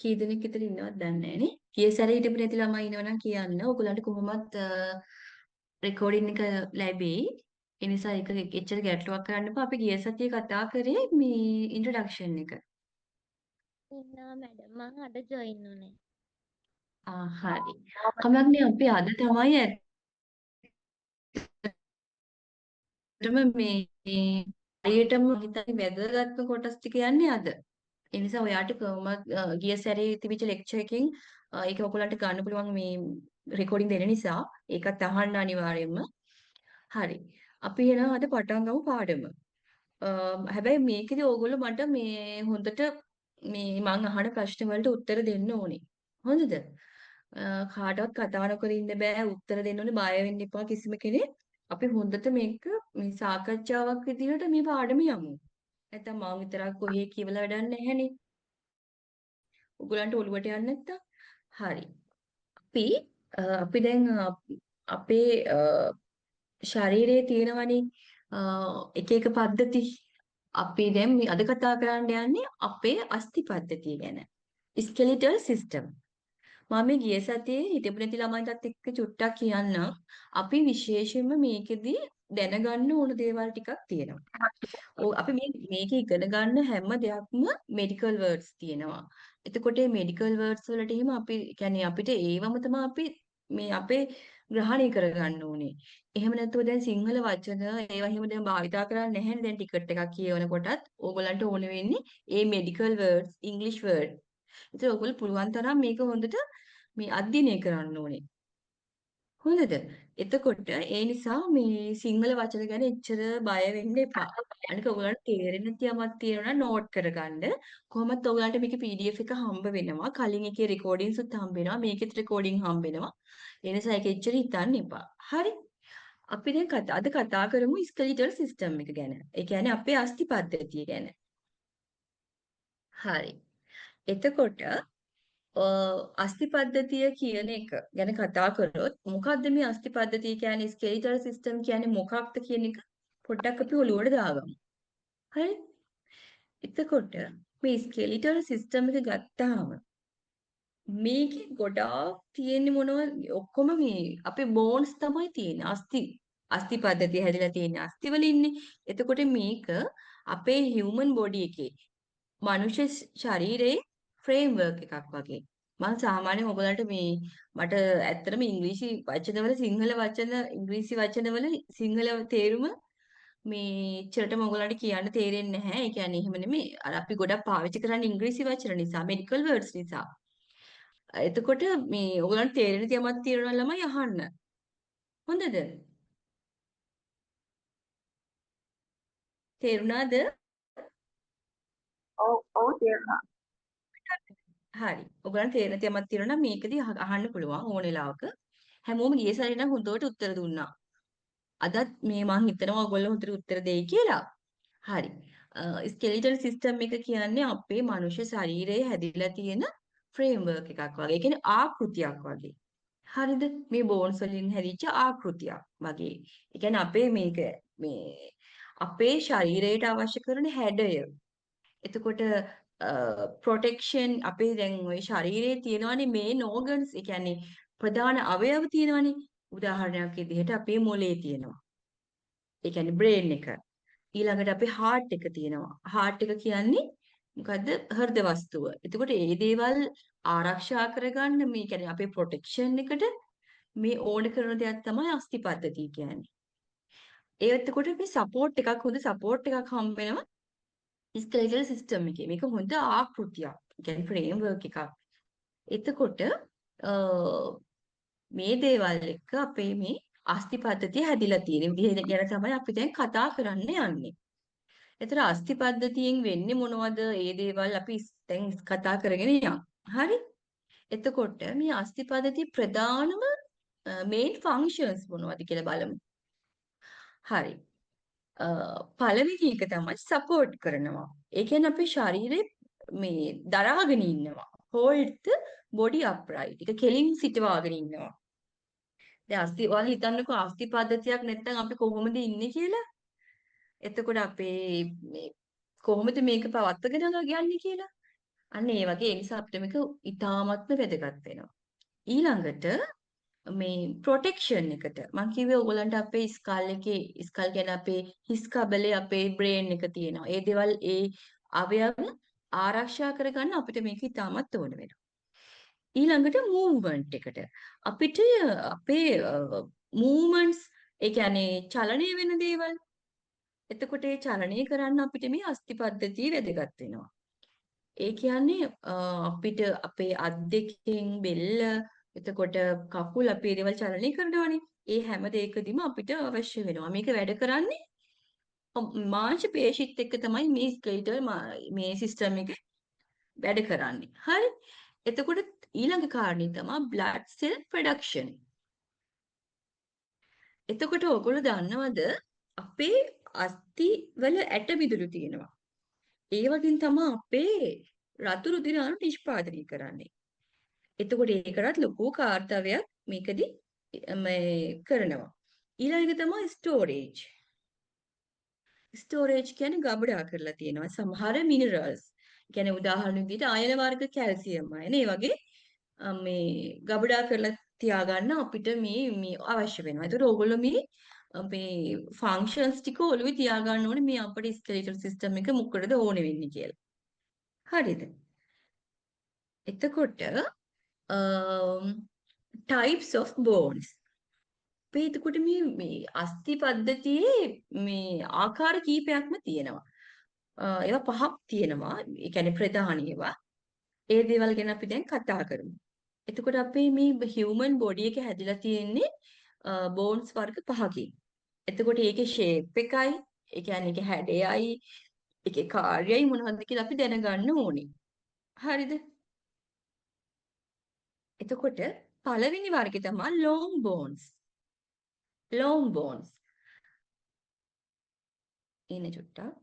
කී දෙනෙක් විතර ඉන්නවද දන්නේ නැහැ නේ. ගිය සැරේ හිටපු නැති ළමයි ඉන්නවනම් කියන්න. ඔයගොල්ලන්ට කොහොමත් රෙකෝඩින් එක ලැබෙයි. ඒ නිසා ඒක එච්චර ගැටලුවක් කරන්න එපා. අපි ගිය සතියේ කතා කරේ මේ ඉන්ට්‍රොඩක්ෂන් එක. ඉන්නවා මැඩම් මං අද ජොයින් වුනේ. හරි. කමක්නේ අපි අද තමයි ඇත්තටම මේ හරියටම හිතන්නේ වැදගත්ම කොටස් ටික යන්නේ අද. ඒ නිසා ඔයාට කොහොමද ගිය සැරේ තිබිච්ච ලෙක්චර් එකකින් ඒක ඔයගොල්ලන්ට ගන්න පුළුවන් මේ රෙකෝඩින් දෙන නිසා ඒකත් අහන්න අනිවාර්යයෙන්ම. හරි. අපි එහෙනම් අද පටන් ගමු පාඩම. හැබැයි මේකෙදි ඕගොල්ලෝ මට මේ හොඳට මේ මං අහන ප්‍රශ්න වලට උත්තර දෙන්න ඕනේ. හොඳද? කාටවත් කතා නොකර ඉන්න බෑ උත්තර දෙන්න ඕනේ බය වෙන්න එපා කිසිම කෙනෙක්. අපි හොඳට මේක මේ සාකච්ඡාවක් විදිහට මේ පාඩම යමු. නැත්තම් මම විතරක් කොහේ කියවලා වැඩක් නැහැනේ. ඔයගලන්ට ඔළුවට යන්නේ නැත්තම්. හරි. අපි අපි දැන් අපේ ශරීරයේ තියෙනවනේ එක එක පද්ධති. අපි දැන් මේ අද කතා කරන්න යන්නේ අපේ අස්ථි පද්ධතිය ගැන. ස්කෙලිටල් සිස්ටම්. මම මේ ගිය සතියේ හිටපු නැති ළමයින්ටත් එක්ක චුට්ටක් කියන්නම්. අපි විශේෂයෙන්ම මේකෙදි දැනගන්න ඕන දේවල් ටිකක් තියෙනවා. අපි මේක ඉගෙන ගන්න හැම දෙයක්ම මෙඩිකල් වර්ඩ්ස් තියෙනවා. එතකොට මේ මෙඩිකල් වර්ඩ්ස් වලට එහෙම අපි කියන්නේ අපිට ඒවම තමයි අපි මේ අපේ ග්‍රහණය කරගන්න ඕනේ. එහෙම නැත්නම් දැන් සිංහල වචන ඒවා එහෙම දැන් භාවිතා කරන්නේ නැහැනේ දැන් ටිකට් එකක් කියවනකොටත් ඕගොල්ලන්ට ඕන වෙන්නේ මේ මෙඩිකල් වර්ඩ්ස් ඉංග්‍රීසි වර්ඩ්. ඒත් ඔයගොල්ලෝ පුළුවන් තරම් මේක හොඳට මේ අධ්‍යයනය කරන්න ඕනේ. හොඳද? එතකොට ඒ නිසා මේ සිංහල වචන ගැන එච්චර බය වෙන්න එපා. අනික ඔයගලන්ට තේරෙන තියමක් තියෙනවා නම් නෝට් කරගන්න. කොහොමත් ඔයගලන්ට මේකේ PDF එක හම්බ වෙනවා. කලින් එකේ රෙකෝඩින්ග්ස් උත් හම්බ වෙනවා. මේකෙත් රෙකෝඩින්ග් හම්බ වෙනවා. ඒ නිසා ඒක එච්චර හිතන්න එපා. හරි? අපි දැන් අද කතා කරමු ස්කෙලිටල් සිස්ටම් එක ගැන. ඒ කියන්නේ අපේ අස්ථි පද්ධතිය ගැන. හරි. එතකොට අස්ථි පද්ධතිය කියන එක ගැන කතා කරොත් මොකක්ද මේ අස්ථි පද්ධතිය කියන්නේ ස්කෙලිටල් සිස්ටම් කියන්නේ මොකක්ද කියන එක පොඩ්ඩක් අපි ඔලුවට දාගමු. හරි? එතකොට මේ ස්කෙලිටල් සිස්ටම් එක ගත්තාම මේකේ ගොඩාක් තියෙන්නේ මොනවද? ඔක්කොම මේ අපේ බෝන්ස් තමයි තියෙන්නේ. අස්ථි පද්ධතිය හැදිලා තියෙන්නේ අස්ථි වලින්නේ. එතකොට මේක අපේ හියුමන් බොඩි එකේ මනුෂ්‍ය ශරීරයේ ෆ්‍රේම්වර්ක් එකක් වගේ. මම සාමාන්‍යයෙන් ඔයගලන්ට මේ මට ඇත්තටම ඉංග්‍රීසි වචනවල සිංහල වචන ඉංග්‍රීසි වචනවල සිංහල තේරුම මේ චරටම ඔයගලන්ට කියන්න තේරෙන්නේ නැහැ. ඒ කියන්නේ එහෙම නෙමෙයි. අර අපි ගොඩක් පාවිච්චි කරන්නේ ඉංග්‍රීසි වචන නිසා, මෙඩිකල් වර්ඩ්ස් නිසා. එතකොට මේ ඔයගලන්ට තේරෙන තියමක් තියෙනවා ළමයි අහන්න. හොඳද? තේරුණාද? ඔව් තේරුණා. හරි. ඔයගලන්ට තේරෙන තියමක් තියෙනවා නම් මේකදී අහන්න පුළුවන් ඕන වෙලාවක. හැමෝම ගිය සැරේ නම් හොඳට උත්තර දුන්නා. අදත් මේ මං හිතනවා ඔයගොල්ලෝ හොඳට උත්තර දෙයි කියලා. හරි. ස්කෙලිටල් සිස්ටම් එක කියන්නේ අපේ මනුෂ්‍ය ශරීරයේ හැදිලා තියෙන ෆ්‍රේම්වර්ක් එකක් වගේ. ඒ කියන්නේ ආකෘතියක් වගේ. හරිද? මේ බෝන්ස් වලින් හැදිච්ච ආකෘතියක් වගේ. ඒ කියන්නේ අපේ මේක මේ අපේ ශරීරයට අවශ්‍ය කරන හැඩය. එතකොට ප්‍රොටෙක්ෂන් අපේ දැන් ওই ශරීරයේ තියෙනවානේ මේන් ඕගන්ස්. ඒ කියන්නේ ප්‍රධාන අවයව තියෙනවානේ. උදාහරණයක් විදිහට අපේ මොලේ තියෙනවා. ඒ කියන්නේ බ්‍රේන් එක. ඊළඟට අපේ හાર્ට් එක තියෙනවා. හાર્ට් එක කියන්නේ මොකද්ද? හෘද වස්තුව. එතකොට මේ දේවල් ආරක්ෂා කරගන්න මේ කියන්නේ අපේ ප්‍රොටෙක්ෂන් එකට මේ ඕන කරන දෙයක් තමයි අස්ථි පද්ධතිය කියන්නේ. ඒ එතකොට මේ සපෝට් එකක් හොඳ සපෝට් එකක් හම්බ වෙනවා ස්කෙලිටල් සිස්ටම් එකේ. මේක හොඳ ආකෘතියක්. කියන්නේ ෆ්‍රේම්වර්ක් එකක්. එතකොට මේ දේවල් එක්ක අපේ මේ අස්ථි පද්ධතිය හැදිලා තියෙන විදිහ ගැන තමයි අපි දැන් කතා කරන්න යන්නේ. එතන අස්ථි පද්ධතියෙන් වෙන්නේ මොනවද? ඒ දේවල් අපි දැන් කතා කරගෙන යමු. හරි? එතකොට මේ අස්ථි පද්ධතිය ප්‍රධානම මේන් ෆන්ක්ෂන්ස් මොනවද කියලා බලමු. හරි. පළවෙනි එක තමයි සපෝට් කරනවා. ඒ කියන්නේ අපේ ශරීරේ මේ දරාගෙන ඉන්නවා. hold the body upright. ඒක කෙලින් සිටවාගෙන ඉන්නවා. දැන් අස්ථි ඔයාලා හිතන්නකෝ අස්ථි පද්ධතියක් නැත්නම් අපි කොහොමද ඉන්නේ කියලා? එතකොට අපේ මේ කොහොමද මේක පවත්වාගෙන යන්නේ කියලා? අන්න ඒ වගේ ඒ නිසා අපිට මේක ඉතාමත්ම වැදගත් වෙනවා. ඊළඟට මේ ප්‍රොටෙක්ෂන් එකට මම කිව්වේ ඔයගලන්ට අපේ ස්කල් කියන්නේ අපේ හිස් කබලේ අපේ බ්‍රේන් එක තියෙනවා. ඒ දේවල් ඒ අවයව ආරක්ෂා කරගන්න අපිට මේක ඉතාමත් ඕන වෙනවා. ඊළඟට මූව්මන්ට් එකට අපිට අපේ මූවමන්ට්ස් ඒ කියන්නේ චලනය වෙන දේවල්. එතකොට ඒ චලනය කරන්න අපිට මේ අස්ථි පද්ධතිය වැදගත් වෙනවා. ඒ කියන්නේ අපිට අපේ අත් දෙකෙන් බෙල්ල එතකොට කකුල් අපේ දේවල් චලනය කරනවානේ. ඒ හැම දෙයකදීම අපිට අවශ්‍ය වෙනවා. මේක වැඩ කරන්නේ මාංශ පේශිත් එක්ක තමයි මේ ස්කෙලිටල් මේ සිස්ටම් එක වැඩ කරන්නේ. හරි. එතකොට ඊළඟ කාරණේ තමයි blood cell production. එතකොට ඔයගොල්ලෝ දන්නවද අපේ අස්ථි වල ඇට මිදුළු තියෙනවා. ඒ වගේම තමයි අපේ රතු රුධිර අණු නිෂ්පාදනය කරන්නේ. එතකොට ඒකටත් ලොකු කාර්යයක් මේකදී මේ කරනවා. ඊළඟ එක තමයි ස්ටෝරේජ්. ස්ටෝරේජ් කියන්නේ ගබඩා කරලා තියෙනවා සමහර මිනරල්ස්. කියන්නේ උදාහරණ විදිහට අයන වර්ග කැල්සියම් අයන ඒ වගේ මේ ගබඩා කරලා තියාගන්න අපිට මේ අවශ්‍ය වෙනවා. ඒතකොට ඕගොල්ලෝ මේ ෆන්ක්ෂන්ස් ටික ඔළුවේ තියාගන්න ඕනේ මේ අපේ ස්කෙලිටල් සිස්ටම් එක මොකටද ඕනේ වෙන්නේ කියලා. හරිද? එතකොට types of bones. අපේ එතකොට මේ අස්ථි පද්ධතියේ මේ ආකාර කීපයක්ම තියෙනවා. ඒවා පහක් තියෙනවා. ඒ කියන්නේ ප්‍රධාන ඒවා. ඒ දේවල් ගැන අපි දැන් කතා කරමු. එතකොට අපේ මේ හියුමන් බොඩි එක හැදිලා තියෙන්නේ බෝන්ස් වර්ග පහකින්. එතකොට ඒකේ ෂේප් එකයි, ඒ කියන්නේ ඒකේ හැඩයයි, ඒකේ කාර්යයයි මොනවද කියලා අපි දැනගන්න ඕනේ. හරිද? එතකොට පළවෙනි වර්ගය තමයි long bones. long bones. ඉන්න චුට්ටක්.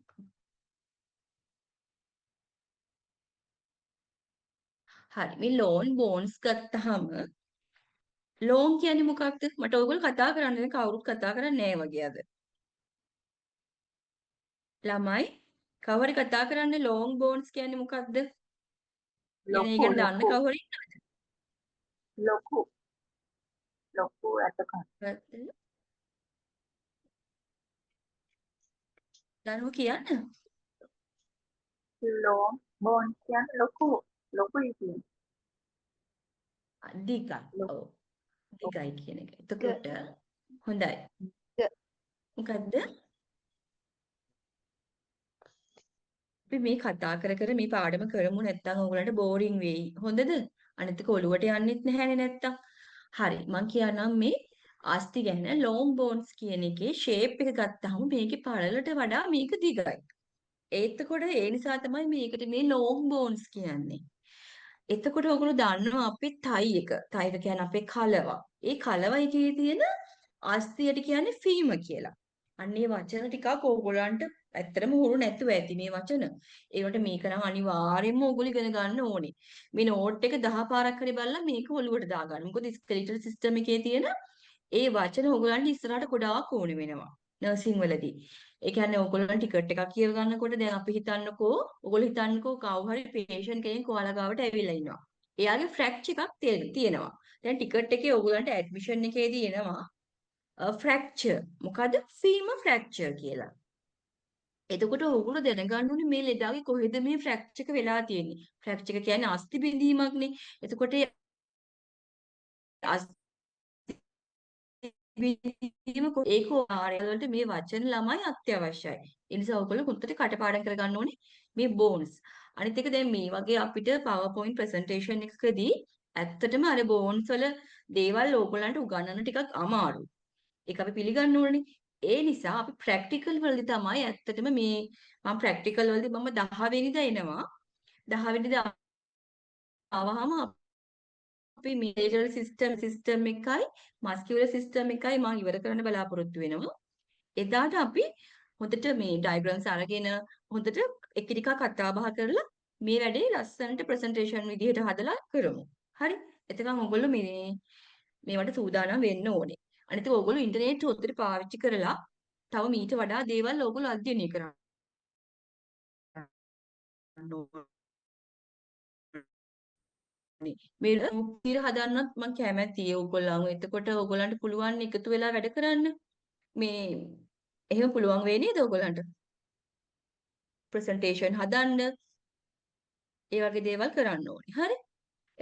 හරි. මේ long bones ගත්තාම long කියන්නේ මොකක්ද? මට ඔයගොල්ලෝ කතා කරන්නේ කවුරුත් කතා කරන්නේ නැහැ වගේ අද. ළමයි කවුරු කතා කරන්නේ long bones කියන්නේ මොකක්ද? කියන එක ලොකු ගැන දන්න ලොකු කවුරු ඉන්නවද? ලොකු ලොකු ඇටකන් දන්නව කියන්න. ලෝම් බෝන් කියන්නේ ලොකුයි කියන්නේ දිගයි. ලොකු ඔව්. දිගයි කියන එක. එතකොට හොඳයි. මොකද්ද? අපි මේ කතා කර මේ පාඩම කරමු නැත්නම් ඔයගලන්ට බෝරින් වෙයි. හොඳද? අනිත් එක ඔලුවට යන්නෙත් නැහැනේ නැත්තම්. හරි. මම කියන්නම් මේ අස්ථි ගැන long bones කියන එකේ shape එක ගත්තාම මේකේ පළලට වඩා මේක දිගයි. එතකොට ඒ නිසා තමයි මේකට මේ long bones කියන්නේ. එතකොට ඔයගොල්ලෝ දන්නවා අපේ තයි එක. තයි එක කියන්නේ අපේ කලව. ඒ කලව එකේ තියෙන අස්ථියට කියන්නේ ෆීම කියලා. අන්න ඒ වචන ටිකක් ඕගොල්ලන්ට ඇත්තටම හුරු නැතුව ඇති මේ වචන. ඒවට මේක නම් අනිවාර්යයෙන්ම ඕගොල්ලෝ ඉගෙන ගන්න ඕනේ. මේ නෝට් එක 10 පාරක් හරි බලලා මේක ඔලුවට දාගන්න. මොකද ස්කෙලිටල් සිස්ටම් එකේ තියෙන ඒ වචන ඕගොල්ලන්ට ඉස්සරහට ගොඩාක් ඕනේ වෙනවා. නර්සිං වලදී. ඒ කියන්නේ ඕගොල්ලන් ටිකට් එකක් කියව ගන්නකොට දැන් අපි හිතන්නකෝ ඕගොල්ලෝ හිතන්නකෝ කවුරු හරි පේෂන්ට් කෙනෙක් ඔයාලා ගාවට ඇවිල්ලා ඉන්නවා. එයාගේ ෆ්‍රැක්චර් එකක් තියෙනවා. දැන් ටිකට් එකේ ඕගොල්ලන්ට ඇඩ්මිෂන් එකේදී එනවා ෆ්‍රැක්චර්. මොකද ෆීම ෆ්‍රැක්චර් කියලා. එතකොට ඕගොල්ලෝ දැනගන්න ඕනේ මේ ලෙඩාගේ කොහෙද මේ ෆ්‍රැක්චර් එක වෙලා තියෙන්නේ. ෆ්‍රැක්චර් එක කියන්නේ අස්ථි බිඳීමක්නේ. එතකොට ඒ අස්ථි ඒක ආරයලට මේ වචන ළමයි අත්‍යවශ්‍යයි. ඒ නිසා ඔයගොල්ලෝ හොඳට කටපාඩම් කරගන්න ඕනේ මේ බෝන්ස්. අනිත් එක දැන් මේ වගේ අපිට PowerPoint presentation එකකදී ඇත්තටම අර බෝන්ස් වල දේවල් ඕගොල්ලන්ට උගන්වන්න ටිකක් අමාරුයි. ඒක අපි පිළිගන්න ඕනේ. ඒ නිසා අපි ප්‍රැක්ටිකල් වලදී තමයි ඇත්තටම මේ මම ප්‍රැක්ටිකල් වලදී මම 10 වෙනිදා එනවා. 10 වෙනිදා ආවහම අපි මේජර් සිස්ටම් එකයි මස්කියුලර් සිස්ටම් එකයි මම ඉවර කරන්න බලාපොරොත්තු වෙනවා. එදාට අපි හොඳට මේ ඩයග්‍රෑම්ස් අරගෙන හොඳට එකිනෙකා කතා බහ කරලා මේ වැඩේ ලස්සනට ප්‍රසන්ටේෂන් විදිහට හදලා කරමු. හරි? එතකන් ඔයගොල්ලෝ මේවට සූදානම් වෙන්න ඕනේ. අනිත් එක ඔයගොල්ලෝ ඉන්ටර්නෙට් හොඳට පාවිච්චි කරලා තව මීට වඩා දේවල් ඔයගොල්ලෝ අධ්‍යයනය කරන්න ඕනේ. මේ මුක්තිය හදන්නත් මම කැමැතියි ඕගොල්ලන්ව. එතකොට ඕගොල්ලන්ට පුළුවන් එකතු වෙලා වැඩ කරන්න. මේ එහෙම පුළුවන් වෙයි නේද ඕගොල්ලන්ට? ප්‍රසන්ටේෂන් හදන්න, ඒ වගේ දේවල් කරන්න ඕනේ. හරි?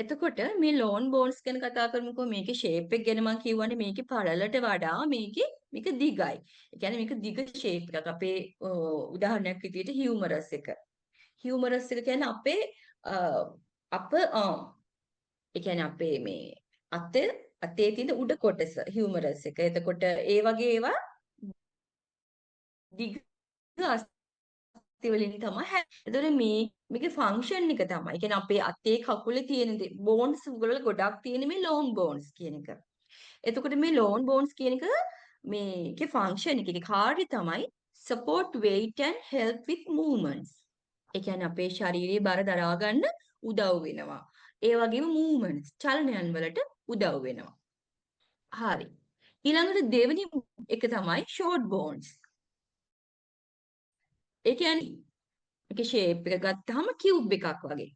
එතකොට මේ ලෝන් බෝන්ස් ගැන කතා කරමුකෝ. මේකේ ෂේප් එක ගැන මම කියවනේ මේකේ පළලට වඩා මේක දිගයි. ඒ කියන්නේ මේක දිග ෂේප් එකක්. අපේ උදාහරණයක් විදිහට හියුමරස් එක. හියුමරස් එක කියන්නේ අපේ ඒ කියන්නේ අපේ මේ අතේ තියෙන උඩ කොටස හියුමරස් එක. එතකොට ඒ වගේ ඒවා දිග අස්ති වලින් තමයි එතකොට මේකේ ෆන්ක්ෂන් එක තමයි. ඒ කියන්නේ අපේ අතේ කකුලේ තියෙන බෝන්ස් වල ගොඩක් තියෙන මේ ලෝන් බෝන්ස් කියන එක. එතකොට මේ ලෝන් බෝන්ස් කියන එක මේකේ ෆන්ක්ෂන් එකේ කාර්යය තමයි support weight and help with movements. ඒ කියන්නේ අපේ ශාරීරික බර දරා ගන්න උදව් වෙනවා. ඒ වගේම movements චලනයන් වලට උදව් වෙනවා. හරි. ඊළඟට දෙවෙනි එක තමයි short bones. ඒ කියන්නේ ඒකේ ෂේප් එක ගත්තාම කියුබ් එකක් වගේ.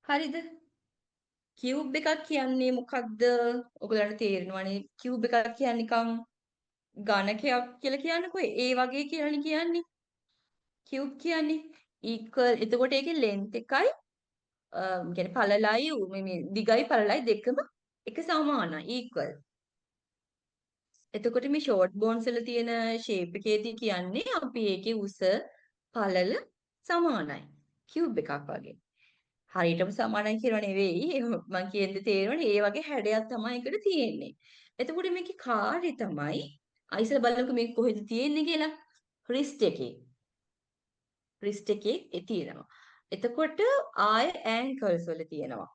හරිද? කියුබ් එකක් කියන්නේ මොකක්ද? ඔයගොල්ලන්ට තේරෙනවනේ. කියුබ් එකක් කියන්නේ නිකන් ඝනකයක් කියලා කියන්නකෝ. ඒ වගේ කියලානේ කියන්නේ. කියුබ් කියන්නේ equal. එතකොට ඒකේ length එකයි කියන්නේ පළලයි මේ දිගයි පළලයි දෙකම එක සමානයි equal. එතකොට මේ short bones වල තියෙන shape එකේදී කියන්නේ අපි ඒකේ උස පළල සමානයි. කියුබ් එකක් වගේ. හරියටම සමානයි කියලා නෙවෙයි. මම කියන්නේ තේරෙනවනේ. ඒ වගේ හැඩයක් තමයි එකට තියෙන්නේ. එතකොට මේකේ කාර්යය තමයි අයිසල බලන්නකෝ මේක කොහෙද තියෙන්නේ කියලා. රිස්ට් එකේ. රිස්ට් එකේ තියෙනවා. එතකොට ආය ඇන්කල්ස් වල තියෙනවා.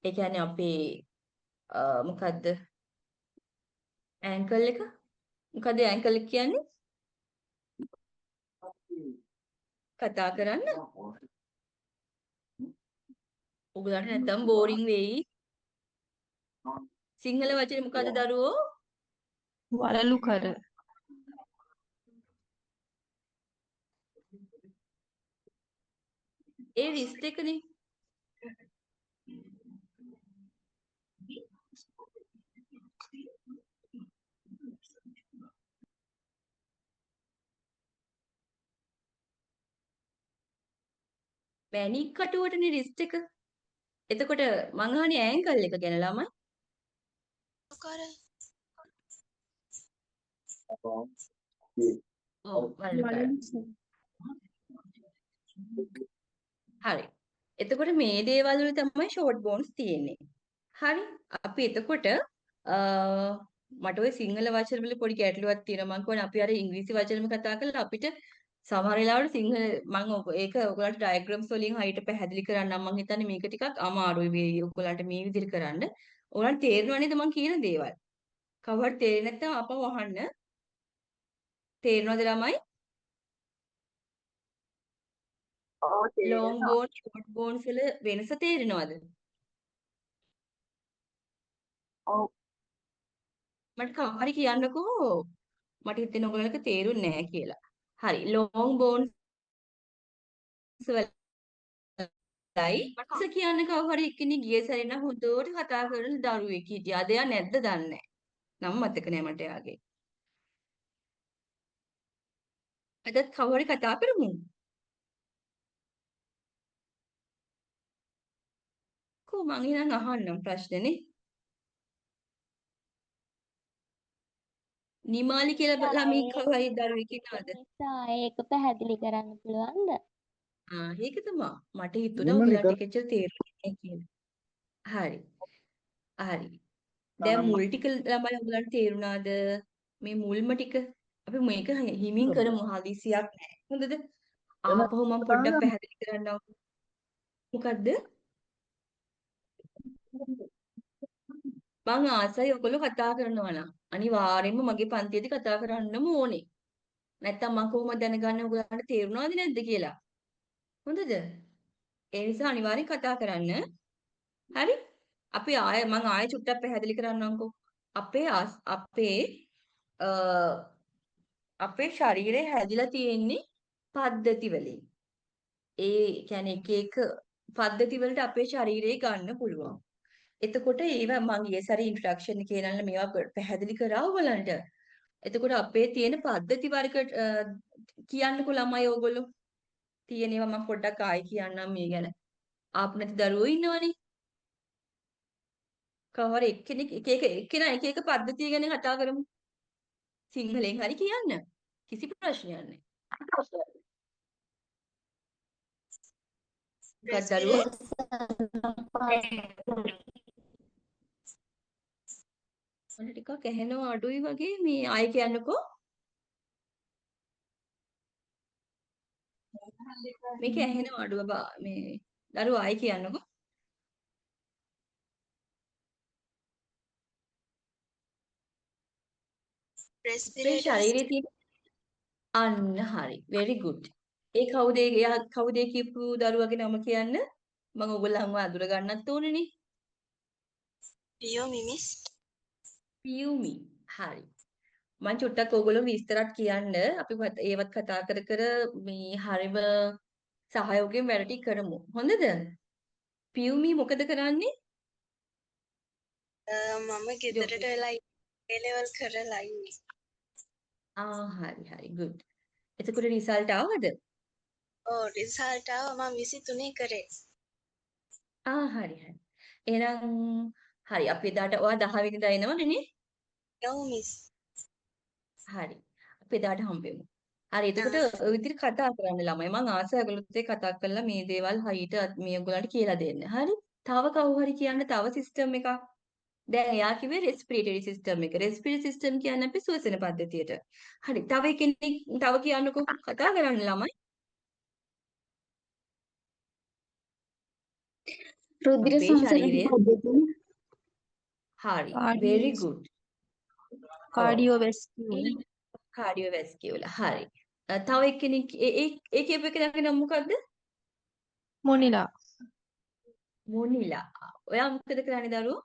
ඒ කියන්නේ අපේ මොකද්ද ඇන්කල් එක? මොකද ඇන්කල් එක කියන්නේ? කතා කරන්න. ඔයගලන්ට නැත්තම් බෝරින් වෙයි. සිංහල වචනේ මොකද්ද දරුවෝ? වලලු කර. ඒ රිස්ට් එකනේ. මැණික් කටුවටනේ රිස්ට් එක. එතකොට මං අහන්නේ ඇන්කල් එක ගැන ළමයි. ඔව් වලලු කර. හරි. එතකොට මේ දේවල් වල තමයි ෂෝට් බෝන්ස් තියෙන්නේ. හරි. අපි එතකොට මට ওই සිංහල වචන වල පොඩි ගැටලුවක් තියෙනවා. මම කියන්නේ අපි අර ඉංග්‍රීසි වචනෙම කතා කරලා අපිට සමහර වෙලාවට සිංහල ඒක ඔයගලන්ට ඩයග්‍රෑම්ස් වලින් හරියට පැහැදිලි කරන්නම්. මම හිතන්නේ මේක ටිකක් අමාරුයි මේ ඔයගලන්ට මේ විදිහට කරන්න. ඔයගලන්ට තේරෙනව නේද මම කියන දේවල්? කවුරුහරි තේරෙන්නේ නැත්නම් ආපහු අහන්න. තේරෙනවද ළමයි? ඔව් ලොන් තේරෙනවා. බෝන් ෂෝට් බෝන්ස් වල වෙනස තේරෙනවද? ඔව් මට කවුරු හරි කියන්නකෝ මට හිතෙන ඔයගලන්ට තේරුන්නේ නැහැ කියලා. හරි ලොන් බෝන්ස් වලයි මට කියන්න කවුරු හරි එක්කෙනෙක් ගිය සැරේ නම් හොඳට කතා කරන දරුවෙක් හිටියා. අද එයා නැද්ද දන්නේ නැහැ. නම් මතක නෑ මට එයාගේ. අදත් කවුරු හරි කතා කරමු. කො මං එහෙනම් අහන්නම් ප්‍රශ්නනේ. නිමාලි කියලා ළමයි කවුරු හරි දරුවෙක් ඉන්නවද? නිසා ඒක පැහැදිලි කරන්න පුළුවන්ද? ඒක තමයි. මට හිතුණා නිමලි ඔයගලන්ට කෙච්චර තේරුන්නේ නැහැ කියලා. හරි. හරි. දැන් මුල් ටික ළමයි ඔයගලන්ට තේරුණාද? මේ මුල්ම ටික අපි මේක හිමින් කරමු හදිසියක් නැහැ. හොඳද? ආපහු මම පොඩ්ඩක් පැහැදිලි කරන්නම්. මොකද්ද? මං ආසයි ඔයගොල්ලෝ කතා කරනවා නම් අනිවාර්යයෙන්ම මගේ පන්තියේදී කතා කරන්නම ඕනේ. නැත්තම් මම කොහොමද දැනගන්නේ ඔයගලන්ට තේරුණාද නැද්ද කියලා? හොඳද? ඒ නිසා අනිවාර්යෙන් කතා කරන්න. හරි? අපි මං ආයෙ චුට්ටක් පැහැදිලි කරන්නම්කෝ. අපේ අ අපේ ශරීරය හැදිලා තියෙන්නේ පද්ධති වලින්. ඒ කියන්නේ එක එක පද්ධති වලට අපේ ශරීරය ගන්න පුළුවන්. එතකොට ඒවා මම ඊයේ සැරේ ඉන්ට්‍රොඩක්ෂන් එකේ නල්ල මේවා පැහැදිලි කරා ඔයගලන්ට. එතකොට අපේ තියෙන පද්ධති වර්ග කියන්නකෝ ළමයි ඕගොල්ලෝ. තියෙන ඒවා මම පොඩ්ඩක් ආයි කියන්නම් මේ ගැන. ආපු නැති දරුවෝ ඉන්නවනේ. කවර එක්කෙනෙක් එක්කෙනා එක එක පද්ධතිය ගැන කතා කරමු. සිංහලෙන් හරි කියන්න. කිසි ප්‍රශ්නයක් නැහැ. මොකක්ද දරුවෝ? මට ටිකක් ඇහෙනවා අඩුයි වගේ මේ ආයි කියන්නකෝ. මේක ඇහෙනවා අඩුව මේ දරුවෝ ආයි කියන්නකෝ. අපේ ශරීරයේ තියෙන අන්න හරි. very good. ඒ කවුද එයා කවුද කියපු දරුවගේ නම කියන්න? මම ඔයගොල්ලන්ව අඳුර ගන්නත් ඕනේනේ. පියුමි. හරි. මම චුට්ටක් ඕගොල්ලෝ විස්තරත් කියන්න අපි ඒවත් කතා කර කර මේ හරිම සහයෝගයෙන් වැඩ ටික කරමු. හොඳද? පියුමි මොකද කරන්නේ? මම ගෙදරට වෙලා A level කරලා ඉන්නේ. හරි good. එතකොට රිසල්ට් ආවද? ඔව් රිසල්ට් ආවා මම 23 කරේ. හරි. එහෙනම් හරි අපි එදාට ඔයා 10 වෙනිදා එනවනේ නේ? No miss. හරි. අපි එදාට හම්බෙමු. හරි. එතකොට ඔය විදිහට කතා කරන්න ළමයි. මම ආසයි ඔයගොල්ලොත් එක්ක කතා කරලා මේ දේවල් හරියට මේ ඔයගොල්ලන්ට කියලා දෙන්න. හරි? තව කවුරු හරි කියන්න තව සිස්ටම් එකක්. දැන් එයා කිව්වේ රෙස්පිරේටරි සිස්ටම් එක. රෙස්පිරේටරි සිස්ටම් කියන්නේ අපි ශ්වසන පද්ධතියට. හරි. තව කෙනෙක් තව කියන්නකෝ කතා කරන්න ළමයි. රුධිර අපේ සංසරණ ශරීරය පද්ධතිය හරි. very good. කාඩියෝවැස්කියුලර් කාඩියෝවැස්කියුලර්. හරි. තව එක්කෙනෙක් ඒ කියපු එකේ නම මොකද්ද? මොනිලා මොනිලා. ඔයා මොකද කරන්නේ දරුවෝ?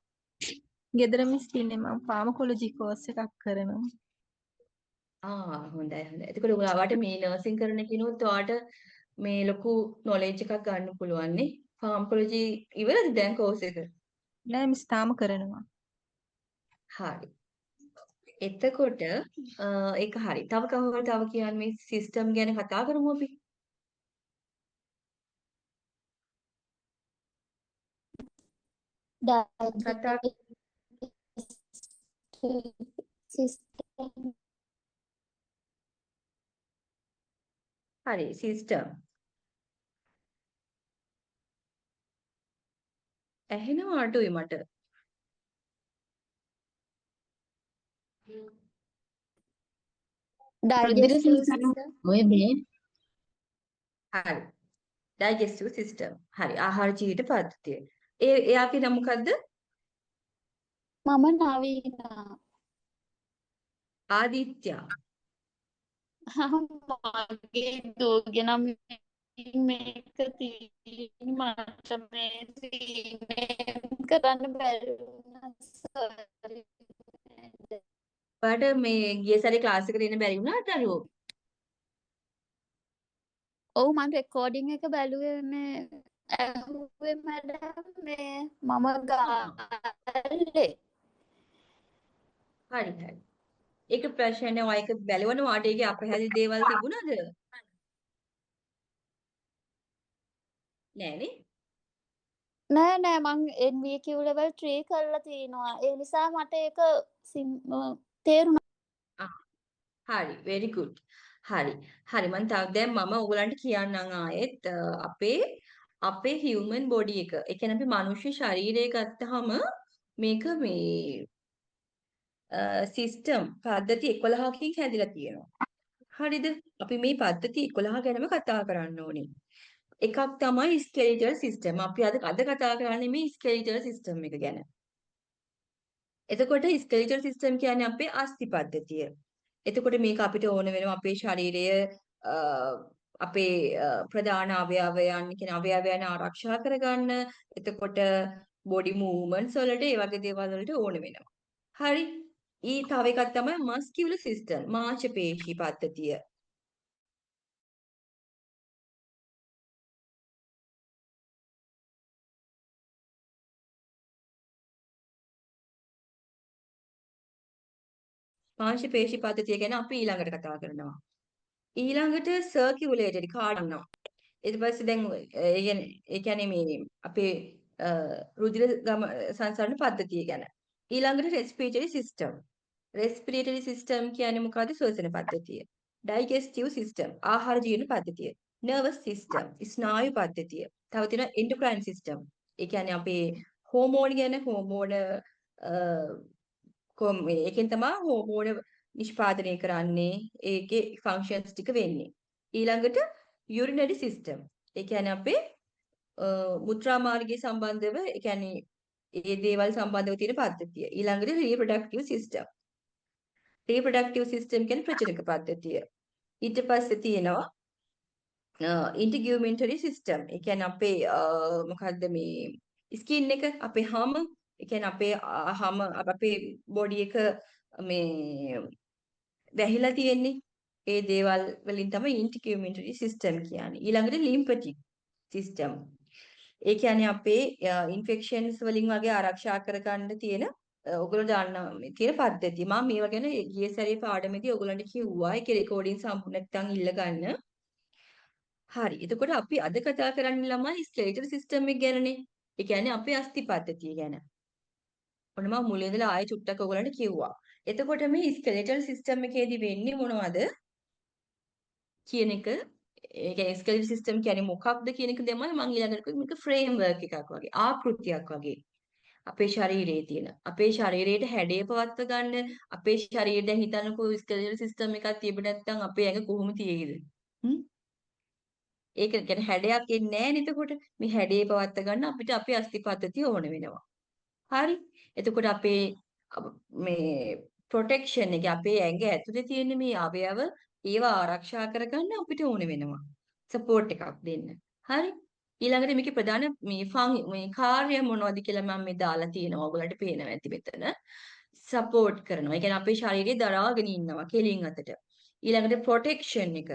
ගෙදර මිස් ඉන්නේ මම ෆාමකොලොජි කෝස් එකක් කරනවා. හොඳයි. එතකොට ඔයාලට මේ නර්සින් කරන කෙනුත් ඔයාට මේ ලොකු නොලෙජ් එකක් ගන්න පුළුවන් නේ. ෆාමකොලොජි ඉවරද දැන් කෝස් එක? නෑ මිස් තාම කරනවා. හරි. එතකොට ඒක හරි. තව කවුරු තව කියන්නේ මේ සිස්ටම් ගැන කතා කරමු අපි. කතා system හරි සිස්ටම්. ඇහෙනවා අඩුයි මට. රුධිර digestive සංසරණ system ඔය මේ හරි. digestive system. හරි. ආහාර ජීවිත පද්ධතිය. එයාගේ නම මොකද්ද? මම නවීනා ආදිත්‍යා. මගේ දුවගේ නම් මේක තියෙන මට මේ rename කරන්න බැරි වුණා sorry. ඔයාලට මේ ගිය සැරේ ක්ලාස් එකට එන්න බැරි වුණාද දරුවෝ? ඔව් මම රෙකෝඩින් එක බැලුවේ මේ ඇහුවේ මැඩම් මේ මම ගාල්ලේ හරි. ඒක ප්‍රශ්න නෑ. ඔයා ඒක බැලුවම ඔයාට ඒකේ අපහැදිලි දේවල් තිබුණාද? නෑනේ. නෑ මං NVQ level 3 කරලා තිනවා ඒ නිසා මට ඒක තේරුණා හරි very good. හරි. මම දැන් මම ඔයගලන්ට කියන්නම් ආයෙත් අපේ human body එක. ඒ කියන්නේ අපි මනුෂ්‍ය ශරීරය ගත්තාම මේක මේ සිස්ටම් පද්ධති 11කින් හැදිලා තියෙනවා. හරිද? අපි මේ පද්ධති 11 ගැනම කතා කරන්න ඕනේ. එකක් තමයි ස්කෙලිටල් සිස්ටම්. අපි අද කතා කරන්නේ මේ ස්කෙලිටල් සිස්ටම් එක ගැන. එතකොට ස්කෙලිටල් සිස්ටම් කියන්නේ අපේ අස්ථි පද්ධතිය. එතකොට මේක අපිට ඕන වෙනවා අපේ ශරීරය අපේ ප්‍රධාන අවයවයන් කියන අවයවයන් ආරක්ෂා කරගන්න. එතකොට බොඩි මූව්මන්ට්ස් වලට ඒ වගේ දේවල් වලට ඕන වෙනවා. හරි. තව එකක් තමයි මස්කියුලර් සිස්ටම් මාංශ පේශී පද්ධතිය. මාංශ පේශි පද්ධතිය ගැන අපි ඊළඟට කතා කරනවා. ඊළඟට සර්කියුලේටරි කාඩ් ගන්නවා. ඊට පස්සේ දැන් ඒ කියන්නේ මේ අපේ රුධිර සංසරණ පද්ධතිය ගැන. ඊළඟට රෙස්පිරේටරි සිස්ටම්. රෙස්පිරේටරි සිස්ටම් කියන්නේ මොකද්ද? ශ්වසන පද්ධතිය. ඩයිජෙස්ටිව් සිස්ටම් ආහාර ජීර්ණ පද්ධතිය. නර්වස් සිස්ටම් ස්නායු පද්ධතිය. තව තියෙනවා එන්ඩෝක්‍රයින් සිස්ටම්. ඒ කියන්නේ අපේ හෝමෝන් ගැන හෝමෝන ඒකෙන් තමයි හෝමෝන නිෂ්පාදනය කරන්නේ. ඒකේ ෆන්ක්ෂන්ස් ටික වෙන්නේ. ඊළඟට යුරිනරි සිස්ටම්. ඒ කියන්නේ අපේ මුත්‍රා මාර්ගයේ සම්බන්ධව ඒ කියන්නේ ඒ දේවල් සම්බන්ධව තියෙන පද්ධතිය. ඊළඟට රීප්‍රොඩක්ටිව් සිස්ටම්. රීප්‍රොඩක්ටිව් සිස්ටම් කියන්නේ ප්‍රජනක පද්ධතිය. ඊට පස්සේ තියෙනවා ඉන්ටිගියුමෙන්ටරි සිස්ටම්. ඒ කියන්නේ අපේ මොකද්ද මේ ස්කින් එක අපේ හම ඒ කියන්නේ අපේ හම අපේ බොඩි එක මේ වැහිලා තියෙන්නේ. ඒ දේවල් වලින් තමයි ඉන්ටිගියුමෙන්ටරි සිස්ටම් කියන්නේ. ඊළඟට ලිම්ෆටික් සිස්ටම්. ඒ කියන්නේ අපේ ඉන්ෆෙක්ෂන්ස් වලින් වගේ ආරක්ෂා කරගන්න තියෙන ඔයගොල්ලෝ දන්න තියෙන පද්ධතිය. මම මේවා ගැන ගිය සැරේ පාඩමේදී ඔයගොල්ලන්ට කිව්වා. ඒකේ රෙකෝඩින් සම්පූර්ණ නැත්නම් ඉල්ල ගන්න. හරි. එතකොට අපි අද කතා කරන්නේ ළමයි ස්කෙලිටල් සිස්ටම් එක ගැනනේ. ඒ කියන්නේ අපේ අස්ථි පද්ධතිය ගැන. ඔන්න මම මුලින් ඉඳලා ආයෙ චුට්ටක් ඔයගොල්ලන්ට කිව්වා. එතකොට මේ ස්කෙලිටල් සිස්ටම් එකේදී වෙන්නේ මොනවද කියන එක ඒ කියන්නේ ස්කෙලිටල් සිස්ටම් කියන්නේ මොකක්ද කියන එක තමයි මම ඊළඟට කිව්වේ මේක ෆ්‍රේම්වර්ක් එකක් වගේ ආකෘතියක් වගේ. අපේ ශරීරයේ තියෙන අපේ ශරීරයට හැඩය පවත්ව ගන්න අපේ ශරීරය දැන් හිතන්නකෝ ස්කෙලිටල් සිස්ටම් එකක් තිබෙ නැත්නම් අපේ ඇඟ කොහොම තියෙයිද? ඒක කියන්නේ හැඩයක් එන්නේ නැහැ නේද? එතකොට මේ හැඩේ පවත්ව ගන්න අපිට අපේ අස්ථි පද්ධතිය ඕන වෙනවා. හරි. එතකොට අපේ මේ ප්‍රොටෙක්ෂන් එක අපේ ඇඟ ඇතුලේ තියෙන මේ අවයව ඒවා ආරක්ෂා කරගන්න අපිට ඕන වෙනවා. සපෝට් එකක් දෙන්න. හරි. ඊළඟට මේකේ ප්‍රධාන මේ කාර්යය මොනවද කියලා මම මේ දාලා තියෙනවා. ඔයගලන්ට පේනවා ඇති මෙතන. සපෝට් කරනවා. ඒ කියන්නේ අපේ ශරීරය දරාගෙන ඉන්නවා කෙලින් අතට. ඊළඟට ප්‍රොටෙක්ෂන් එක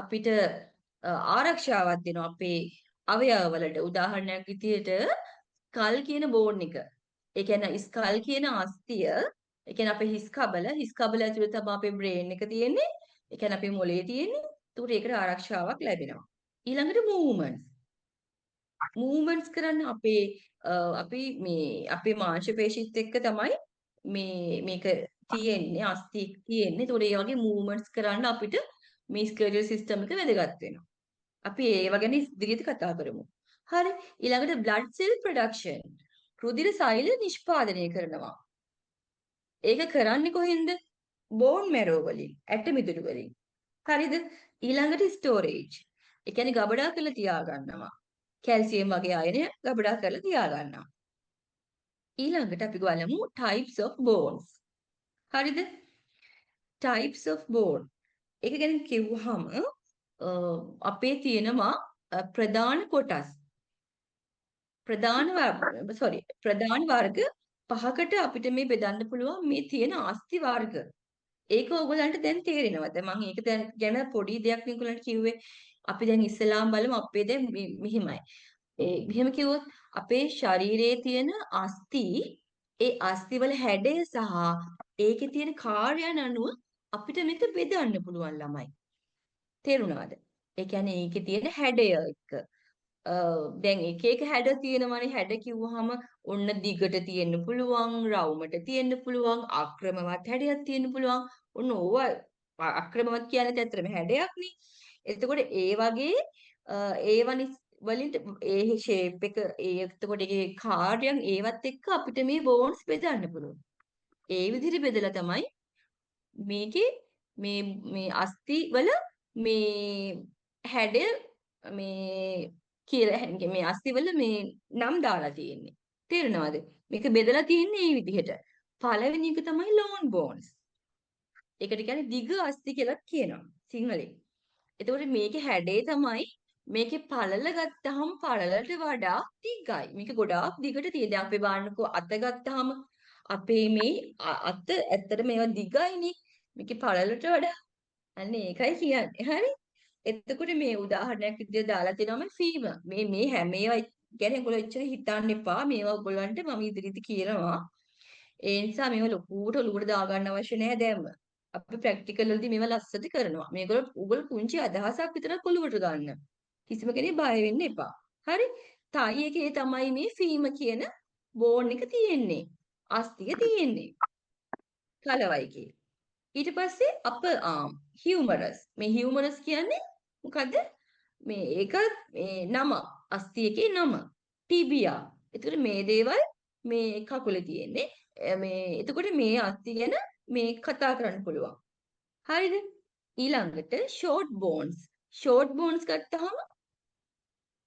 අපිට ආරක්ෂාවක් දෙනවා අපේ අවයවවලට. උදාහරණයක් විදිහට ස්කල් කියන බෝන් එක. ඒ කියන්නේ ස්කල් කියන අස්තිය, ඒ කියන්නේ අපේ හිස් කබල ඇතුලේ තමයි අපේ බ්‍රේන් එක තියෙන්නේ. ඒ කියන්නේ අපේ මොළේ තියෙන්නේ. ඒකට ඒකට ආරක්ෂාවක් ලැබෙනවා. ඊළඟට මූවමන්ට්ස් කරන්න අපි මේ අපේ මාංශ පේශීත් එක්ක තමයි මේක තියෙන්නේ අස්ති තියෙන්නේ. ඒතකොට ඒ වගේ මූවමන්ට්ස් කරන්න අපිට මේ ස්කෙලිටල් සිස්ටම් එක වැදගත් වෙනවා. අපි ඒව ගැන ඉදිරියට කතා කරමු. හරි. ඊළඟට blood cell production. රුධිර සෛල නිෂ්පාදනය කරනවා. ඒක කරන්නේ කොහෙන්ද? bone marrow වලින්, ඇට මිදුළු වලින්. හරිද? ඊළඟට storage. ඒ කියන්නේ ගබඩා කරලා තියා ගන්නවා. කැල්සියම් වගේ අයනය ගබඩා කරලා තියා ගන්නවා. ඊළඟට අපි බලමු types of bones. හරිද? types of bone. ඒක ගැන කිව්වහම අපේ තියෙනවා ප්‍රධාන කොටස්. ප්‍රධාන වර්ග පහකට අපිට මේ බෙදන්න පුළුවන් මේ තියෙන අස්ථි වර්ග. ඒක ඕගොල්ලන්ට දැන් තේරෙනවද? මම ඒක දැන් ගැන පොඩි දෙයක් නිකුලන්ට කිව්වේ. අපි දැන් ඉස්සෙල්ලාම බලමු අපේ දැන් මෙහිමයි. මෙහෙම කිව්වොත් අපේ ශරීරයේ තියෙන අස්ථි ඒ අස්ථි වල හැඩය සහ ඒකේ තියෙන කාර්යයන් අනුව අපිට මේක බෙදන්න පුළුවන් ළමයි. තේරුණාද? ඒ කියන්නේ ඒකේ තියෙන හැඩය එක්ක. දැන් එක හැඩ තියෙනවනේ. හැඩ කිව්වහම ඔන්න දිගට තියෙන්න පුළුවන්, රවුමට තියෙන්න පුළුවන්, අක්‍රමවත් හැඩයක් තියෙන්න පුළුවන්. ඔන්න ඕවා අක්‍රමවත් කියන්නේ ඇත්තටම හැඩයක්නේ. එතකොට ඒ වගේ ඒවනි වලින් ඒ ෂේප් එක එතකොට ඒකේ කාර්යයන් ඒවත් එක්ක අපිට මේ බෝන්ස් බෙදන්න පුළුවන්. ඒ විදිහට බෙදලා තමයි මේකේ මේ අස්ථි වල මේ හැඩය මේ කියලා මේ අස්ථිවල මේ නම් දාලා තියෙන්නේ. තේරෙනවද? මේක බෙදලා තියෙන්නේ මේ විදිහට. පළවෙනි එක තමයි ලෝන් බෝන්ස්. ඒකට කියන්නේ දිග අස්ථි කියලා කියනවා සිංහලෙන්. එතකොට මේකේ හැඩේ තමයි මේකේ පළල ගත්තාම පළලට වඩා දිගයි. මේක ගොඩාක් දිගට තියෙන. දැන් අපි බලන්නකෝ අත ගත්තාම අපේ මේ අත ඇත්තට මේවා දිගයිනේ. මේකේ පළලට වඩා. අන්න ඒකයි කියන්නේ. හරි? එතකොට මේ උදාහරණයක් විදිහට දාලා තියෙනවා ෆීම. මේ හැම ඒවා ගැන ඔයගොල්ලෝ එච්චර හිතන්න එපා. මේවා ඔයගොල්ලන්ට මම ඉදිරියට කියනවා. ඒ නිසා මේවා ලොකුට ඔලුවට දාගන්න අවශ්‍ය නැහැ දැන්ම. අපි ප්‍රැක්ටිකල් වලදී මේවා ලස්සට කරනවා. උගල පුංචි අදහසක් විතරක් ඔලුවට ගන්න. කිසිම කෙනෙක් බය වෙන්න එපා. හරි? තයි එකේ තමයි මේ ෆීම කියන බෝන් එක තියෙන්නේ. අස්තිය තියෙන්නේ. කලවයි කිය. ඊට පස්සේ අපර් ආම් හියුමරස්. මේ හියුමරස් කියන්නේ මොකද්ද? මේක මේ නම අස්තියකේ නම ටිබියා. එතකොට මේ දේවල් මේ කකුලේ තියෙන්නේ. එතකොට මේ අස්තිය ගැන මේ කතා කරන්න පුළුවන්. හරිද? ඊළඟට ෂෝට් බෝන්ස්. ෂෝට් බෝන්ස් ගත්තාම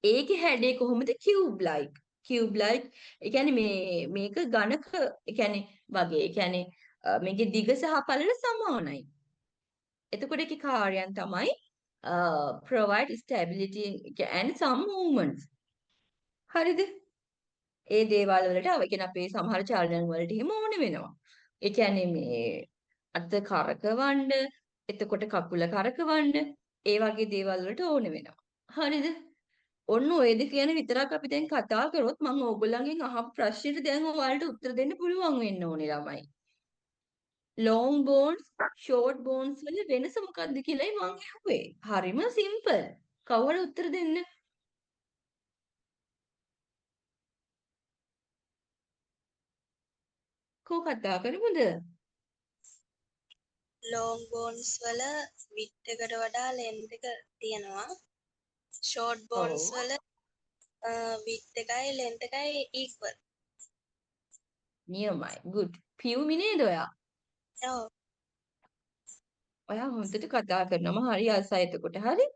ඒකේ හැඩය කොහොමද? Cube like. Cube like. ඒ කියන්නේ මේක ඝනක ඒ කියන්නේ වගේ. ඒ කියන්නේ මේකේ දිග සහ පළල සමානයි. එතකොට ඒකේ කාර්යයන් තමයි provide stability and some movements. හරිද? ඒ දේවල් වලට ඒ කියන්නේ අපේ සමහර චලන වලට එහෙම ඕනේ වෙනවා. ඒ කියන්නේ මේ අත කරකවන්න, එතකොට කකුල කරකවන්න, ඒ වගේ දේවල් වලට ඕනේ වෙනවා. හරිද? ඔන්න ඔය දෙක ගැන විතරක් අපි දැන් කතා කරොත් මම ඕගොල්ලන්ගෙන් අහපු ප්‍රශ්නෙට දැන් ඔයාලට උත්තර දෙන්න පුළුවන් වෙන්න ඕනේ ළමයි. long bones, short bones වල වෙනස මොකක්ද කියලායි මම අහුවේ. හරිම සිම්පල්. කවුරු උත්තර දෙන්න? කෝ කතා කරමුද? long bones වල width එකට වඩා length එක තියෙනවා. short bones ඔව්. වල width එකයි length එකයි equal. නියමයි. good. පියුමි නේද ඔයා? ඔව්. ඔයා හොඳට කතා කරනවා. හරි ආසයි එතකොට. හරි?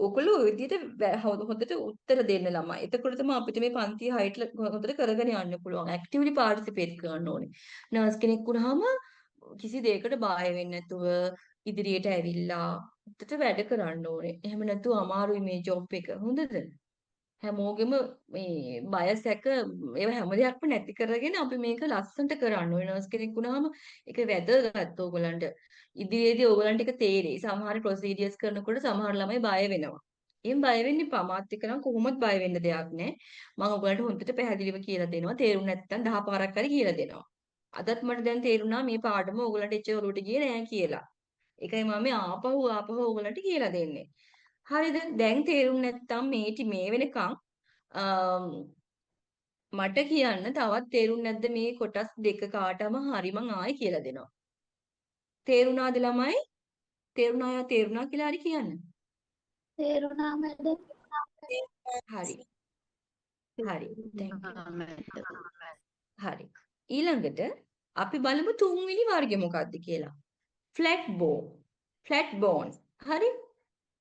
ඔයගොල්ලෝ ওই විදිහට හොඳට උත්තර දෙන්න ළමයි. එතකොට තමයි අපිට මේ පන්තිය හයිට් හොඳට කරගෙන යන්න පුළුවන්. ඇක්ටිව්ලි පාර්ටිසිපේට් කරන්න ඕනේ. නර්ස් කෙනෙක් වුණාම කිසි දෙයකට බය වෙන්නේ නැතුව ඉදිරියට ඇවිල්ලා උත්තර වැඩ කරන්න ඕනේ. එහෙම නැතුව අමාරුයි මේ ජොබ් එක. හොඳද? හැමෝගෙම මේ බය සැක ඒව හැම දෙයක්ම නැති කරගෙන අපි මේක ලස්සනට කරන්න ඕනේ. නර්ස් කෙනෙක් වුණාම ඒක වැදගත් ඕගලන්ට. ඉදිරියේදී ඕගලන්ට ඒක තේරෙයි. සමහර ප්‍රොසීඩියර්ස් කරනකොට සමහර ළමයි බය වෙනවා. එහෙම බය වෙන්න එපා. මාත් එක්ක නම් කොහොමවත් බය වෙන්න දෙයක් නැහැ. මම ඔයගලන්ට හොඳට පැහැදිලිව කියලා දෙනවා. තේරුම් නැත්නම් 10 පාරක් හරි කියලා දෙනවා. අදත් මට දැන් තේරුණා මේ පාඩම ඔයගලන්ට එච්චර ඔලුවට ගියේ නෑ කියලා. ඒකයි මම මේ ආපහු ඔයගලන්ට කියලා දෙන්නේ. හරිද? දැන් තේරුම් නැත්නම් මේ වෙනකන් මට කියන්න තවත් තේරුම් නැද්ද මේ කොටස් දෙක කාටම හරි මං ආයෙ කියලා දෙනවා. තේරුණාද ළමයි? තේරුණා කියලා හරි කියන්න. තේරුණා මැඩම්. හරි. හරි. thank you. හරි. ඊළඟට අපි බලමු තුන්වෙනි වර්ගය මොකක්ද කියලා. flat bone. flat bones. හරි.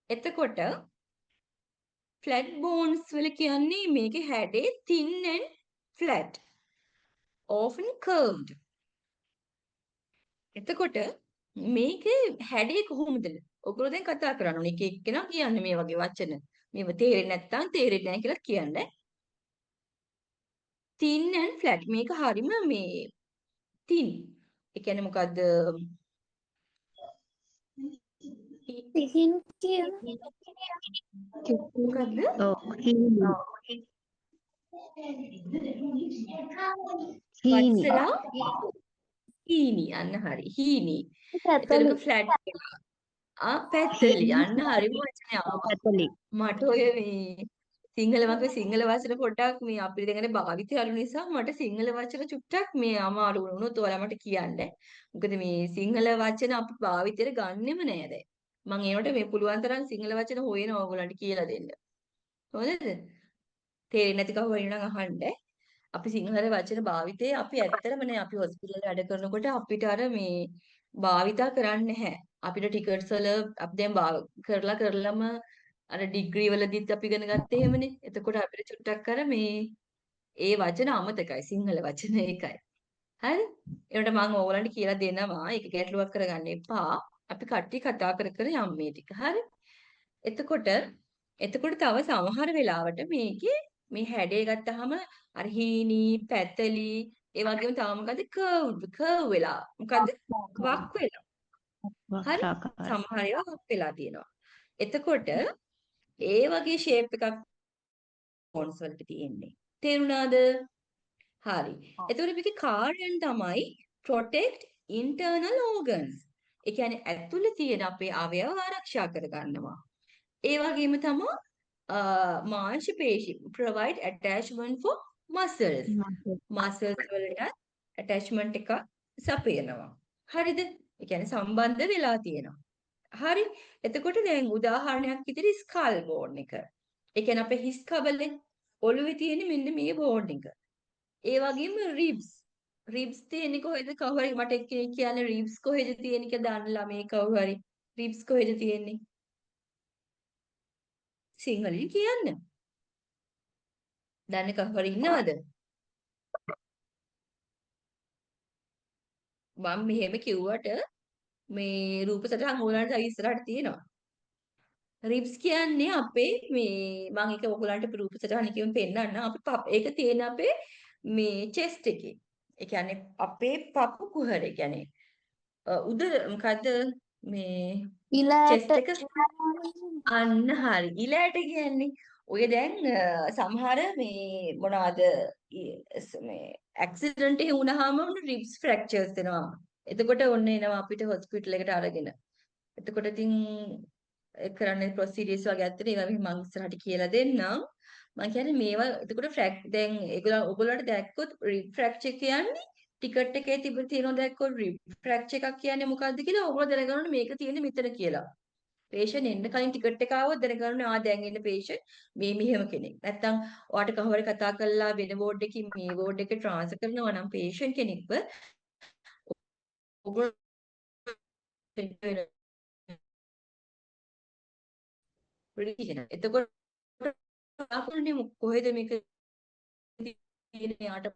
එතකොට flat bones වල කියන්නේ මේකේ හැඩේ thin and flat. often curved. එතකොට මේකේ හැඩේ කොහොමද? ඔයගොල්ලෝ දැන් කතා කරන්න ඕනේ. එක එක්කෙනා කියන්නේ මේ වගේ වචන. මේව තේරෙන්නේ නැත්නම් තේරෙන්නේ නැහැ කියලා කියන්න. thin and flat. මේක හරිම මේ thin. ඒ කියන්නේ මොකද්ද? සිහින් කියන මොකද්ද? වත්සලා හීනි අන්න හරි. හීනි. එතකොට ෆ්ලැට් පැත්තලි අන්න හරිම වචනය ආවා. මට ඔය මේ සිංහල වචන පොඩ්ඩක් මේ අපිට දැන් භාවිතය අඩු නිසා මට සිංහල වචන චුට්ටක් මේ අමාරු වුණොත් ඔයාලා මට කියන්න. මොකද මේ සිංහල වචන අපි භාවිතයට ගන්නෙම නෑ දැන්. මම ඒවට මේ පුළුවන් තරම් සිංහල වචන හොයනවා ඔයගොල්ලන්ට කියලා දෙන්න. හොඳද? තේරෙන්නේ නැති කවුරු හරි නම් අහන්න. අපි සිංහල වචන භාවිතේ අපි ඇත්තටම නේ අපි හොස්පිටල් වැඩ කරනකොට අපිට අර මේ භාවිතා කරන්නේ නැහැ. අපිට ටිකට්ස් වල අපි දැන් කරලම අර ඩිග්‍රී වලදීත් අපි ඉගෙන ගත්තේ එහෙමනේ. එතකොට අපිට චුට්ටක් අර මේ ඒ වචන අමතකයි සිංහල වචන ඒකයි. හරි? ඒකට මම ඕගලන්ට කියලා දෙනවා. ඒක ගැටලුවක් කරගන්න එපා. අපි කට්ටිය කතා කර කර යම් මේ ටික. හරි? එතකොට තව සමහර වෙලාවට මේකේ මේ හැඩය ගත්තාම අර හීනි පැතලි ඒ වගේම තව මොකද කර්ව් වෙලා මොකද වක් වෙලා හරි සමහර ඒවා වක් වෙලා තියෙනවා එතකොට ඒ වගේ ෂේප් එකක් බෝන්ස් වලට තියෙන්නේ තේරුණාද හරි එතකොට මේකේ කාර්යයන් තමයි protect internal organs ඒ කියන්නේ ඇතුලේ තියෙන අපේ අවයව ආරක්ෂා කර ගන්නවා. ඒ වගේම තමයි මාංශ පේශි provide attachment for muscles. muscles වලට attachment එක සපයනවා. හරිද? ඒ කියන්නේ සම්බන්ධ වෙලා තියෙනවා. හරි. එතකොට දැන් උදාහරණයක් විදිහට ස්කල් බෝන් එක. ඒ කියන්නේ අපේ හිස් කබලේ ඔළුවේ තියෙන මෙන්න මේ බෝන් එක. ඒ වගේම රිබ්ස්. රිබ්ස් තියෙන්නේ කොහෙද? කවුරු හරි මට එක්කෙනෙක් කියන්නේ රිබ්ස් කොහෙද තියෙන්නේ කියලා දන්න ළමයි කවුරු හරි. රිබ්ස් කොහෙද තියෙන්නේ? සිංහලෙන් කියන්න. දන්න කවුරු හරි ඉන්නවද? මම මෙහෙම කිව්වට මේ රූප සටහන් ඕගලන්ට ඉස්සරහට තියෙනවා. රිබ්ස් කියන්නේ අපේ මේ මම ඒක ඔයගලන්ට රූප සටහන කියුම් පෙන්නන්න. ඒක තියෙන අපේ මේ චෙස්ට් එකේ. ඒ කියන්නේ අපේ පපු කුහරේ කියන්නේ උදර මොකද්ද මේ ඉලෑට චෙස්ට් එක අන්න හරි. ඉලෑට කියන්නේ ඔය දැන් සමහර මේ මොනවද මේ ඇක්සිඩන්ට් එක වුණාම රිබ්ස් ෆ්‍රැක්චර්ස් වෙනවා. එතකොට ඔන්න එනවා අපිට හොස්පිටල් එකට අරගෙන. එතකොට ඉතින් ඒ කරන්නේ ප්‍රොසීඩියර්ස් වගේ ඇත්තට ඒවා මම ඉස්සරහට කියලා දෙන්නම්. මම කියන්නේ මේවා එතකොට දැන් ඔයගොල්ලන්ට දැක්කොත් රිබ් ෆ්‍රැක්චර් කියන්නේ ටිකට් එකේ තියෙනවා දැක්කොත් රිබ් ෆ්‍රැක්චර් එකක් කියන්නේ මොකද්ද කියලා ඔයගොල්ලෝ දැනගන්න ඕනේ මේක තියෙන්නේ මෙතන කියලා. පේෂන්ට් එන්න කලින් ටිකට් එක ආවොත් දැනගන්න ඕනේ දැන් ඉන්න පේෂන්ට් මේ මෙහෙම කෙනෙක්. නැත්තම් ඔයාට කවුරු කතා කරලා වෙන වෝඩ් එකකින් මේ වෝඩ් එකට ට්‍රාන්ස්ෆර් කරනවා නම් පේෂන්ට් කෙනෙක්ව ඔයගොල්ලෝ රිලිජන්. එතකොට අපුනේ කොහෙද මේක තියෙන්නේ යාට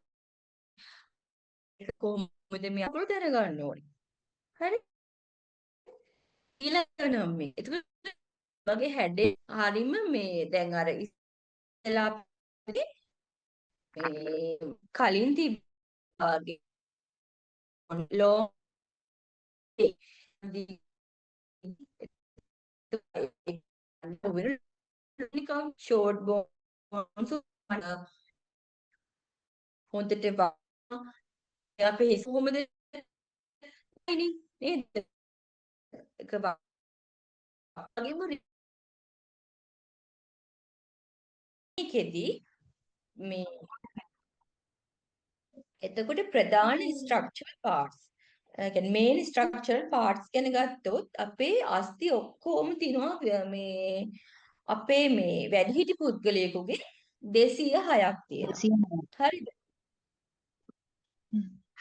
කොහොමද මේ අපුර දැනගන්න ඕනේ. හරි? ඊළඟ නම් මේ. එතකොට වගේ හැඩේ හරීම මේ දැන් අර ඉස්සලා මේ කලින් තිබ්බාගේ ලෝ නිකම් ෂෝට් බෝන්ස් හොඳට අපේ හිස කොහොමද නේද? ඒක වගේම මේකෙදි මේ එතකොට ප්‍රධාන ස්ට්‍රක්චරල් පාර්ට්ස් කියන්නේ මේන් ස්ට්‍රක්චරල් පාර්ට්ස් ගැන ගත්තොත් අපේ අස්ථි ඔක්කොම තියෙනවා මේ අපේ මේ වැඩිහිටි පුද්ගලයෙකුගේ 206ක් තියෙනවා. හරිද?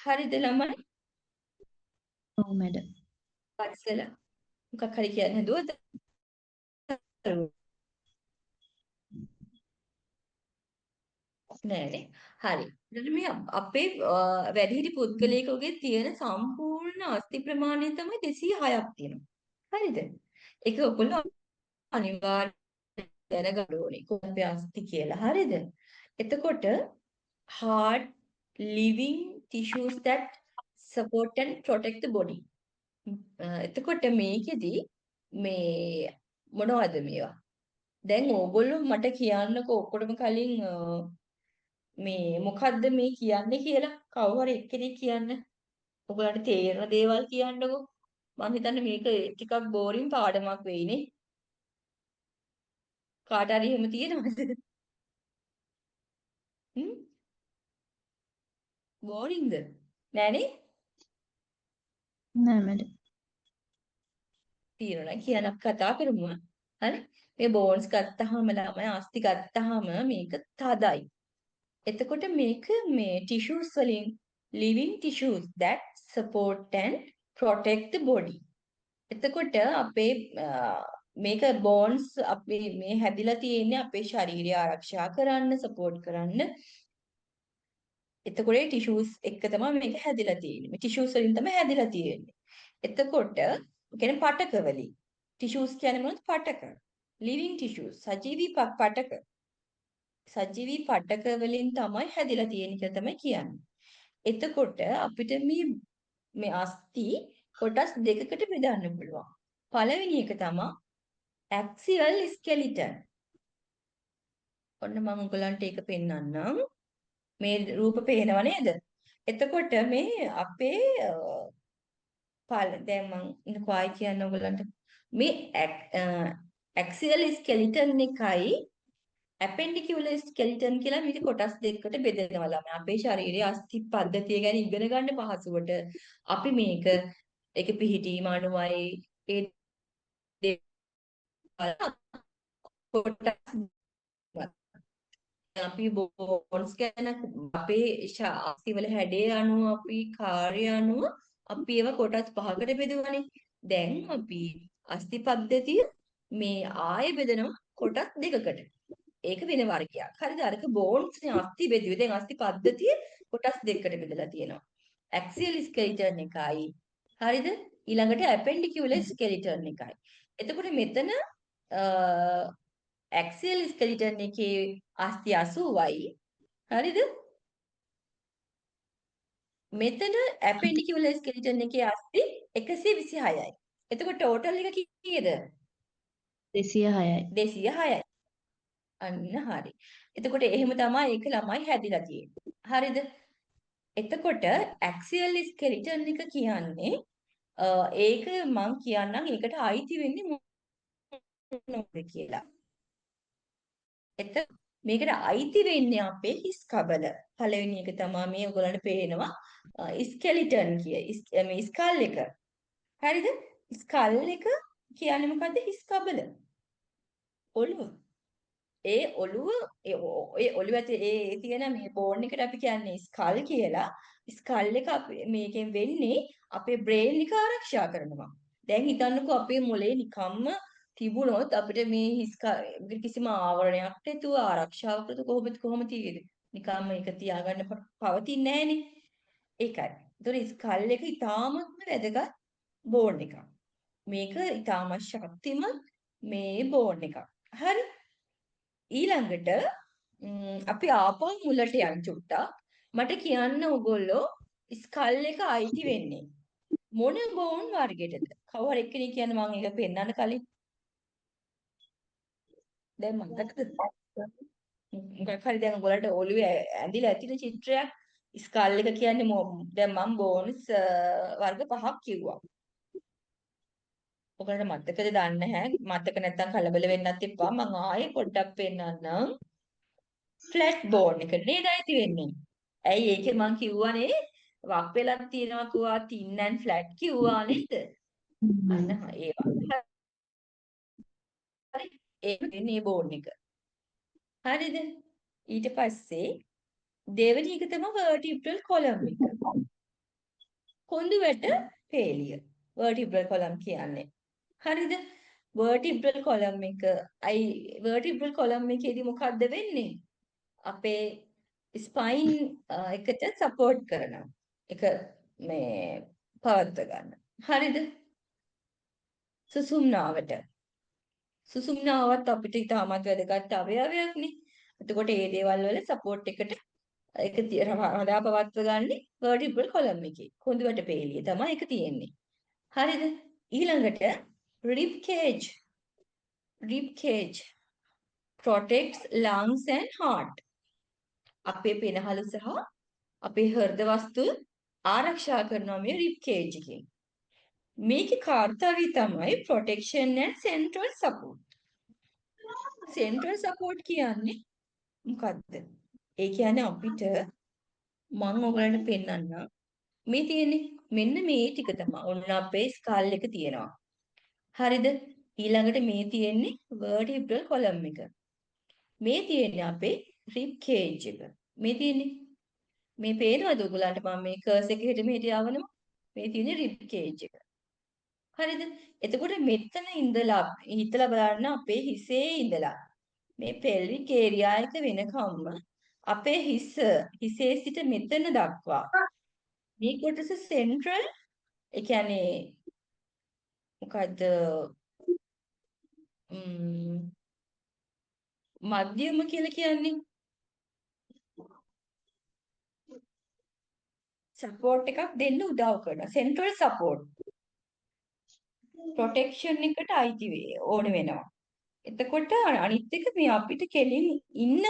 හරිද ළමයි? ඔව් මැඩම්. පස්සල මොකක් හරි කියන්න හදුවද? නෑනේ. හරි. එතකොට මේ අපේ වැඩිහිටි පුද්ගලයෙකුගේ තියෙන සම්පූර්ණ අස්ථි ප්‍රමාණය තමයි 206ක් තියෙනවා. හරිද? ඒක ඔයගොල්ලෝ අනිවාර්යයෙන් දැනගන්න ඕනේ කොහොමද අස්ථි කියලා. හරිද? එතකොට heart living tissues that support and protect the body. එතකොට මේකෙදි මේ මොනවද මේවා? දැන් ඕගොල්ලෝ මට කියන්නකෝ ඔක්කොටම කලින් මේ මොකද්ද මේ කියන්නේ කියලා කවුරු හරි එක්කෙනෙක් කියන්න. ඔයගොල්ලන්ට තේරෙන දේවල් කියන්නකෝ. මම හිතන්නේ මේක ටිකක් බෝරින් පාඩමක් වෙයිනේ. කාට හරි එහෙම තියෙනවද? බෝරින්ද? නෑනේ? නෑ මැඩම්. තියෙනවා කියන කතා කරමු. හරි? මේ බෝන්ස් ගත්තාම ළමයි අස්ථි ගත්තාම මේක තදයි. එතකොට මේක මේ tissues වලින් living tissues that support and protect the body. එතකොට අපේ මේක බෝන්ස් අපේ මේ හැදිලා තියෙන්නේ අපේ ශරීරය ආරක්ෂා කරන්න, සපෝට් කරන්න. එතකොට ටිෂුස් එක තමයි මේක හැදිලා තියෙන්නේ. මේ ටිෂුස් වලින් තමයි හැදිලා තියෙන්නේ. එතකොට කියන්නේ පටක වලින්. ටිෂුස් කියන්නේ මොනවද? පටක. living tissues සජීවී පටක. සජීවී පටක වලින් තමයි හැදිලා තියෙන්නේ කියලා තමයි කියන්නේ. එතකොට අපිට මේ අස්ථි කොටස් දෙකකට බෙදන්න පුළුවන්. පළවෙනි එක තමයි axial skeleton. ඔන්න මම ඔයගලන්ට ඒක පෙන්නන්නම්. මේ රූප පේනව නේද? එතකොට මේ අපේ දැන් මම ඉන්නකෝ ආයි කියන්න ඔයගලන්ට මේ ඇක්සියල් ස්කෙලිටන් එකයි ඇපෙන්ඩිකියුලර් ස්කෙලිටන් කියලා මේක කොටස් දෙකකට බෙදෙනවා ළමයි. අපේ ශරීරයේ අස්ථි පද්ධතිය ගැන ඉගෙන ගන්න පහසුවට අපි මේක ඒක පිහිටීම අණුවයි ඒ දේවල් කොටස් අපි බෝන්ස් ගැන අපේ අස්ථිවල හැඩය අනුව අපි කාර්ය අනුව අපි ඒවා කොටස් පහකට බෙදුවානේ. දැන් අපි අස්ථි පද්ධතිය මේ ආයෙ බෙදනවා කොටස් දෙකකට. ඒක වෙන වර්ගයක්. හරිද? අරක බෝන්ස් නේ අස්ථි බෙදුවේ. දැන් අස්ථි පද්ධතිය කොටස් දෙකකට බෙදලා තියෙනවා. ඇක්සියල් ස්කෙලිටන් එකයි. හරිද? ඊළඟට ඇපෙන්ඩිකියුලර් ස්කෙලිටන් එකයි. එතකොට මෙතන ඇක්සියල් ස්කෙලිටන් එකේ අස්ථි 80යි. හරිද? මෙතන ඇපෙන්ඩිකියුලර් ස්කෙලිටන් එකේ අස්ථි 126යි. එතකොට ටෝටල් එක කීයද? 206යි. 206යි. අන්න හරි. එතකොට එහෙම තමයි ඒක ළමයි හැදිලා තියෙන්නේ. හරිද? එතකොට ඇක්සියල් ස්කෙලිටන් එක කියන්නේ ඒක මම කියන්නම් ඒකට අයිති වෙන්නේ මොනවද කියලා. මේකට අයිති වෙන්නේ අපේ හිස් කබල. පළවෙනි එක තමයි මේ ඔයගොල්ලන්ට පේනවා ස්කෙලිටන් මේ ස්කල් එක. හරිද? ස්කල් එක කියන්නේ මොකද්ද? හිස් කබල. ඔළුව. ඒ ඔළුව ඒ ඔළුව ඇතුලේ ඒ තියෙන මේ බෝන් එකට අපි කියන්නේ ස්කල් කියලා. ස්කල් එක මේකෙන් වෙන්නේ අපේ බ්‍රේන් එක ආරක්ෂා කරනවා. දැන් හිතන්නකෝ අපේ මොලේ නිකම්ම තිබුණොත් අපිට මේ කිසිම ආවරණයක් නැතුව ආරක්ෂාව කරතු කොහොම තියෙද? නිකම්ම ඒක තියාගන්න පවතින්නේ නැහනේ. ඒකයි. ඒතකොට ස්කල් එක ඉතාමත්ම වැදගත් බෝන් එකක්. මේක ඉතාමත් ශක්තිමත් මේ බෝන් එකක්. හරි? ඊළඟට අපි ආපහු මුලට යන් චුට්ටක්. මට කියන්න ඕගොල්ලෝ ස්කල් එක අයිති වෙන්නේ මොන බෝන් වර්ගයටද? කවුරු හරි එක්කෙනෙක් කියන්න මම ඒක පෙන්නන්න කලින්. දැන් මතකද? මොකක් හරි දැන් ඔයගොල්ලන්ට ඔළුවේ ඇඳිලා ඇතින චිත්‍රයක්. ස්කල් එක කියන්නේ දැන් මම බෝන්ස් වර්ග 5ක් කිව්වා. ඔයගොල්ලන්ට මතකද දන්නේ නැහැ. මතක නැත්තම් කලබල වෙන්නත් එපා. මම ආයේ පොඩ්ඩක් පෙන්නන්නම්. ෆ්ලැට් බෝන් එක නේද ඇති වෙන්නේ. ඇයි ඒකේ මං කිව්වනේ වක් වෙලක් තියෙනවා කිව්වා thin and flat කිව්වා නේද? අන්න ඒවා. හරි. ඒ වෙන්නේ බෝන් එක. හරිද? ඊට පස්සේ දෙවෙනි එක තමයි vertebral column එක. කොඳුවැට පේලිය. vertebral column කියන්නේ. හරිද? vertebral column vertebral column එකේදී මොකද්ද වෙන්නේ? අපේ ස්පයින් එකට සපෝට් කරනවා. ඒක මේ පවත්ව ගන්න. හරිද? සුසුම්නාවත් අපිට ඉතාමත් වැදගත් අවයවයක්නේ. එතකොට මේ දේවල් වල සපෝට් එකට ඒක හදා පවත්ව ගන්නේ vertebral column එකේ. කොඳුවැට පේලිය තමයි ඒක තියෙන්නේ. හරිද? ඊළඟට rib cage. Rib cage protects lungs and heart. අපේ පෙනහළු සහ අපේ හෘද වස්තු ආරක්ෂා කරනවා මේ rib cage එකෙන්. මේකේ කාර්යය තමයි protection and central support. central support කියන්නේ මොකද්ද? ඒ කියන්නේ අපිට මම ඔයගලන්ට පෙන්නන්නම්. මේ තියෙන්නේ මෙන්න මේ ටික තමයි. ඔන්න අපේ ස්කල් එක තියෙනවා. හරිද? ඊළඟට මේ තියෙන්නේ vertebral column එක. මේ තියෙන්නේ අපේ rib cage එක. මේ තියෙන්නේ මේ පේනවද ඔයගලන්ට මම මේ කර්ස් එක මෙහෙට යවනවා. මේ තියෙන්නේ rib cage එක. හරිද? එතකොට මෙතන ඉඳලා හිතලා බලන්න අපේ හිසේ ඉඳලා මේ pelvic area එක වෙනකම්ම අපේ හිසේ සිට මෙතන දක්වා මේ කොටස central ඒ කියන්නේ මොකද්ද මධ්‍යම කියලා කියන්නේ සපෝට් එකක් දෙන්න උදව් කරනවා central support protection එකට අයිති ඕන වෙනවා. එතකොට අනිත් එක මේ අපිට කෙලින් ඉන්න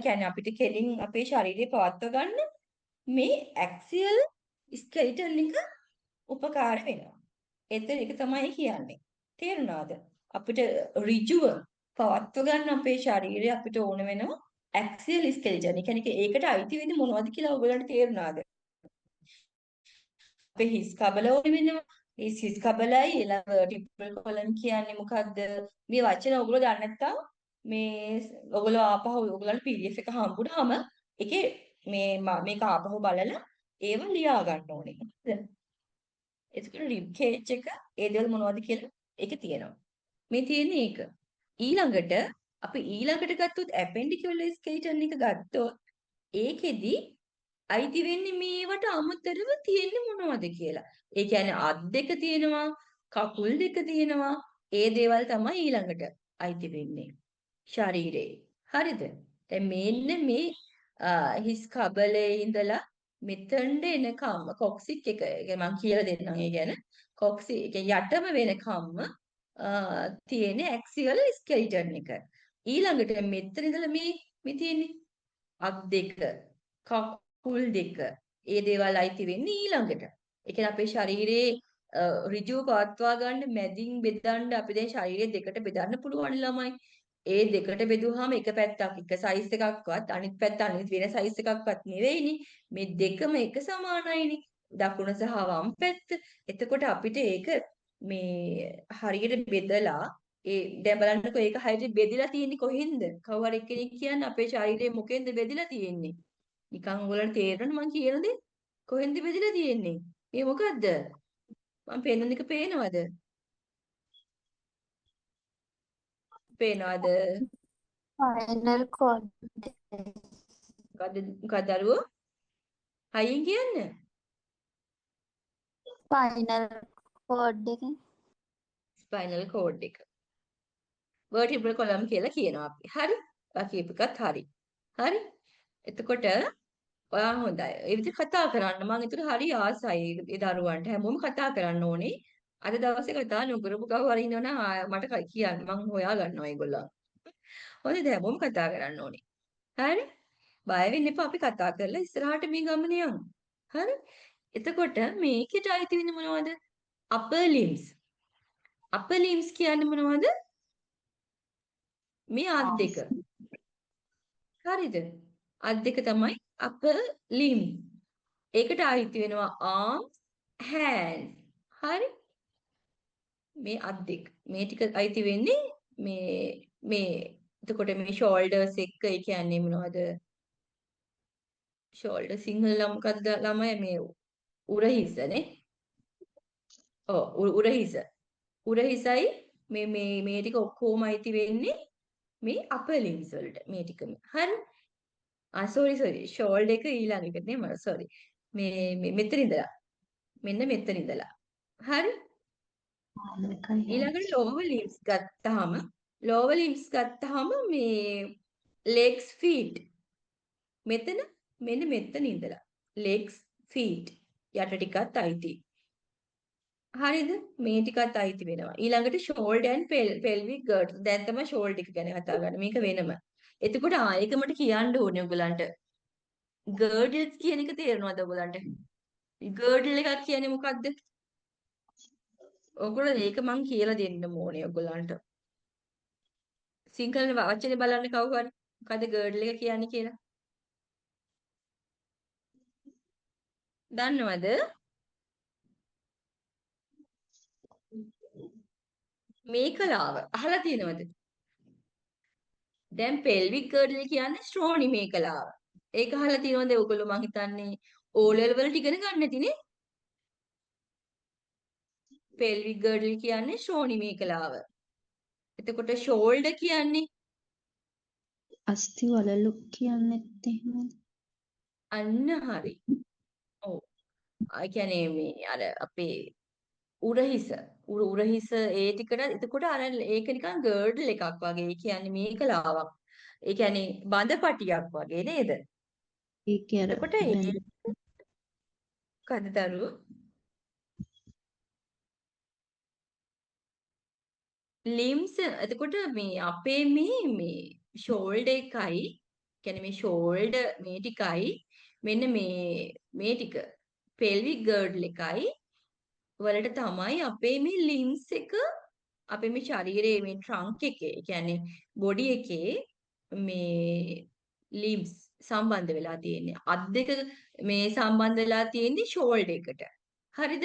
කියන්නේ අපිට කෙලින් අපේ ශරීරය පවත්ව ගන්න මේ ඇක්සියල් ස්කෙලිටන් එක උපකාර වෙනවා. ඒක තමයි කියන්නේ. තේරුණාද? අපිට ඍජුව පවත්ව ගන්න අපේ ශරීරය අපිට ඕන වෙනවා ඇක්සියල් ස්කෙලිටන්. ඒ කියන්නේ ඒකට අයිති වෙන්නේ මොනවද කියලා ඔයගලන්ට තේරුණාද? අපේ හිස් කබල ඕන වෙනවා. හිස් කබලයි ඊළඟ ටිපල් කොලම් කියන්නේ මොකද්ද? මේ වචන ඔයගොල්ලෝ දන්නේ නැත්නම් මේ ඔයගොල්ලෝ ආපහු ඔයගොල්ලන්ට PDF එක හම්බුනහම ඒකේ මේක ආපහු බලලා ඒව ලියා ගන්න ඕනේ. හරිද? එතකොට රිබ් කේජ් එක ඒ දේවල් මොනවද කියලා ඒක තියෙනවා. මේ තියෙන්නේ ඒක. ඊළඟට අපි ඊළඟට ගත්තොත් ඇපෙන්ඩිකියුලර් ස්කෙලිටන් එක ගත්තොත් ඒකෙදි අයිති වෙන්නේ මේවට අමතරව තියෙන්නේ මොනවද කියලා. ඒ කියන්නේ අත් දෙක තියෙනවා, කකුල් දෙක තියෙනවා. ඒ දේවල් තමයි ඊළඟට අයිති වෙන්නේ ශරීරේ. හරිද? දැන් මෙන්න මේ හිස් කබලේ ඉඳලා මෙතෙන්ට එනකම් කොක්සික් එක මම කියලා දෙන්නම් ඒ ගැන. කොක්සි යටම වෙනකම්ම තියෙන ඇක්සියල් ස්කෙලිටන් එක. ඊළඟට මෙතන ඉඳලා මේ තියෙන්නේ අත් දෙක, කකුල් දෙක. ඒ දේවල් අයිති වෙන්නේ ඊළඟට. ඒ කියන්නේ අපේ ශරීරයේ ඍජුව පවත්වා ගන්න මැදින් බෙදන්න අපි දැන් ශරීරය දෙකට බෙදන්න පුළුවන් ළමයි. ඒ දෙකට බෙදුවාම එක පැත්තක් එක සයිස් එකක්වත් අනිත් පැත්ත අනිත් වෙන සයිස් එකක්වත් නෙවෙයිනේ. මේ දෙකම එක සමානයිනේ. දකුණ සහ වම් පැත්ත. එතකොට අපිට ඒක මේ හරියට බෙදලා දැන් බලන්නකෝ ඒක හරියට බෙදිලා තියෙන්නේ කොහෙන්ද? කවුරු හරි කෙනෙක් කියන්න අපේ ශරීරයේ මොකෙන්ද බෙදිලා තියෙන්නේ? නිකන් ඔයගලන්ට තේරෙනවද මං කියන දේ? කොහෙන්ද බෙදිලා තියෙන්නේ? මේ මොකද්ද? මං පෙන්නන එක පේනවද? පේනවද? ෆයිනල් කෝඩ් මොකද්ද දරුවෝ? හයියෙන් කියන්න. ෆයිනල් කෝඩ් එක ස්පයිනල් කෝඩ් එක. vertebral column කියලා කියනවා අපි. හරි? ඔයා කියපු එකත් හරි. හරි? එතකොට ඔයා හොඳයි. ඒ විදිහට කතා කරන්න. මම ඒතර හරි ආසයි ඒ දරුවන්ට. හැමෝම කතා කරන්න ඕනේ. අද දවසේ කතා නොකරපු කවුරු හරි ඉන්නවනම් මට කියන්න. මම හොයා ගන්නවා ඒගොල්ලන්. හොඳද? හැමෝම කතා කරන්න ඕනේ. හරි? බය වෙන්න එපා. අපි කතා කරලා ඉස්සරහට මේ ගමන යමු. හරි? එතකොට මේකට අයිති වෙන්නේ මොනවද? upper limbs. upper limbs කියන්නේ මොනවද? මේ අත් දෙක. හරිද? අත් දෙක තමයි upper limb. ඒකට අයිති වෙනවා arms, hands. හරි? මේ අත් දෙක. මේ ටික අයිති වෙන්නේ මේ එතකොට මේ shoulders එක ඒ කියන්නේ මොනවද? shoulder සිංහල මොකද්ද ළමයි මේ උරහිසනේ. ඔව් උරහිස. උරහිසයි මේ ටික ඔක්කොම අයිති වෙන්නේ මේ upper limbs වලට මේ ටිකම. හරි? sorry shoulder එක ඊළඟ එක නේ මම sorry. මේ මෙතන ඉඳලා. මෙන්න මෙතන ඉඳලා. හරි? ඊළඟට lower limbs ගත්තාම මේ legs feet මෙතන මෙන්න මෙතන ඉඳලා legs feet යට ටිකත් අයිති. හරිද? මේ ටිකත් අයිති වෙනවා. ඊළඟට shoulder and pelvic girdle. දැන් තමයි shoulder එක ගැන කතා කරන්නේ. මේක වෙනම. එතකොට ඒක මට කියන්න ඕනේ ඔයගලන්ට. girdles කියන එක තේරෙනවද ඔයගලන්ට? girdle එකක් කියන්නේ මොකද්ද? ඔයගොල්ලෝ ඒක මං කියලා දෙන්න ඕනේ ඔයගලන්ට. සිංහල වචනේ බලන්න කවුරු හරි මොකද්ද girdle එක කියන්නේ කියලා. දන්නවද? මේකලාව අහලා තියෙනවද? දැන් pelvic girdle කියන්නේ ශ්‍රෝණි මේකලාව. ඒක අහලා තියෙනවද ඔයගොල්ලෝ මං හිතන්නේ O level වලට ඉගෙන ගන්න නැතිනේ. pelvic girdle කියන්නේ ශ්‍රෝණි මේකලාව. එතකොට shoulder කියන්නේ අස්ති වලලු කියන්නෙත් එහෙමද? අන්න හරි. ඔව්. ඒ කියන්නේ මේ අර අපේ උරහිස උරහිස ඒ ටිකට එතකොට අර ඒක නිකන් girdle එකක් වගේ. ඒ කියන්නේ මේකලාවක්. ඒ කියන්නේ බඳපටියක් වගේ නේද? ඒකේ අර එතකොට මොකද දරුවෝ? limbs එතකොට මේ අපේ මේ shoulder එකයි කියන්නේ මේ shoulder මේ ටිකයි මෙන්න මේ ටික pelvic girdle එකයි වලට තමයි අපේ මේ limbs එක අපේ මේ ශරීරයේ මේ trunk එකේ, ඒ කියන්නේ body එකේ මේ limbs සම්බන්ධ වෙලා තියෙන්නේ. අත් දෙක මේ සම්බන්ධ වෙලා තියෙන්නේ shoulder එකට. හරිද?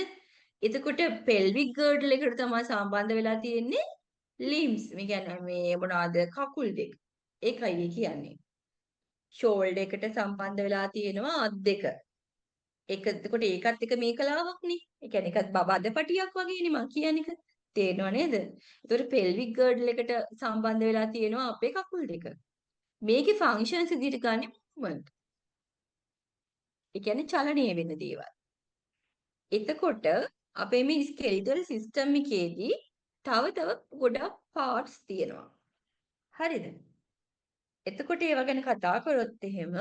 එතකොට pelvic girdle එකට තමයි සම්බන්ධ වෙලා තියෙන්නේ limbs. මේ කියන්නේ මේ මොනවාද කකුල් දෙක. ඒකයි ඒ කියන්නේ. shoulder එකට සම්බන්ධ වෙලා තියෙනවා අත් දෙක. එතකොට ඒකත් එක මේකලාවක්නේ. ඒ කියන්නේ ඒකත් බබද පටියක් වගේනේ මං කියන්නේ. තේරෙනව නේද? එතකොට pelvic girdle එකට සම්බන්ධ වෙලා තියෙනවා අපේ කකුල් දෙක. මේකේ functions විදිහට ගන්න movement. ඒ කියන්නේ චලනීය වෙන දේවල්. එතකොට අපේ මේ skeletal system එකේදී තව ගොඩක් parts තියෙනවා. හරිද? එතකොට ඒවා ගැන කතා කරොත් එහෙම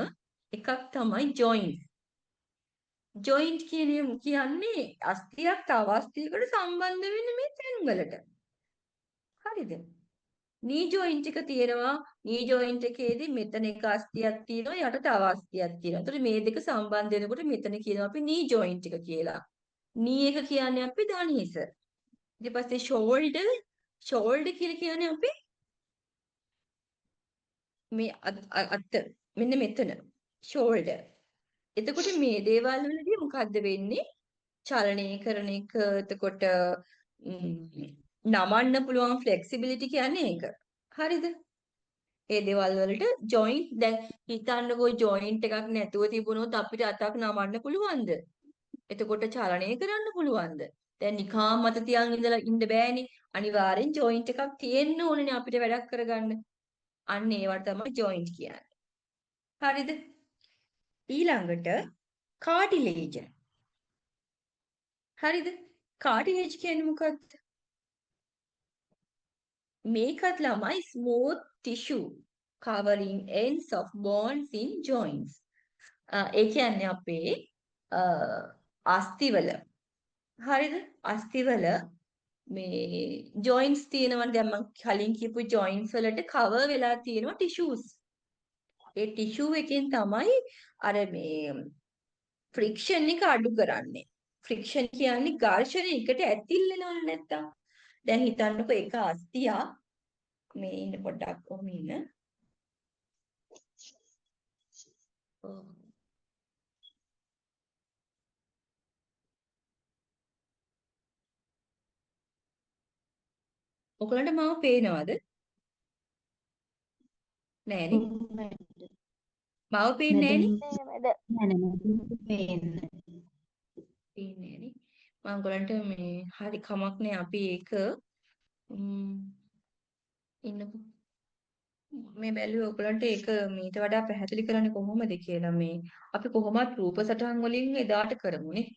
එකක් තමයි joint. joint කියන්නේ අස්තියක් තව අස්තියකට සම්බන්ධ වෙන මේ තැන්වලට. හරිද? knee joint එක තියෙනවා. knee joint එකේදී මෙතන එක අස්තියක් තියෙනවා යට තව අස්තියක් තියෙනවා. ඒතකොට මේ දෙක සම්බන්ධ වෙනකොට මෙතන කියනවා අපි knee joint එක කියලා. knee එක කියන්නේ අපි දණහිස. ඊට පස්සේ shoulder කියලා කියන්නේ අපි මේ අත මෙන්න මෙතන shoulder. එතකොට මේ දේවල් වලදී මොකද්ද වෙන්නේ? චලනය කරන එක එතකොට නමන්න පුළුවන් flexibility කියන්නේ ඒක. හරිද? ඒ දේවල් වලට joint දැන් හිතන්නකෝ joint එකක් නැතුව තිබුණොත් අපිට අතක් නමන්න පුළුවන්ද? එතකොට චලනය කරන්න පුළුවන්ද? දැන් නිකාම් අත තියන් ඉඳලා ඉන්න බෑනේ. අනිවාර්යෙන් joint එකක් තියෙන්න ඕනේනේ අපිට වැඩක් කරගන්න. අන්න ඒවට තමයි joint කියන්නේ. හරිද? ඊළඟට cartilage. හරිද? cartilage කියන්නේ මොකක්ද? මේකත් ළමයි smooth tissue covering ends of bones in joints. ඒ කියන්නේ අපේ අස්තිවල. හරිද? අස්තිවල මේ joints තියෙනවනේ දැන් මම කලින් කියපු joints වලට cover වෙලා තියෙනවා tissues. ඒ tissue එකෙන් තමයි අර මේ friction එක අඩු කරන්නේ. friction කියන්නේ ඝර්ෂණය එකට ඇතිල් වෙනවා නැත්තම්. දැන් හිතන්නකෝ එක අස්තියක් මේ ඉන්න පොඩ්ඩක් ඔහම ඉන්න. ඔයගලන්ට මම පේනවද? නෑනේ. මම පේන්නේ නෑනේ. පේන්නේ නෑනේ. මම ඔයගලන්ට මේ හරි කමක් නෑ අපි ඒක ඉන්නකෝ. මේ බැලුවේ ඔයගලන්ට ඒක මීට වඩා පැහැදිලි කරන්නේ කොහොමද කියලා මේ අපි කොහොමත් රූප සටහන් වලින් එදාට කරමුනේ.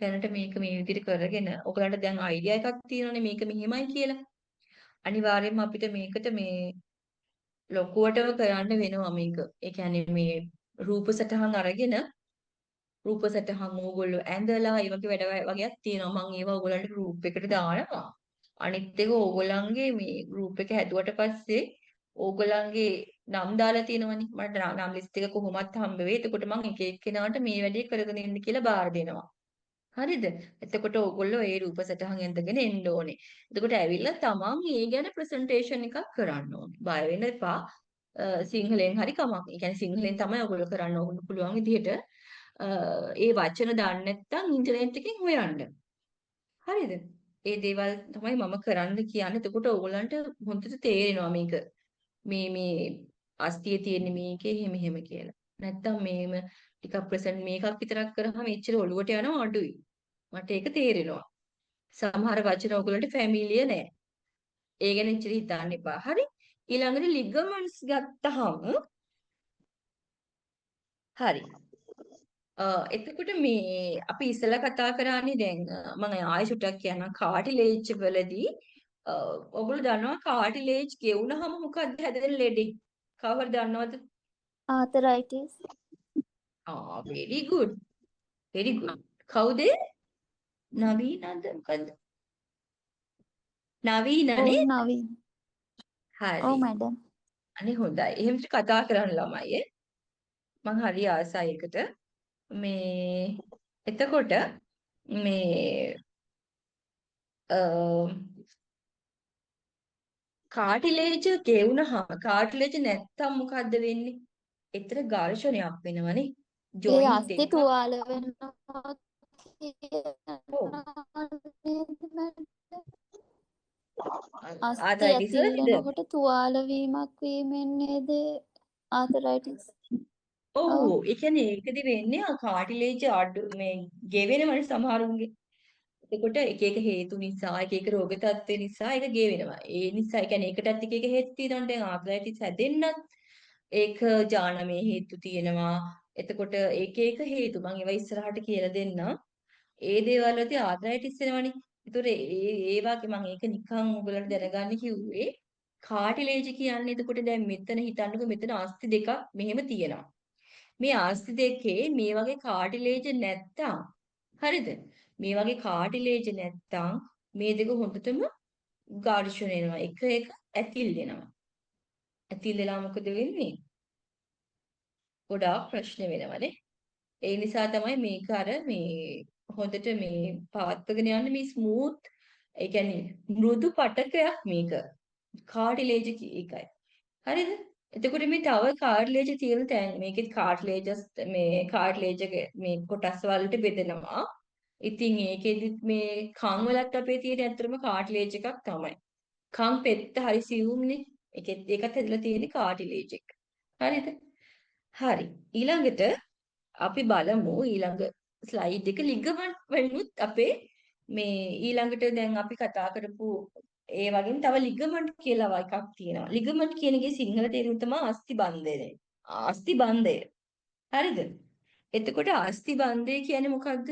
දැනට මේක මේ විදිහට කරගෙන ඔයගලන්ට දැන් අයිඩියා එකක් තියෙනවනේ මේක මෙහෙමයි කියලා. අනිවාර්යයෙන්ම අපිට මේකට මේ ලොකුවටම කරන්න වෙනවා මේක. ඒ කියන්නේ මේ රූප සටහන් අරගෙන රූප සටහන් ඕගොල්ලෝ ඇඳලා ඒ වගේ වැඩ වගේක් තියෙනවා. මම ඒවා ඕගොල්ලන්ට ගෲප් එකට දානවා. අනිත් එක ඕගොල්ලන්ගේ මේ ගෲප් එක හැදුවට පස්සේ ඕගොල්ලන්ගේ නම් දාලා තියෙනවනේ. මට නම් ලිස්ට් එක කොහොමත් හම්බ වෙයි. එතකොට මම එක එක්කෙනාට මේ වැඩේ කරගෙන ඉන්න කියලා බාර දෙනවා. හරිද? එතකොට ඕගොල්ලෝ ඒ රූප සටහන් ඇඳගෙන එන්න ඕනේ. එතකොට ඇවිල්ලා තමන් ඒ ගැන ප්‍රසන්ටේෂන් එකක් කරන්න ඕනේ. බය වෙන්න එපා. සිංහලෙන් හරි කමක්. ඒ කියන්නේ සිංහලෙන් තමයි ඔයගොල්ලෝ කරන්න ඕන පුළුවන් විදිහට ඒ වචන දන්නේ නැත්නම් ඉන්ටර්නෙට් එකෙන් හොයන්න. හරිද? ඒ දේවල් තමයි මම කරන්න කියන්නේ. එතකොට ඕගොල්ලන්ට හොඳට තේරෙනවා මේක. මේ අස්තිය තියෙන්නේ මේකේ එහෙම කියලා. නැත්තම් මේම ටිකක් ප්‍රසන්ට් මේකක් විතරක් කරාම එච්චර ඔලුවට යනවා අඩුයි. මට ඒක තේරෙනවා. සමහර වචන ඔයගොල්ලන්ට ෆැමිලියර් නෑ. ඒ ගැන ඉච්චර හිතන්න එපා. හරි? ඊළඟට ලිගමන්ට්ස් ගත්තහම හරි. එතකොට මේ අපි ඉස්සෙල්ලා කතා කරානේ දැන් මම ආයෙ චුට්ටක් කියනවා කාටිලේජ් වලදී ඔයගොල්ලෝ දන්නවා කාටිලේජ් ගෙවුනහම මොකක්ද හැදෙන ලෙඩේ? කවුරුද දන්නවද? Arthritis. very good. very good. කවුද? නවීනද මොකද්ද? නවීනනේ? නවීන. හරි. ඔව් මැඩම්. අනේ හොඳයි. එහෙම කතා කරන්න ළමයි මං හරි ආසයි එකට. මේ එතකොට මේ කාටිලේජ් ගෙවුනහම කාටිලේජ් නැත්තම් මොකද්ද වෙන්නේ? එතන ඝර්ෂණයක් වෙනවනේ. ඒ ජොයින්ට් අස්ථි එකක්. තුවාල වෙනවා ඔව්. කියනවා නේද මැඩම්? අස්ථි ආතයිටිස් ඇතිල් වලද? වෙනකොට තුවාල වීමක් වීමෙන් නේද ආතරයිටිස්? ඔව්. ඔව්. ඒ කියන්නේ ඒකද වෙන්නේ කාටිලේජ් අඩු මේ ගෙවෙනවනේ සමහරුන්ගේ. එතකොට එක එක හේතු නිසා එක එක රෝග තත්ත්ව නිසා ඒක ගෙවෙනවා. ඒ නිසා ඒ කියන්නේ ඒකටත් එක එක හේතු තියෙනවනේ. දැන් ආතරයිටිස් හැදෙන්නත් ඒක ජානමය හේතු තියෙනවා. එතකොට එක එක හේතු මම ඒවා ඉස්සරහට කියලා දෙන්නම්. ඒ දේවල් වලදී ආතරයිටිස් වෙනවනේ. ඒතොර ඒ වගේ මම ඒක නිකන් ඔයගලන්ට දැනගන්න කිව්වේ. කාටිලේජ් කියන්නේ එතකොට දැන් මෙතන හිතන්නකෝ මෙතන අස්ථි දෙකක් මෙහෙම තියෙනවා. මේ අස්ථි දෙකේ මේ වගේ කාටිලේජ් නැත්තම් හරිද? මේ වගේ කාටිලේජ් නැත්තම් මේ දෙක හොඳටම ඝර්ෂණ වෙනවා. එක එක ඇතිල් වෙනවා. ඇතිල් වෙලා මොකද වෙන්නේ? ගොඩාක් ප්‍රශ්න වෙනවනේ. ඒ නිසා තමයි මේක අර මේ හොඳට මේ පවත්වගෙන යන්න මේ ස්මූත් ඒ කියන්නේ මෘදු පටකයක් මේක. කාටිලේජ් එකයි. හරිද? එතකොට මේ තව කාටිලේජ් තියෙන තැන් මේකේ කාටිලේජස් මේ කාටිලේජ් එක මේ කොටස් වලට බෙදෙනවා. ඉතින් ඒකෙදිත් මේ කන් වලත් අපේ තියෙන ඇත්තටම කාටිලේජ් එකක් තමයි. කන් පෙත්ත හරි සියුම්නේ. ඒකත් හැදලා තියෙන්නේ කාටිලේජ් එක. හරිද? හරි. ඊළඟට අපි බලමු ඊළඟ ස්ලයිඩ් එක ලිගමන්ට් වලිනුත් අපේ මේ ඊළඟට දැන් අපි කතා කරපු ඒ වගේම තව ලිගමන්ට් කියලා එකක් තියෙනවා. ලිගමන්ට් කියන එකේ සිංහල තේරුම තමයි අස්ථි බන්ධය. අස්ථි බන්ධය. හරිද? එතකොට අස්ථි බන්ධය කියන්නේ මොකක්ද?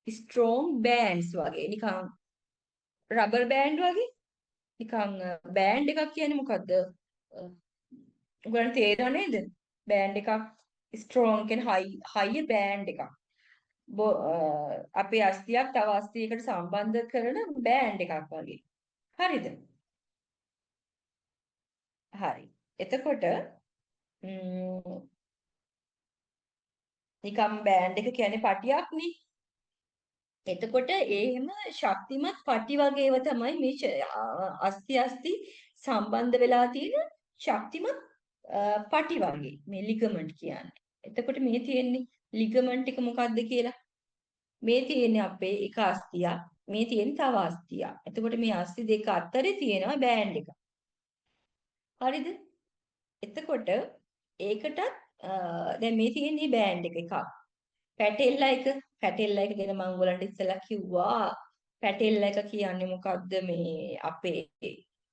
ස්ට්‍රෝං බෑන්ඩ්ස් වගේ නිකන් රබර් බෑන්ඩ් වගේ නිකන් බෑන්ඩ් එකක් කියන්නේ මොකද්ද? ඔයගොල්ලන්ට තේරෙනව නේද? බෑන්ඩ් එකක් ස්ට්‍රෝං කියන්නේ හයි බෑන්ඩ් එකක්. අපේ අස්තියක් තව අස්තියකට සම්බන්ධ කරන බෑන්ඩ් එකක් වගේ. හරිද? හරි. එතකොට නිකම් බෑන්ඩ් එක කියන්නේ පටියක්නේ. එතකොට එහෙම ශක්තිමත් පටි වගේ ඒවා තමයි මේ අස්ති සම්බන්ධ වෙලා තියෙන ශක්තිමත් පටි වගේ මේ ලිගමන්ට් කියන්නේ. එතකොට මේ තියෙන්නේ ලිගමන්ට් එක මොකක්ද කියලා. මේ තියෙන්නේ අපේ එක අස්තියක්. මේ තියෙන්නේ තව අස්තියක්. එතකොට මේ අස්ති දෙක අතරේ තියෙනවා බෑන්ඩ් එක. හරිද? එතකොට ඒකටත් දැන් මේ තියෙන්නේ බෑන්ඩ් එකක්. පැටෙල්ලා එක ගැන මම ඔයගලන්ට ඉස්සෙල්ලා කිව්වා. පැටෙල්ලා එක කියන්නේ මොකද්ද මේ අපේ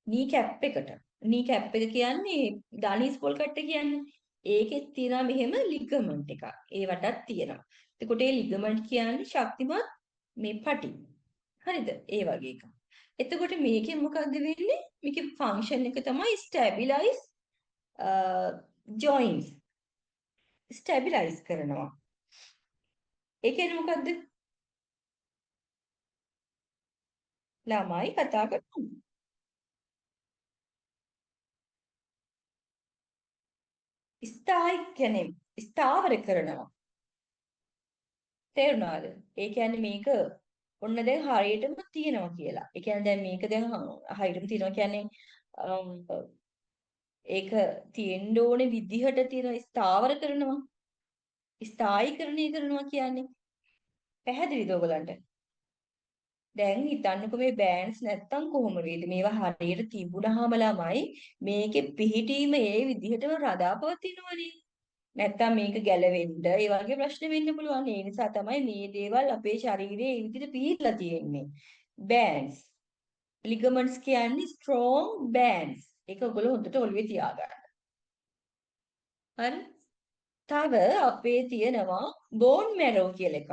නී කැප් එකට. නී කැප් එක කියන්නේ ඩානිස් පොල් කට්ට කියන්නේ. ඒකෙත් තියෙනවා මෙහෙම ලිගමන්ට් එකක්. ඒවටත් තියෙනවා. එතකොට මේ ලිගමන්ට් කියන්නේ ශක්තිමත් මේ පටි. හරිද? ඒ වගේ එකක්. එතකොට මේකෙන් මොකද්ද වෙන්නේ? මේකේ ෆන්ක්ෂන් එක තමයි ස්ටැබිලයිස් ජොයින්ට්ස්. ස්ටැබිලයිස් කරනවා. ඒ කියන්නේ මොකද්ද? ළමයි කතා කරනවා. ස්ථායි කියන්නේ ස්ථාවර කරනවා. තේරුණාද? ඒ කියන්නේ මේක ඔන්න දැන් හරියටම තියෙනවා කියලා. ඒ කියන්නේ දැන් මේක දැන් හරියටම තියෙනවා කියන්නේ ඒක තියෙන්න ඕනේ විදිහට තියෙන ස්ථාවර කරනවා. ස්ථායීකරණය කරනවා කියන්නේ පැහැදිලිද ඔයගලන්ට? දැන් හිතන්නකෝ මේ බෑන්ඩ්ස් නැත්තම් කොහොම වේද? මේවා හරියට තිබුණාම ළමයි මේකේ පිහිටීම ඒ විදිහටම රඳාපවතිනවනේ. නැත්තම් මේක ගැලවෙන්න ඒ වගේ ප්‍රශ්න වෙන්න පුළුවන්. ඒ නිසා තමයි මේ දේවල් අපේ ශරීරයේ මේ විදිහට පිහිටලා තියෙන්නේ. බෑන්ඩ්ස්. ලිගමන්ට්ස් කියන්නේ ස්ට්‍රෝං බෑන්ඩ්ස්. ඒක ඔයගොල්ලෝ හොඳට ඔළුවේ තියාගන්න. හරි? තව අපේ තියෙනවා බෝන් මැරෝ කියලා එකක්.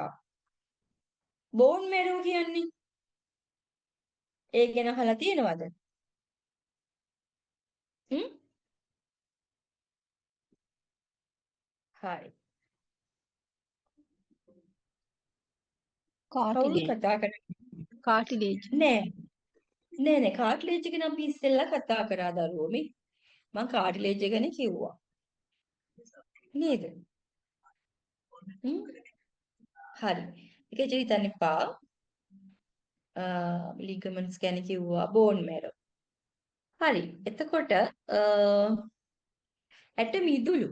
බෝන් මැරෝ කියන්නේ ඒ ගැන අහලා තියෙනවද? හ්ම්? හරි. කවුද කාටිලේජ් කතා කරන්නේ? කාටිලේජ් නෑ. නෑ කාටිලේජ් ගැන අපි ඉස්සෙල්ලා කතා කරා දරුවෝ මේ. මම කාටිලේජ් ගැන කිව්වා. නේද? හ්ම්? හරි. ඒක හිතන්න එපා. ලිගමන්ට්ස් ගැන කිව්වා බෝන් මැරෝ. හරි. එතකොට ඇට මිදුළු.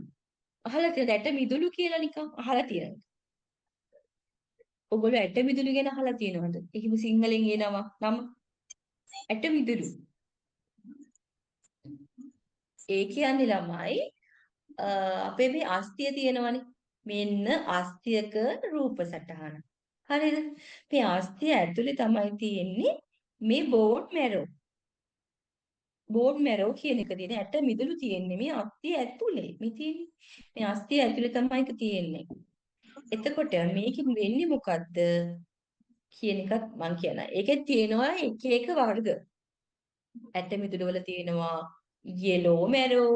අහලා තියෙනද ඇට මිදුළු කියලා නිකන් අහලා තියෙනවද? ඔයගොල්ලෝ ඇට මිදුළු ගැන අහලා තියෙනවද? ඒකම සිංහලෙන් එනවා නම ඇට මිදුළු. ඒ කියන්නේ ළමයි අපේ මේ අස්තිය තියෙනවනේ. මෙන්න අස්තියක රූප සටහන. හරිද? මේ අස්තිය ඇතුලේ තමයි තියෙන්නේ මේ බෝන් මැරෝ. බෝන් මැරෝ කියන එක තියෙන ඇට මිදුළු තියෙන්නේ මේ අස්තිය ඇතුලේ. මේ තියෙන්නේ. මේ අස්තිය ඇතුලේ තමයි ඒක තියෙන්නේ. එතකොට මේකෙන් වෙන්නේ මොකද්ද කියන එකත් මම කියනවා. ඒකේ තියෙනවා එක එක වර්ග. ඇට මිදුළු වල තියෙනවා yellow marrow,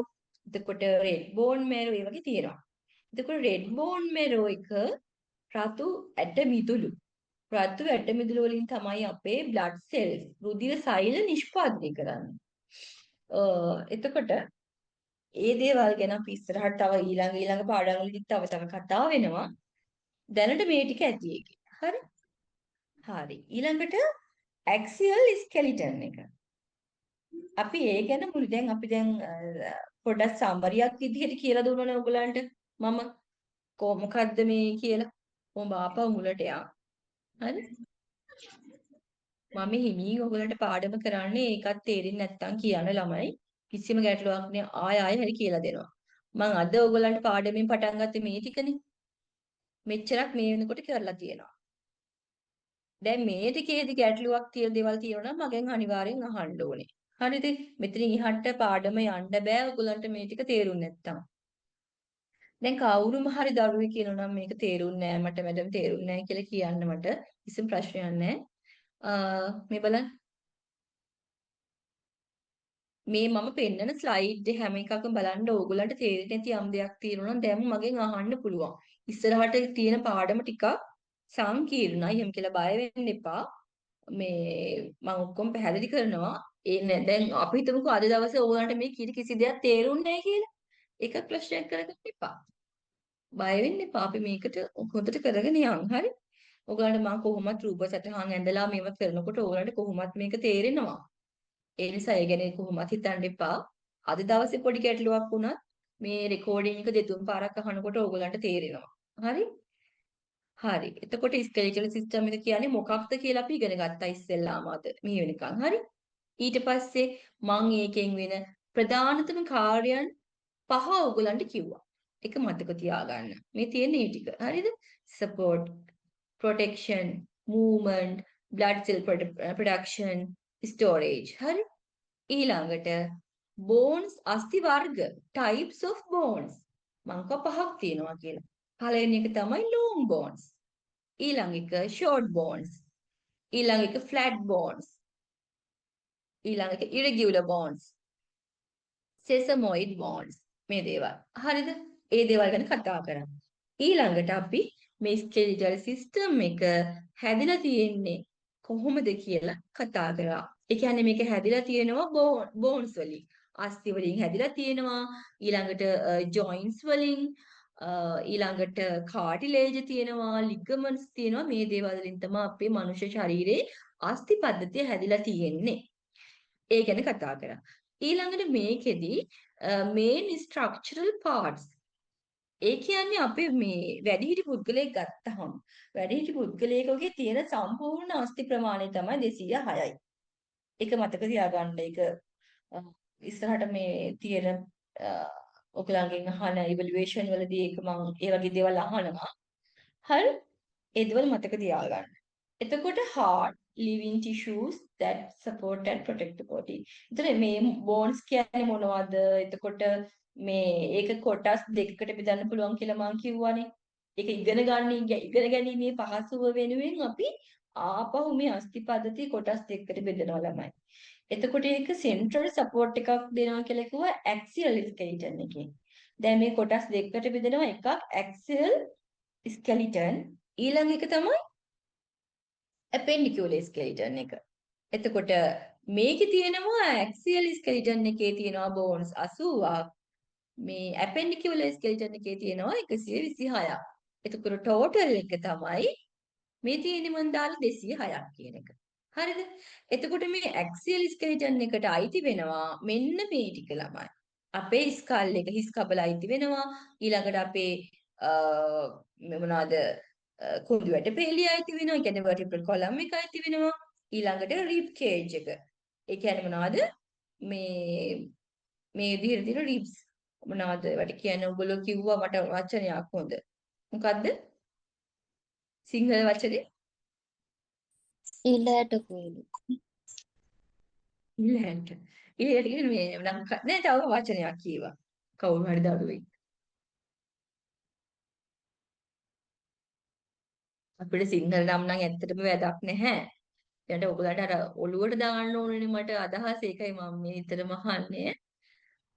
එතකොට red bone marrow ඒ වගේ තියෙනවා. එතකොට red bone marrow එක රතු ඇට මිදුළු. රතු ඇට මිදුළු වලින් තමයි අපේ blood cells රුධිර සෛල නිෂ්පාදනය කරන්නේ. එතකොට ඒ දේවල් ගැන අපි ඉස්සරහට තව ඊළඟ පාඩම් වලදී තව කතා වෙනවා. දැනට මේ ටික ඇති එකේ. හරි? හරි. ඊළඟට axial skeleton එක. අපි ඒ ගැන අපි දැන් පොඩක් සම්බරියක් විදිහට කියලා දුන්නනේ ඔයගලන්ට මම මොකද්ද මේ කියලා. කොහොම ආපහු මුලට යා. හරි? මම හිමින් ඔයගලන්ට පාඩම කරන්නේ ඒකත් තේරෙන්නේ නැත්නම් කියන ළමයි කිසිම ගැටලුවක් නෑ ආය හරි කියලා දෙනවා. මම අද ඔයගලන්ට පාඩමෙන් පටන් ගත්තේ මේ ටිකනේ. මෙච්චරක් මේ වෙනකොට කරලා තියෙනවා. දැන් මේ ටිකේදී ගැටලුවක් තියෙන දේවල් තියෙනවා නම් මගෙන් අනිවාර්යෙන් අහන්න ඕනේ. හරිද? මෙතනින් ඉහට පාඩම යන්න බෑ ඔයගලන්ට මේ ටික තේරුන්නේ නැත්තම්. දැන් කවුරුම හරි දරුවෙක් කියනවා නම් මේක තේරුන්නේ නෑ මට මැඩම් තේරුන්නේ නෑ කියලා කියන්න මට කිසිම ප්‍රශ්නයක් නෑ. මේ බලන්න. මේ මම පෙන්නන ස්ලයිඩ් හැම එකක්ම බලන්න ඕගොල්ලන්ට තේරෙන්නේ නැති යම් දෙයක් තියෙනවා නම් දැන් මගෙන් අහන්න පුළුවන්. ඉස්සරහට තියෙන පාඩම ටිකක් සංකීර්ණයි එහෙම කියලා බය වෙන්න එපා. මේ මම ඔක්කොම පැහැදිලි කරනවා. දැන් අපි හිතමුකෝ අද දවසේ ඕගොල්ලන්ට මේ කිසි දෙයක් තේරුන්නේ නැහැ කියලා. ඒක ප්‍රශ්නයක් කරගන්න එපා. බය වෙන්න එපා. අපි මේකට හොඳට කරගෙන යන්. හරි? ඕගොල්ලන්ට මම කොහොමත් රූප සටහන් ඇඳලා මේව කරනකොට ඕගොල්ලන්ට කොහොමත් මේක තේරෙනවා. ඒ නිසා ඒ ගැන කොහොමත් හිතන්න එපා. අද දවසේ පොඩි ගැටලුවක් වුණත් මේ රෙකෝඩින් එක දෙතුන් පාරක් අහනකොට ඕගොල්ලන්ට තේරෙනවා. හරි? හරි. එතකොට ස්කෙලිටල් සිස්ටම් එක කියන්නේ මොකක්ද කියලා අපි ඉගෙන ගත්තා ඉස්සෙල්ලාම අද මේ වෙනකන්. හරි? ඊට පස්සේ මම ඒකෙන් වෙන ප්‍රධානතම කාර්යයන් 5 ඕගොල්ලන්ට කිව්වා. ඒක මතක තියාගන්න. මේ තියෙන මේ ටික. හරිද? support, protection, movement, blood cell production, storage. හරි? ඊළඟට bones අස්ථි වර්ග, types of bones. මං කව 5ක් තියෙනවා කියලා. පළවෙනි එක තමයි long bones. ඊළඟ එක short bones. ඊළඟ එක flat bones. ඊළඟ එක irregular bones. sesamoid bones. මේ දේවල්. හරිද? ඒ දේවල් ගැන කතා කරමු. ඊළඟට අපි මේ skeletal system එක හැදිලා තියෙන්නේ කොහොමද කියලා කතා කරා. ඒ කියන්නේ මේක හැදිලා තියෙනවා bones වලින්. අස්ථි වලින් හැදිලා තියෙනවා. ඊළඟට joints වලින් ඊළඟට කාටිලේජ් තියෙනවා, ලිගමන්ට්ස් තියෙනවා. මේ දේවල් වලින් තමයි අපේ මනුෂ්‍ය ශරීරයේ අස්ථි පද්ධතිය හැදිලා තියෙන්නේ. ඒ ගැන කතා කරා. ඊළඟට මේකෙදි main structural parts. ඒ කියන්නේ අපි මේ වැඩිහිටි පුද්ගලයෙක් ගත්තහම වැඩිහිටි පුද්ගලයෙකුගේ තියෙන සම්පූර්ණ අස්ථි ප්‍රමාණය තමයි 206යි. ඒක මතක තියාගන්න. ඒක ඉස්සරහට මේ තියෙන ඔයගලගෙන් අහන ඉවැලුවේෂන් වලදී ඒක මම ඒ වගේ දේවල් අහනවා. හරි? ඒ දේවල් මතක තියාගන්න. එතකොට heart living tissues that support and protect the body. එතන මේ bones කියන්නේ මොනවද? එතකොට මේ ඒක කොටස් දෙකකට බෙදන්න පුළුවන් කියලා මම කිව්වනේ. ඒක ඉගෙන ගැනීමේ පහසුව වෙනුවෙන් අපි ආපහු මේ අස්ථි පද්ධතිය කොටස් දෙකකට බෙදනවා ළමයි. එතකොට ඒක central support එකක් දෙනවා කියලා කිව්වා axial skeleton එකේ. දැන් මේ කොටස් දෙකකට බෙදෙනවා එකක් axial skeleton ඊළඟ එක තමයි appendicular skeleton එක. එතකොට මේකේ තියෙනවා axial skeleton එකේ තියෙනවා bones 80ක්. මේ appendicular skeleton එකේ තියෙනවා 126ක්. එතකොට ටෝටල් එක තමයි මේ තියෙන්නේ මන් දාලා 206ක් කියන එක. හරිද? එතකොට මේ ඇක්සියල් ස්කෙලිටන් එකට අයිති වෙනවා මෙන්න මේ ටික ළමයි. අපේ ස්කල් එක හිස් කබල අයිති වෙනවා. ඊළඟට අපේ මොනවාද කුඩු වැට පෙළිය අයිති වෙනවා. ඒ කියන්නේ vertebral column එක අයිති වෙනවා. ඊළඟට rib cage එක. ඒ කියන්නේ මොනවද? මේ විදිහට තියෙන ribs මොනවද? ඒවට කියන්නේ ඔයගොල්ලෝ කිව්වා මට වචනයක් හොඳ. මොකද්ද? සිංහල වචනේ ඉලට කුයිලු. ඉලහන්ට. ඊට කියන්නේ මේ නම් නෑ තව වචනයක් කීවා. කවුරු හරි දරුවෙක්. අපිට සිංහල නම් ඇත්තටම වැදක් නැහැ. ඊට ඔයගලන්ට අර ඔළුවට දාන්න ඕනේ මට අදහස ඒකයි මම මේ නිතරම අහන්නේ.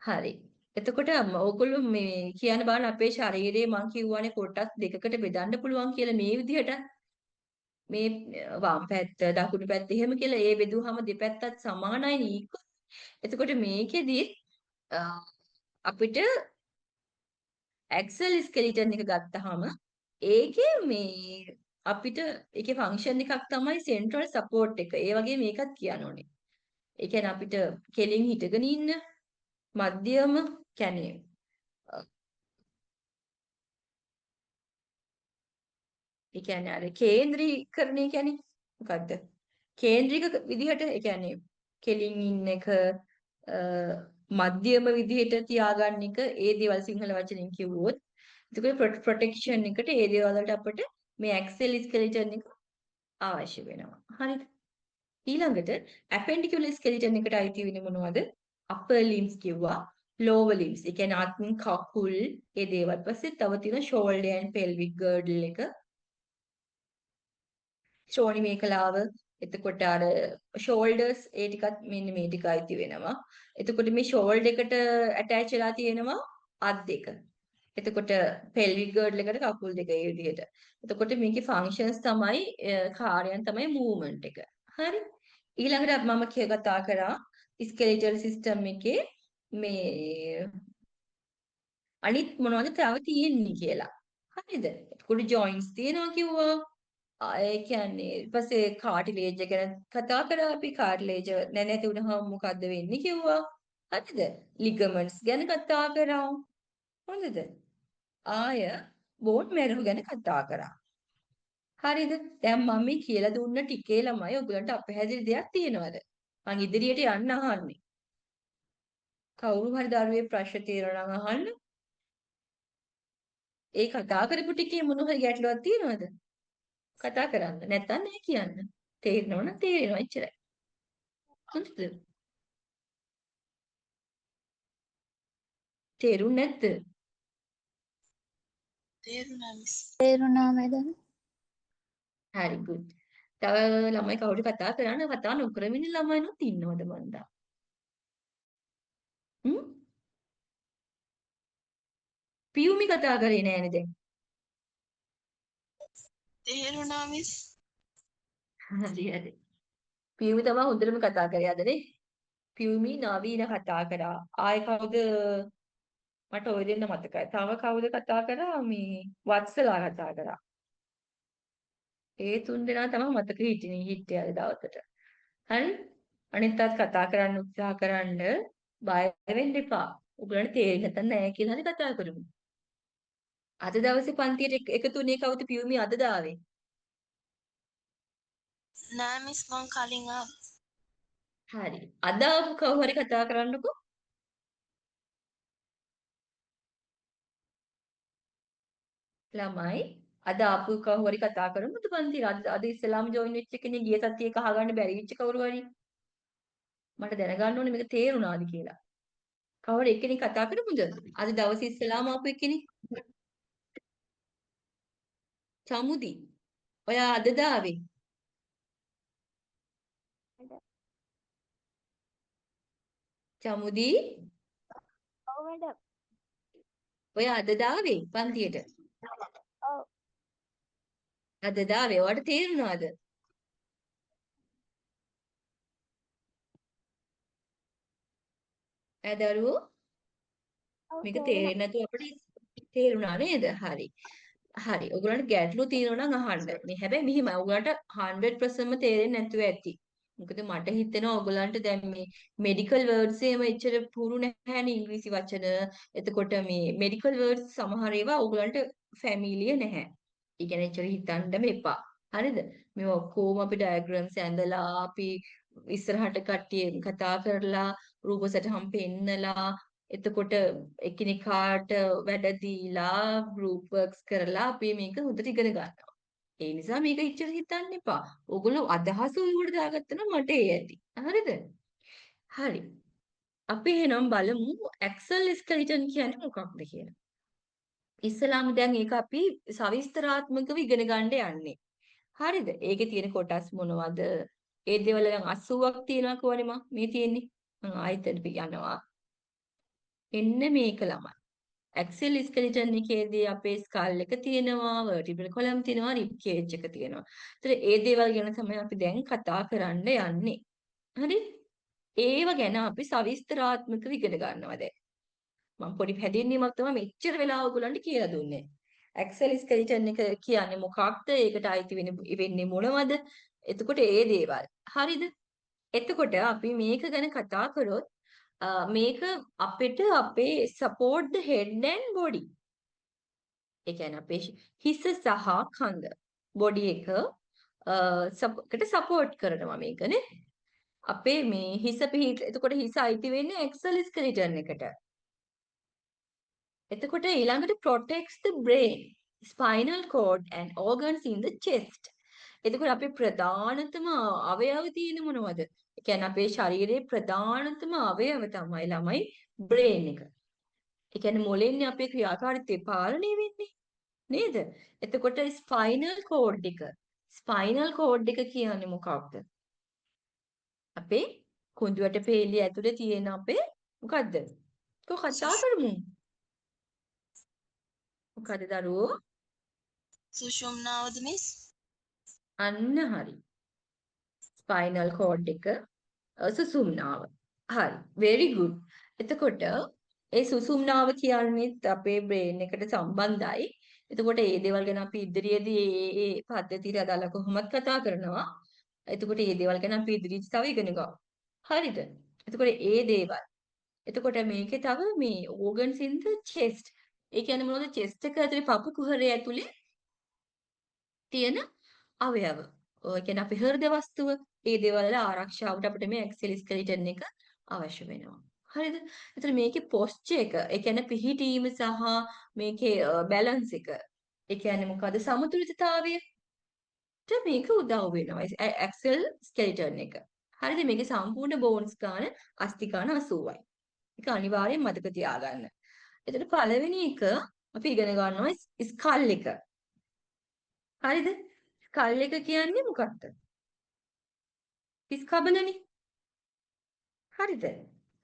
හරි. එතකොට ඕගොල්ලෝ මේ කියන්න බලන්න අපේ ශරීරයේ මං කියවනේ කොටස් දෙකකට බෙදන්න පුළුවන් කියලා මේ විදිහට. මේ වම් පැත්ත දකුණු පැත්ත එහෙම කියලා ඒ බෙදුවහම දෙපැත්තත් සමානයි නීක. එතකොට මේකෙදි අපිට ඇක්සල් ස්කෙලිටන් එක ගත්තාම ඒකේ මේ අපිට ඒකේ ෆන්ක්ෂන් එකක් තමයි සෙන්ට්‍රල් සපෝට් එක. ඒ වගේ මේකත් කියන්න ඕනේ. ඒ කියන්නේ අපිට කෙලින් හිටගෙන ඉන්න මධ්‍යම කියන්නේ ඒ කියන්නේ අර කේන්ද්‍රීකරණය කියන්නේ මොකද්ද? කේන්ද්‍රික විදිහට ඒ කියන්නේ කෙලින් ඉන්න එක මධ්‍යම විදිහට තියාගන්න එක ඒ දේවල් සිංහල වචනෙන් කිව්වොත් එතකොට ප්‍රොටෙක්ෂන් එකට ඒ දේවල් වලට අපිට මේ ඇක්සෙල් ස්කෙලිටන් එක අවශ්‍ය වෙනවා. හරිද? ඊළඟට ඇපෙන්ඩිකියුලර් ස්කෙලිටන් එකට අයිති වෙන්නේ මොනවද? අපර් ලිම්ස් කිව්වා, ලෝවර් ලිම්ස්. ඒ කියන්නේ අත් කකුල් ඒ දේවල්. පස්සේ තව තියෙන ෂෝල්ඩර් ඇන්ඩ් පෙල්වික් ගර්ඩල් එක. ශ්‍රෝණි මේකලාව එතකොට අර ෂෝල්ඩර්ස් ඒ ටිකත් මෙන්න මේ ටික අයිති වෙනවා. එතකොට මේ ෂෝල්ඩර් එකට ඇටච් වෙලා තියෙනවා අත් දෙක. එතකොට පෙල්වික් ගර්ඩල් එකට කකුල් දෙක ඒ විදිහට. එතකොට මේකේ ෆන්ක්ෂන්ස් තමයි කාර්යයන් තමයි මූවමන්ට් එක. හරි. ඊළඟට මම කතා කරා ස්කෙලිටල් සිස්ටම් එකේ මේ අනිත් මොනවද තව තියෙන්නේ කියලා. හරිද? එතකොට ජොයින්ට්ස් තියෙනවා කිව්වා. ඒ කියන්නේ ඊපස්සේ කාටිලේජ් ගැන කතා කරා අපි කාටිලේජ් නැති වුණාම මොකද්ද වෙන්නේ කිව්වා. හරිද? ලිගමන්ට්ස් ගැන කතා කරා. හොඳද? ආය බෝන් මැරෝ ගැන කතා කරා. හරිද? දැන් මම මේ කියලා දුන්න ටිකේ ළමයි ඔයගලන්ට අපහැදිලි දෙයක් තියෙනවද? මං ඉදිරියට යන්න අහන්නේ. කවුරු හරි දරුවේ ප්‍රශ්න තියෙනවා නම් අහන්න. ඒ කතා කරපු ටිකේ මොන හරි ගැටලුවක් තියෙනවද? කතා කරන්න. නැත්තම් නෑ කියන්න. තේරෙනවනම් තේරෙනවා එච්චරයි. හොඳද? තේරුන්නේ නැද්ද? තේරුණා මිස්. තේරුණා මැඩම්. හරි good. තව ළමයි කවුරු කතා කරන්න කතා නොකරමින් ඉන්න ළමයිනුත් ඉන්නවද මන්දා? හ්ම්? පියුමි කතා කරේ නෑනේ දැන්. තේරුණා මිස්. හරි හරි. පියුමි තමයි හොඳටම කතා කරේ අද නේ. පියුමි නවීන කතා කරා. ආයෙ කවුද මට ඔය දෙන්න මතකයි. තව කවුද කතා කරා? මේ වත්සලා කතා කරා. ඒ තුන් දෙනා තමයි මතක හිටියේ අද දවසට. හරි? අනිත් අත් කතා කරන්න උත්සාහ කරන්න බය වෙන්න එපා. උගලන්ට තේරෙන්නේ නැත්නම් නෑ කියලා හරි කතා කරමු. අද දවසේ පන්තියට එකතු වුණේ කවුද පියුමි අද දාවේ? නෑ මිස් මං කලින් හරි. අද ආපු කවුරු හරි කතා කරන්නකෝ. ළමයි අද ආපු කවුරු හරි කතා කරමුද පන්තියට? අද ඉස්ලාම් ජොයින් වෙච්ච කෙනෙක් ගිය සතියේ කහගන්න බැරි වෙච්ච කවුරු හරි. මට දැනගන්න ඕනේ මේක තේරුණාද කියලා. කවුරු එක්කෙනෙක් කතා කරමුද? අද දවසේ ඉස්ලාම් ආපු එක්කෙනෙක්. චමුදි. ඔයා අද දාවේ? චමුදි ඔව් මැඩම්. ඔයා අද දාවේ පන්තියට? ඔව්. අද දාවේ. ඔයාට තේරුණාද? ඈ දරුවෝ ඔව් මේක තේරුණා. තේරෙන්නේ නැතුව අපිට තේරුණා නේද? හරි. හරි. ඔයගොල්ලන්ට ගැටලු තියෙනවා නම් අහන්න. මේ හැබැයි මෙහිමයි. ඔයගොල්ලන්ට 100%ම තේරෙන්නේ නැතුව ඇති. මොකද මට හිතෙනවා ඔයගොල්ලන්ට දැන් මේ මෙඩිකල් වර්ඩ්ස් එහෙම එච්චර පුරු නැහැනේ ඉංග්‍රීසි වචන. එතකොට මේ මෙඩිකල් වර්ඩ්ස් සමහර ඒවා ඔයගොල්ලන්ට ෆැමිලිය නැහැ. ඒ කියන්නේ එච්චර හිතන්නම එපා. හරිද? මේ ඔක්කොම අපි ඩයග්‍රෑම්ස් ඇඳලා අපි ඉස්සරහට කට්ටිය කතා කරලා රූප සටහන් පෙන්නලා එතකොට එකිනෙකාට වැඩ දීලා ගෲප් වර්ක්ස් කරලා අපි මේක හොඳට ඉගෙන ගන්නවා. ඒ නිසා මේක ඉච්චර හිතන්න එපා. ඕගොල්ලෝ අදහස උඩ දාගත්තා නම් මට ඒ ඇති. හරිද? හරි. අපි එහෙනම් බලමු ඇක්සල් ස්කෙලිටන් කියන්නේ මොකක්ද කියලා. ඉස්සලාම දැන් ඒක අපි සවිස්තරාත්මකව ඉගෙන ගන්න යන්නේ. හරිද? ඒකේ තියෙන කොටස් මොනවද? ඒ දේවල් දැන් 80ක් තියෙනවා කියවනේ මම මේ තියෙන්නේ. මම ආයෙත් යනවා. එන්න මේක ළමයි. ඇක්සල් ස්කෙලිටන් එකේදී අපේ ස්කල් එක තියෙනවා, වර්ටිබ්‍රල් කොලම් තියෙනවා, රිබ් කේජ් එක තියෙනවා. ඒතර ඒ දේවල් ගැන තමයි අපි දැන් කතා කරන්න යන්නේ. හරි? ඒව ගැන අපි සවිස්තරාත්මකව ඉගෙන ගන්නවා දැන්. මම පොඩි හැදින්වීමක් තමයි මෙච්චර වෙලාව ඔයගොල්ලන්ට කියලා දුන්නේ. ඇක්සල් ස්කෙලිටන් එක කියන්නේ මොකක්ද? ඒකට අයිති වෙන්නේ මොනවද? එතකොට ඒ දේවල්. හරිද? එතකොට අපි මේක ගැන කතා කරොත් මේක අපිට අපේ support the head and body. ඒ කියන්නේ අපේ හිස සහ කඳ බොඩි එක කට සපෝට් කරනවා මේකනේ. අපේ මේ හිස පිහිට එතකොට හිස අයිති වෙන්නේ ඇක්සල් ස්කෙලිටන් එකට. එතකොට ඊළඟට protects the brain, spinal cord and organs in the chest. එතකොට අපේ ප්‍රධානතම අවයව තියෙන මොනවද? ඒ කියන්නේ අපේ ශරීරයේ ප්‍රධානතම අවයව තමයි ළමයි බ්‍රේන් එක. ඒ කියන්නේ මොළෙන්නේ අපේ ක්‍රියාකාරීත්වය පාලනය වෙන්නේ නේද? එතකොට ස්පයිනල් කෝඩ් එක. ස්පයිනල් කෝඩ් එක කියන්නේ මොකක්ද? අපේ කුඳුවට පේලිය ඇතුලේ තියෙන අපේ මොකද්ද? කතා කරමු. මොකද දරුවෝ? සුෂුම්නාවද මිස්? අන්න හරි. ස්පයිනල් කෝඩ් එක සුසුම්නාව. හරි. very good. එතකොට ඒ සුසුම්නාව කියන්නේත් අපේ බ්‍රේන් එකට සම්බන්ධයි. එතකොට ඒ දේවල් ගැන අපි ඉදිරියේදී ඒ පද්ධතියට අදාළ කොහොමද කතා කරනවා. එතකොට මේ දේවල් ගැන අපි ඉදිරියට තව ඉගෙන ගමු. හරිද? එතකොට ඒ දේවල්. එතකොට මේකේ තව මේ organs in the chest. ඒ කියන්නේ මොනවද? chest එක ඇතුලේ පපු කුහරය ඇතුලේ තියෙන අවයව. ඒ කියන්නේ අපේ හෘද වස්තුව, ඒ දේවල් වල ආරක්ෂාවට අපිට මේ ඇක්සල් ස්කෙලිටන් එක අවශ්‍ය වෙනවා. හරිද? එතන මේකේ posture එක, ඒ කියන්නේ පිහිටීම සහ මේකේ බැලන්ස් එක. ඒ කියන්නේ මොකද්ද? සමතුලිතතාවය. මේක උදව් වෙනවා. ඇක්සල් ස්කෙලිටන් එක. හරිද? මේකේ සම්පූර්ණ බෝන්ස් ගාන අස්ථි ගාන 80යි. ඒක අනිවාර්යෙන් මතක තියාගන්න. එතකොට පළවෙනි එක අපි ඉගෙන ගන්නවා ස්කල් එක. හරිද? ස්කල් එක කියන්නේ මොකක්ද? පිස්කබලනේ. හරිද?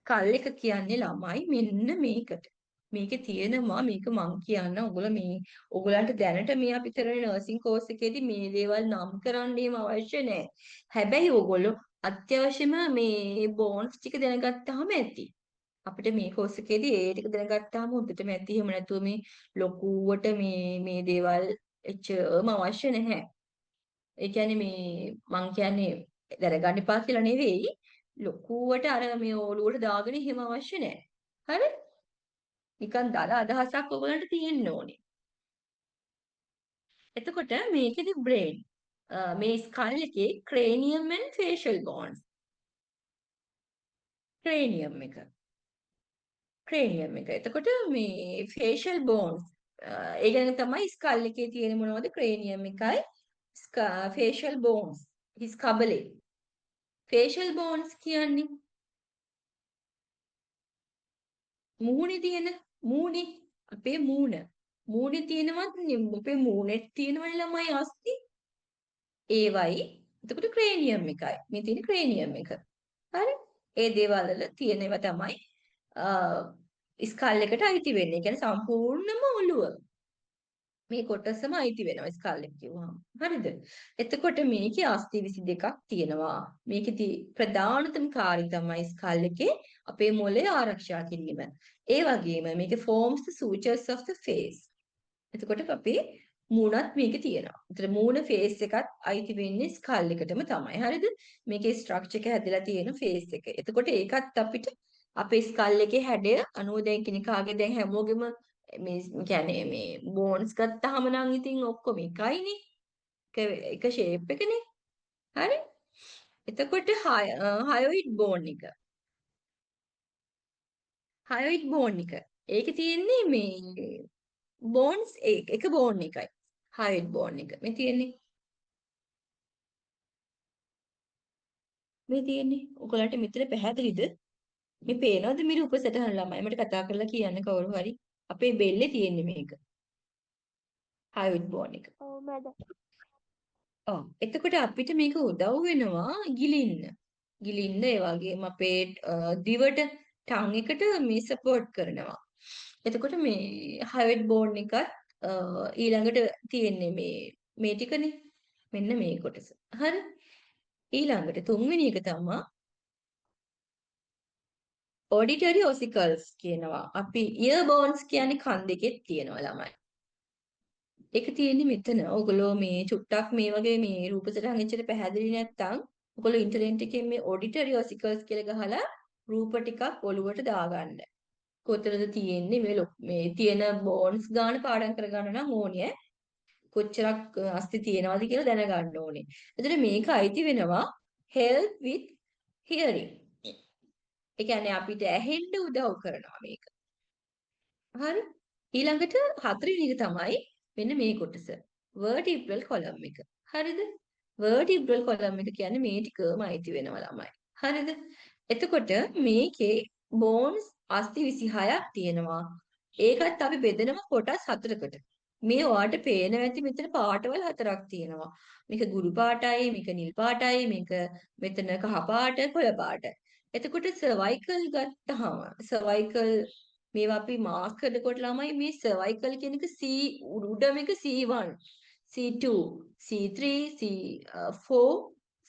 ස්කල් එක කියන්නේ ළමයි මෙන්න මේකට. මේකේ තියෙනවා මේක මං කියන්න ඔයගොල්ලන්ට දැනට මේ අපි කරන නර්සින් කෝස් එකේදී මේ දේවල් නම් කරන්න එහෙම අවශ්‍ය නැහැ. හැබැයි ඔයගොල්ලෝ අත්‍යවශ්‍යම මේ බෝන්ස් ටික දැනගත්තාම ඇති. අපිට මේ කෝස් එකේදී ඒ ටික දැනගත්තාම හොඳටම ඇති. එහෙම නැතුව මේ ලොකුවට මේ දේවල් එච්චරම අවශ්‍ය නැහැ. ඒ කියන්නේ මේ මං කියන්නේ දැනගන්න එපා කියලා නෙවෙයි. ලොකුවට අර මේ ඔලුවට දාගෙන එහෙම අවශ්‍ය නැහැ. හරි? නිකන් දල අදහසක් ඔයගලන්ට තියෙන්න ඕනේ. එතකොට මේකෙදි බ්‍රේන් මේ ස්කල් එකේ ක්‍රේනියම් and facial bones. ක්‍රේනියම් එක. එතකොට මේ facial bones ඒ කියන්නේ තමයි ස්කල් එකේ තියෙන මොනවද ක්‍රේනියම් එකයි facial bones. හිස් කබලේ. facial bones කියන්නේ මූණේ තියෙන අපේ මූණේ තියෙනවත් අපේ මූණේ තියෙනවනේ ළමයි අස්ති ඒවයි එතකොට ක්‍රේනියම් එකයි මේ තියෙන ක්‍රේනියම් එක හරි ඒ දේවල් වල තියෙන ඒවා තමයි ස්කල් එකට අයිති වෙන්නේ. ඒ කියන්නේ සම්පූර්ණම ඔළුව මේ කොටසම අයිති වෙනවා ස්කල් එක කිව්වහම. හරිද? එතකොට මේකේ අස්ථි 22ක් තියෙනවා. මේකේ ප්‍රධානතම කාර්යය තමයි ස්කල් එකේ අපේ මොළය ආරක්ෂා කිරීම. ඒ වගේම මේකේ forms the sutures of the face. එතකොට අපි මූණත් මේකේ තියෙනවා. ඒතර මූණ ෆේස් එකත් අයිති වෙන්නේ ස්කල් එකටම තමයි. හරිද? මේකේ ස්ට්‍රක්චර් එක හැදිලා තියෙන ෆේස් එක. එතකොට ඒකත් අපිට අපේ ස්කල් එකේ හැඩය අනුව දැන් කෙනෙක්ගේ දැන් හැමෝගෙම මේ කියන්නේ මේ බෝන්ස් ගත්තාම නම් ඉතින් ඔක්කොම එකයිනේ. එක ෂේප් එකනේ. හරි? එතකොට හයොයිඩ් බෝන් එක. හයොයිඩ් බෝන් එක. ඒකේ තියෙන්නේ මේ බෝන්ස් එක බෝන් එකයි. හයොයිඩ් බෝන් එක. මේ තියෙන්නේ. ඔයගලන්ට මෙතන පැහැදිලිද? මේ පේනවද මේ රූප සටහන ළමයි? මට කතා කරලා කියන්න කවුරු හරි. අපේ බෙල්ලේ තියෙන්නේ මේක. හයොයිඩ් බෝන් එක. ඔව් මැඩම්. ඔව්. එතකොට අපිට මේක උදව් වෙනවා ගිලින්න. ගිලින්න ඒ වගේම අපේ දිවට ටං එකට මේ සපෝට් කරනවා. එතකොට මේ හයොයිඩ් බෝන් එකත් ඊළඟට තියෙන්නේ මේ ටිකනේ. මෙන්න මේ කොටස. හරි. ඊළඟට තුන්වෙනි එක තමයි ඔඩිටරි ඔසිකල්ස් කියනවා. අපි ඉයර් බෝන්ස් කියන්නේ කන් දෙකෙත් තියෙනවා ළමයි. ඒක තියෙන්නේ මෙතන. ඔයගොල්ලෝ මේ චුට්ටක් මේ වගේ මේ රූප සටහන් එච්චර පැහැදිලි නැත්නම් ඔයගොල්ලෝ ඉන්ටර්නෙට් එකේ මේ ඔඩිටරි ඔසිකල්ස් කියලා ගහලා රූප ටිකක් ඔලුවට දාගන්න. කොතනද තියෙන්නේ මේ තියෙන බෝන්ස් ගාන පාඩම් කරගන්න නම් ඕනේ. කොච්චරක් අස්ති තියෙනවද කියලා දැනගන්න ඕනේ. එතකොට මේක අයිති වෙනවා help with hearing. ඒ කියන්නේ අපිට ඇහෙන්න උදව් කරනවා මේක. හරි? ඊළඟට හතරවෙනි එක තමයි මෙන්න මේ කොටස. vertebral column එක. හරිද? vertebral column එක කියන්නේ මේ ටිකම අයිති වෙනවා ළමයි. හරිද? එතකොට මේකේ bones අස්ති 26ක් තියෙනවා. ඒකත් අපි බෙදනවා කොටස් හතරකට. මේ ඔයාට පේනවා ඇති මෙතන පාටවල් හතරක් තියෙනවා. මේක ගුරු පාටයි, මේක නිල් පාටයි, මේක මෙතන කහ පාට, කොළ පාට. එතකොට සර්වයිකල් ගත්තාම සර්වයිකල් මේවා අපි මාක් කරනකොට ළමයි මේ සර්වයිකල් කියන එක C උඩම එක C1 C2 C3 C4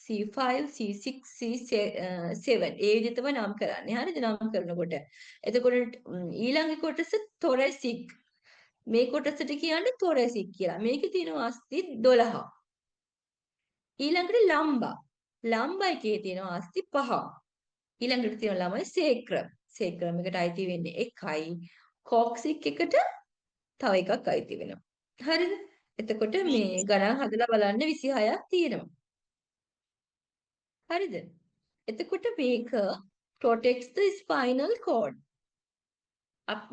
C5 C6 C7 ඒ විදිහට තමයි නම් කරන්නේ. හරිද? නම් කරනකොට. එතකොට ඊළඟ කොටස thoracic. මේ කොටසට කියන්නේ thoracic කියලා. මේකේ තියෙනවා අස්ථි 12. ඊළඟට ලම්බා. ලම්බා එකේ තියෙනවා අස්ථි 5. ඊළඟට තියෙනවා ළමයි සේක්‍රම්. සේක්‍රම් එකට අයිති වෙන්නේ 1යි. කොක්සික් එකට තව එකක් අයිති වෙනවා. හරිද? එතකොට මේ ගණන් හදලා බලන්න 26ක් තියෙනවා. හරිද? එතකොට මේක protects the spinal cord.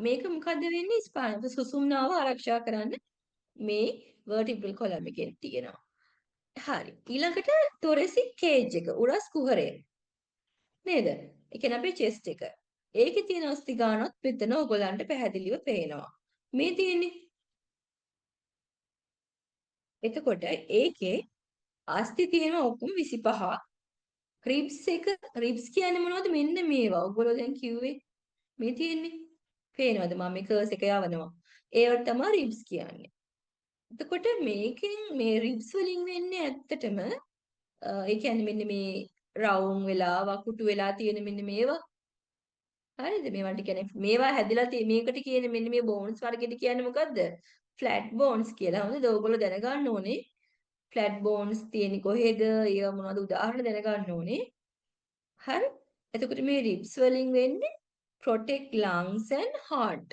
මේක මොකද්ද වෙන්නේ? ස්පයිනල් සුසුම්නාව ආරක්ෂා කරන්න මේ vertebral column එකෙන් තියෙනවා. හරි. ඊළඟට thoracic cage එක උරස් කුහරය. නේද? ඒ කියන්නේ අපේ chest එක. ඒකේ තියෙන අස්ථි ගානත් මෙතන ඔයගලන්ට පැහැදිලිව පේනවා. මේ තියෙන්නේ. එතකොට ඒකේ අස්ථි තියෙනවා ඔක්කොම 25. රිබ්ස් කියන්නේ මොනවද? මෙන්න මේවා. ඔයගොල්ලෝ දැන් කිව්වේ මේ තියෙන්නේ. පේනවද? මම මේ කර්ස් එක යවනවා. ඒවට තමයි රිබ්ස් කියන්නේ. එතකොට මේකෙන් මේ රිබ්ස් වලින් වෙන්නේ ඇත්තටම ඒ කියන්නේ මෙන්න මේ රවුම් වෙලා වකුටු වෙලා තියෙන මෙන්න මේවා. හරිද? මේවට කියන්නේ මේවා හැදිලා මේකට කියන්නේ මෙන්න මේ බෝන්ස් වර්ගෙට කියන්නේ මොකද්ද? ෆ්ලැට් බෝන්ස් කියලා. හරිද? ඔයගොල්ලෝ දැනගන්න ඕනේ. ෆ්ලැට් බෝන්ස් තියෙන්නේ කොහෙද? ඒවා මොනවද උදාහරණ දැනගන්න ඕනේ. හරි? එතකොට මේ රිබ්ස් වලින් වෙන්නේ protect lungs and heart.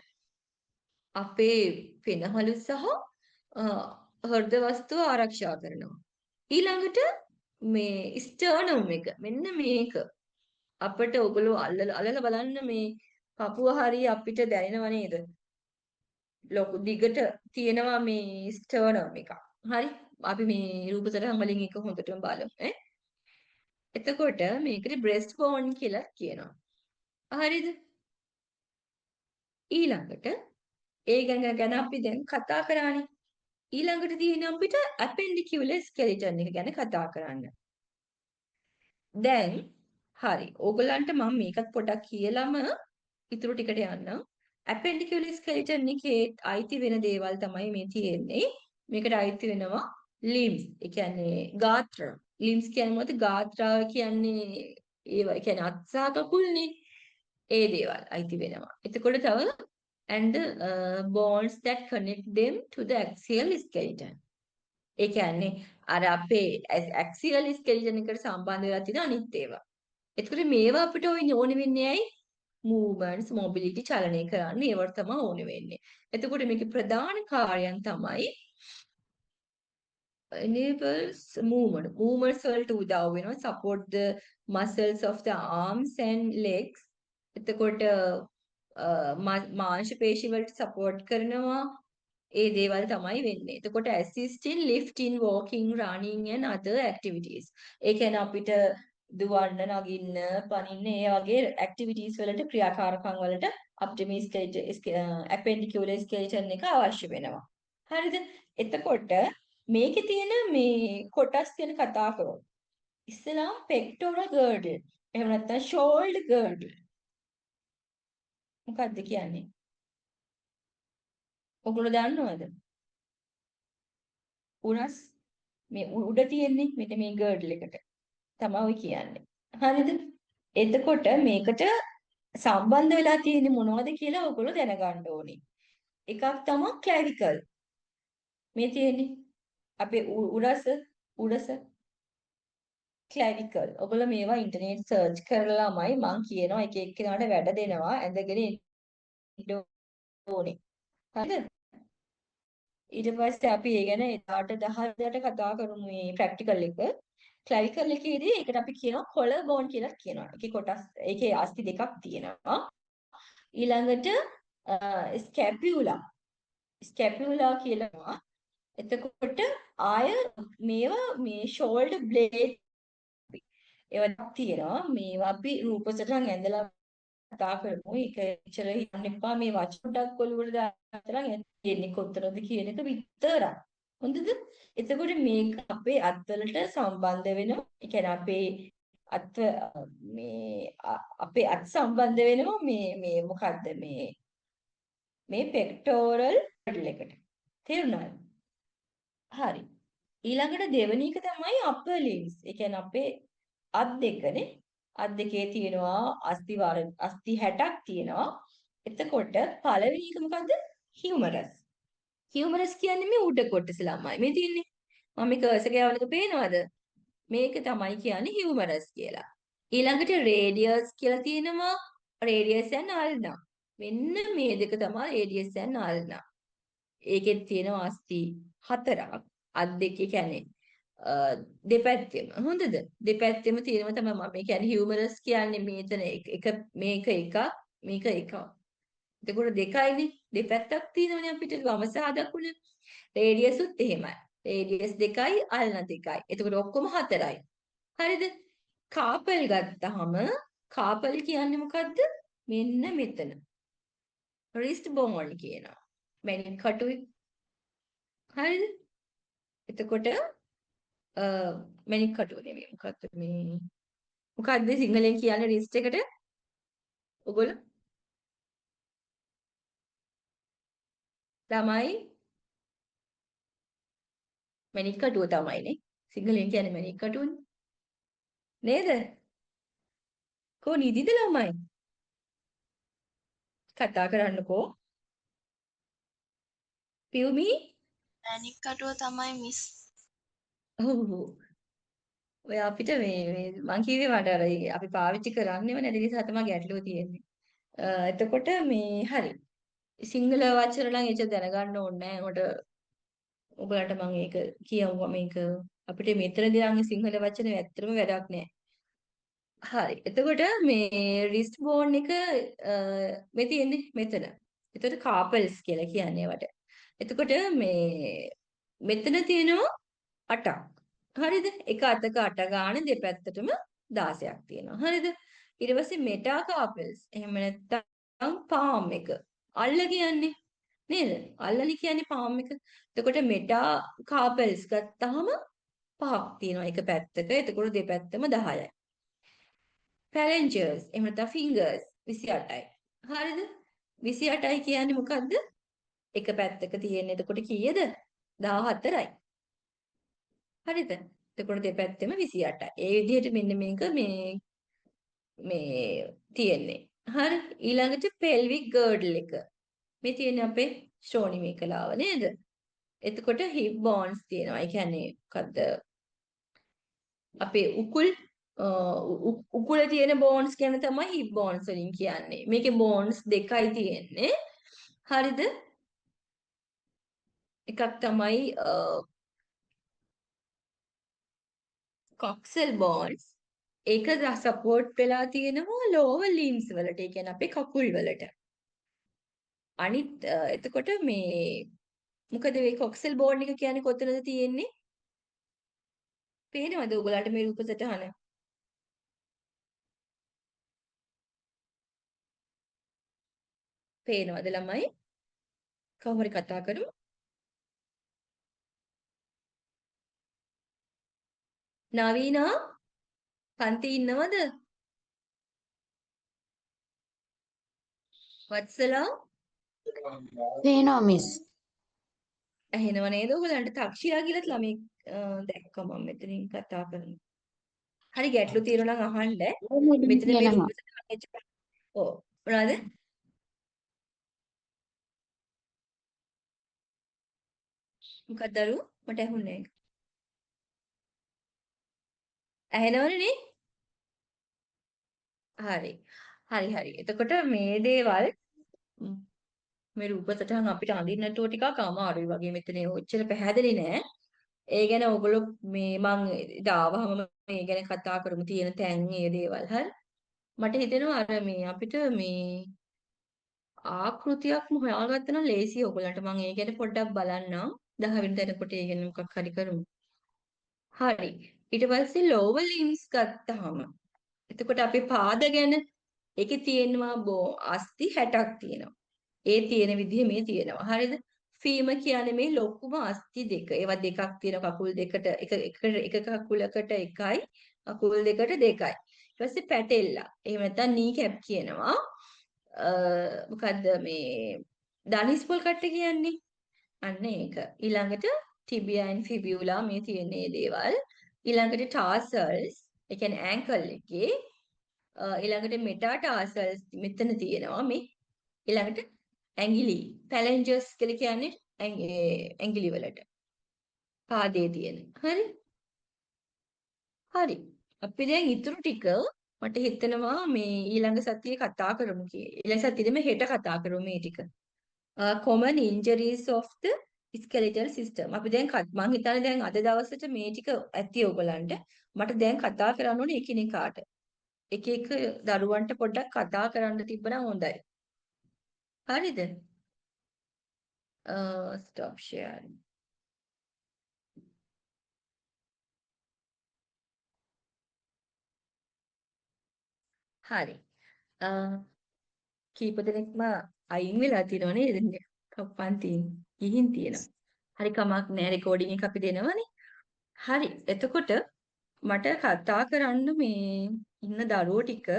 අපේ පෙනහළු සහ හෘද වස්තුව ආරක්ෂා කරනවා. ඊළඟට මේ ස්ටර්නම් එක මෙන්න මේක අපිට ඔයගොල්ලෝ අල්ලලා බලන්න මේ පපුව හරිය අපිට දැනෙනව නේද? ලොකු දිගට තියෙනවා මේ ස්ටර්නම් එක. හරි? අපි මේ රූප සටහන් වලින් එක හොඳටම බලමු ඈ. එතකොට මේකට බ්‍රෙස්ට් බෝන් කියලා කියනවා. හරිද? ඊළඟට ඒ ගැන අපි දැන් කතා කරානේ. ඊළඟට තියෙන අපිට appendicular skeleton එක ගැන කතා කරන්න. දැන් හරි. ඕගලන්ට මම මේකත් පොඩක් කියලාම ඉතුරු ටිකට යන්නම්. appendicular skeleton එකේ අයිති වෙන දේවල් තමයි මේ තියෙන්නේ. මේකට අයිති වෙනවා limbs. ඒ කියන්නේ ගාත්‍ර. limbs කියන්නේ මොකද? ගාත්‍රා කියන්නේ ඒවා කියන්නේ අත් සහ කකුල්නේ. ඒ දේවල් අයිති වෙනවා. එතකොට තව and the bones that connect them to the axial skeleton. ඒ කියන්නේ අර අපේ axial skeleton එකට සම්බන්ධ වෙලා තියෙන අනිත් ඒවා. එතකොට මේවා අපිට ඕනේ වෙන්නේ ඇයි? movements, mobility චලනය කරන්න ඒවට තමයි ඕනේ වෙන්නේ. එතකොට මේකේ ප්‍රධාන කාර්යයන් තමයි enables movement. Movements වලට උදව් වෙනවා support the muscles of the arms and legs. එතකොට මාංශ පේශි වලට support කරනවා. ඒ දේවල් තමයි වෙන්නේ. එතකොට assist in lifting, walking, running and other activities. ඒ කියන්නේ අපිට දුවන්න, නගින්න, පනින්න ඒ වගේ activities වලට ක්‍රියාකාරකම් වලට අපිට මේ appendicular skeleton එක අවශ්‍ය වෙනවා. හරිද? එතකොට මේකේ තියෙන මේ කොටස් ගැන කතා කරමු. ඉස්සෙල්ලාම pectoral girdle. එහෙම නැත්නම් shoulder girdle. මොකක්ද කියන්නේ? ඔගොල්ලෝ දන්නවද? උරස් මේ උඩ තියෙන්නේ මෙන්න මේ girdle එකට. තමයි කියන්නේ. හරිද? එතකොට මේකට සම්බන්ධ වෙලා තියෙන්නේ මොනවද කියලා ඔයගොල්ලෝ දැනගන්න ඕනේ. එකක් තමයි clavicle. මේ තියෙන්නේ අපේ උරස clavicle. ඔයගොල්ලෝ මේවා ඉන්ටර්නෙට් සර්ච් කරලාමයි මම කියනවා එක එක්කෙනාට වැඩ දෙනවා ඇඳගෙන ඉන්න ඕනේ. හරිද? ඊට පස්සේ අපි ඒ ගැන එදාට 10ට කතා කරමු මේ ප්‍රැක්ටිකල් එක. ක්ලැවිකල් එකේදී ඒකට අපි කියනවා කොලර් බෝන් කියලා කියනවා. ඒකේ කොටස් ඒකේ අස්ථි දෙකක් තියෙනවා. ඊළඟට ස්කැපියුලා කියලා. එතකොට ආය මේවා මේ ෂෝල්ඩර් බ්ලේඩ් ඒවා තියෙනවා. මේවා අපි රූප සටහන් ඇඳලා කතා කරමු. ඒක ඉතල හිතන්න එපා මේ වචන ඩක් ඔලුවට දාලා යන්නේ කොතරම්ද කියන එක විතරයි. හොඳද? එතකොට මේක අපේ අත්වලට සම්බන්ධ වෙනවා. ඒ කියන්නේ අපේ අත් සම්බන්ධ වෙනවා මේ මොකද්ද මේ pectoral girdle එකට. තේරුණාද? හරි. ඊළඟට දෙවෙනි එක තමයි upper limbs. ඒ කියන්නේ අපේ අත් දෙකනේ. අත් දෙකේ තියෙනවා අස්ථි 60ක් තියෙනවා. එතකොට පළවෙනි එක මොකද්ද? humerus. humerus කියන්නේ මේ උඩ කොටස ළමයි. මේ තියෙන්නේ. මම මේ කර්සර් ගෑවනක පේනවද? මේක තමයි කියන්නේ humerus කියලා. ඊළඟට radius කියලා තියෙනවා. radius and ulna. මෙන්න මේ දෙක තමයි radius and ulna. ඒකෙත් තියෙනවා අස්ථි 4ක්. අත් දෙකේ කියන්නේ දෙපැත්තෙම හොඳද දෙපැත්තෙම තියෙනවා තමයි මම කියන්නේ හියුමරස් කියන්නේ මේක එකක් මේක එකක් එතකොට දෙකයිනේ දෙපැත්තක් තියෙනවනේ අපිට වම සහ දකුණ රේඩියස් උත් එහෙමයි රේඩියස් දෙකයි අල්න දෙකයි එතකොට ඔක්කොම 4යි හරිද කාපල් ගත්තාම කාපල් කියන්නේ මොකද්ද මෙන්න මෙතන රිස්ට් බෝන් කියනවා මැනින් කටුයි හරිද එතකොට මැනික් කටුව නෙමෙයි මොකක්ද සිංහලෙන් කියන්නේ රිස්ට් එකට ඔයගොල්ලෝ තමයි මැනික් කටුව තමයිනේ සිංහලෙන් කියන්නේ මැනික් කටුවනේ නේද කො නිදිද ළමයි කතා කරන්නකෝ පියුමි මැනික් කටුව තමයි මිස් ඔව් ඔය අපිට මේ මං කිව්වේ මට අර අපි පාවිච්චි කරන්නේම නැති නිසා තමයි ගැටලුව තියෙන්නේ. එතකොට මේ හරි. සිංහල වචන නම් එච්චර දැනගන්න ඕනේ නැහැ. ඔබලට මම ඒක කියවුවා මේක අපිට මෙතනදී නම් සිංහල වචන ඇත්තටම වැඩක් නැහැ. හරි. එතකොට මේ රිස්ට් බෝන් එක මේ තියෙන්නේ මෙතන. එතකොට කාපල්ස් කියලා කියන්නේ ඒවට. එතකොට මේ මෙතන තියෙනවා 8ක්. හරිද? එක අතක 8 ගාන දෙපැත්තටම 16ක් තියෙනවා. හරිද? ඊට පස්සේ මෙටාකාපල්ස්. එහෙම නැත්නම් පාම් එක. අල්ල කියන්නේ නේද? අල්ලලි කියන්නේ පාම් එක. එතකොට මෙටාකාපල්ස් ගත්තාම 5ක් තියෙනවා එක පැත්තක. එතකොට දෙපැත්තම 10යි. phalanges එහෙම නැත්නම් fingers 28යි. හරිද? 28යි කියන්නේ මොකද්ද? එක පැත්තක තියෙන එතකොට කීයද? 14යි. හරිද? එතකොට දෙපැත්තෙම 28යි. ඒ විදිහට මෙන්න මේක මේ තියෙන්නේ. හරි. ඊළඟට pelvic girdle එක. මේ තියෙන්නේ අපේ ශ්‍රෝණි මේකලාව නේද? එතකොට හිප් බෝන්ස් තියෙනවා. ඒ කියන්නේ මොකද්ද? අපේ උකුලේ තියෙන බෝන්ස් ගැන තමයි හිප් බෝන්ස් වලින් කියන්නේ. මේකේ බෝන්ස් දෙකයි තියෙන්නේ. හරිද? එකක් තමයි කොක්සල් බෝන්ස්. ඒක සපෝට් වෙලා තියෙනවා ලෝවර් ලිම්ස් වලට. ඒ කියන්නේ අපේ කකුල් වලට. අනිත් එතකොට මේ මොකද මේ කොක්සල් බෝන් එක කියන්නේ කොතනද තියෙන්නේ? පේනවද ඔයගලන්ට මේ රූප සටහන? පේනවද ළමයි? කවුරු හරි කතා කරමු. නවීනා පන්ති ඉන්නවද? වත්සලා පේනවා මිස්. ඇහෙනව නේද ඔයගලන්ට? තක්ෂියා කියලාත් ළමෙක් දැක්කම මම මෙතනින් කතා කරනවා. හරි ගැටලු තියෙනවා නම් අහන්න. මෙතන මේ කියනවා. රූප සටහන ඔව් මොනවද? මොකක්ද දරු? මට ඇහුන්නේ නැහැ. ඇහෙනවනේ නේ? හරි. හරි. එතකොට මේ දේවල් මේ රූප සටහන් අපිට අඳින්න නැතුව ටිකක් අමාරුයි වගේ මෙතන ඔච්චර පැහැදිලි නෑ. ඒ ගැන ඔයගොල්ලෝ මේ මං ඩාවහම මේ ගැන කතා කරමු තියෙන තැන් මේ දේවල් හරි. මට හිතෙනවා අර මේ අපිට මේ ආකෘතියක්ම හොයාගත්තා නම් ලේසියි ඔයගොල්ලන්ට. මං ඒ ගැන පොඩ්ඩක් බලන්නම්. 10 වෙනිදා එනකොට ඒ ගැන මොකක් හරි කරමු. හරි. ඊට පස්සේ lower limbs ගත්තාම එතකොට අපේ පාද ගැන ඒකේ තියෙනවා අස්ථි 60ක් තියෙනවා. ඒ තියෙන විදිහ මේ තියෙනවා. හරිද? ෆීම කියන්නේ මේ ලොකුම අස්ථි දෙක. ඒවා දෙකක් තියෙනවා කකුල් දෙකට එක කකුලකට එකයි කකුල් දෙකට දෙකයි. ඊට පස්සේ පැටෙල්ලා. එහෙම නැත්නම් නී කැප් කියනවා. මොකද්ද මේ ඩනිස් පොල් කට්ට කියන්නේ? අන්න ඒක. ඊළඟට ටිබියා ඇන්ඩ් ෆිබියුලා මේ තියෙන මේ දේවල්. ඊළඟට ටාසල්ස් ඒ කියන්නේ ඇන්කල් එකේ ඊළඟට මෙටාටාසල්ස් මෙතන තියෙනවා මේ ඊළඟට ඇඟිලි පැලෙන්ජර්ස් කියලා කියන්නේ ඇඟිලි වලට පාදයේ තියෙන හරි අපි දැන් ඊටු ටික මට හිතෙනවා මේ ඊළඟ සතියේ කතා කරමු ඊළඟ සතියේදී මේ හෙට කතා කරමු මේ ටික common injuries of the skeletal system අපි දැන් මම හිතන්නේ දැන් අද දවසට මේ ටික ඇති ඔයගලන්ට මට දැන් කතා කරන්න ඕනේ එකිනෙකාට එක එක දරුවන්ට පොඩ්ඩක් කතා කරන්න තිබ්බනම් හොඳයි. හරිද? stop sharing. හරි. කීප දෙනෙක්ම අයින් වෙලා තියෙනවා නේද? පන්තියෙන් ගිහින් තියෙනවා. හරි කමක් නෑ රෙකෝඩින් එක අපි දෙනවනේ. හරි. එතකොට මට කතා කරන්න මේ ඉන්න දරුවෝ ටික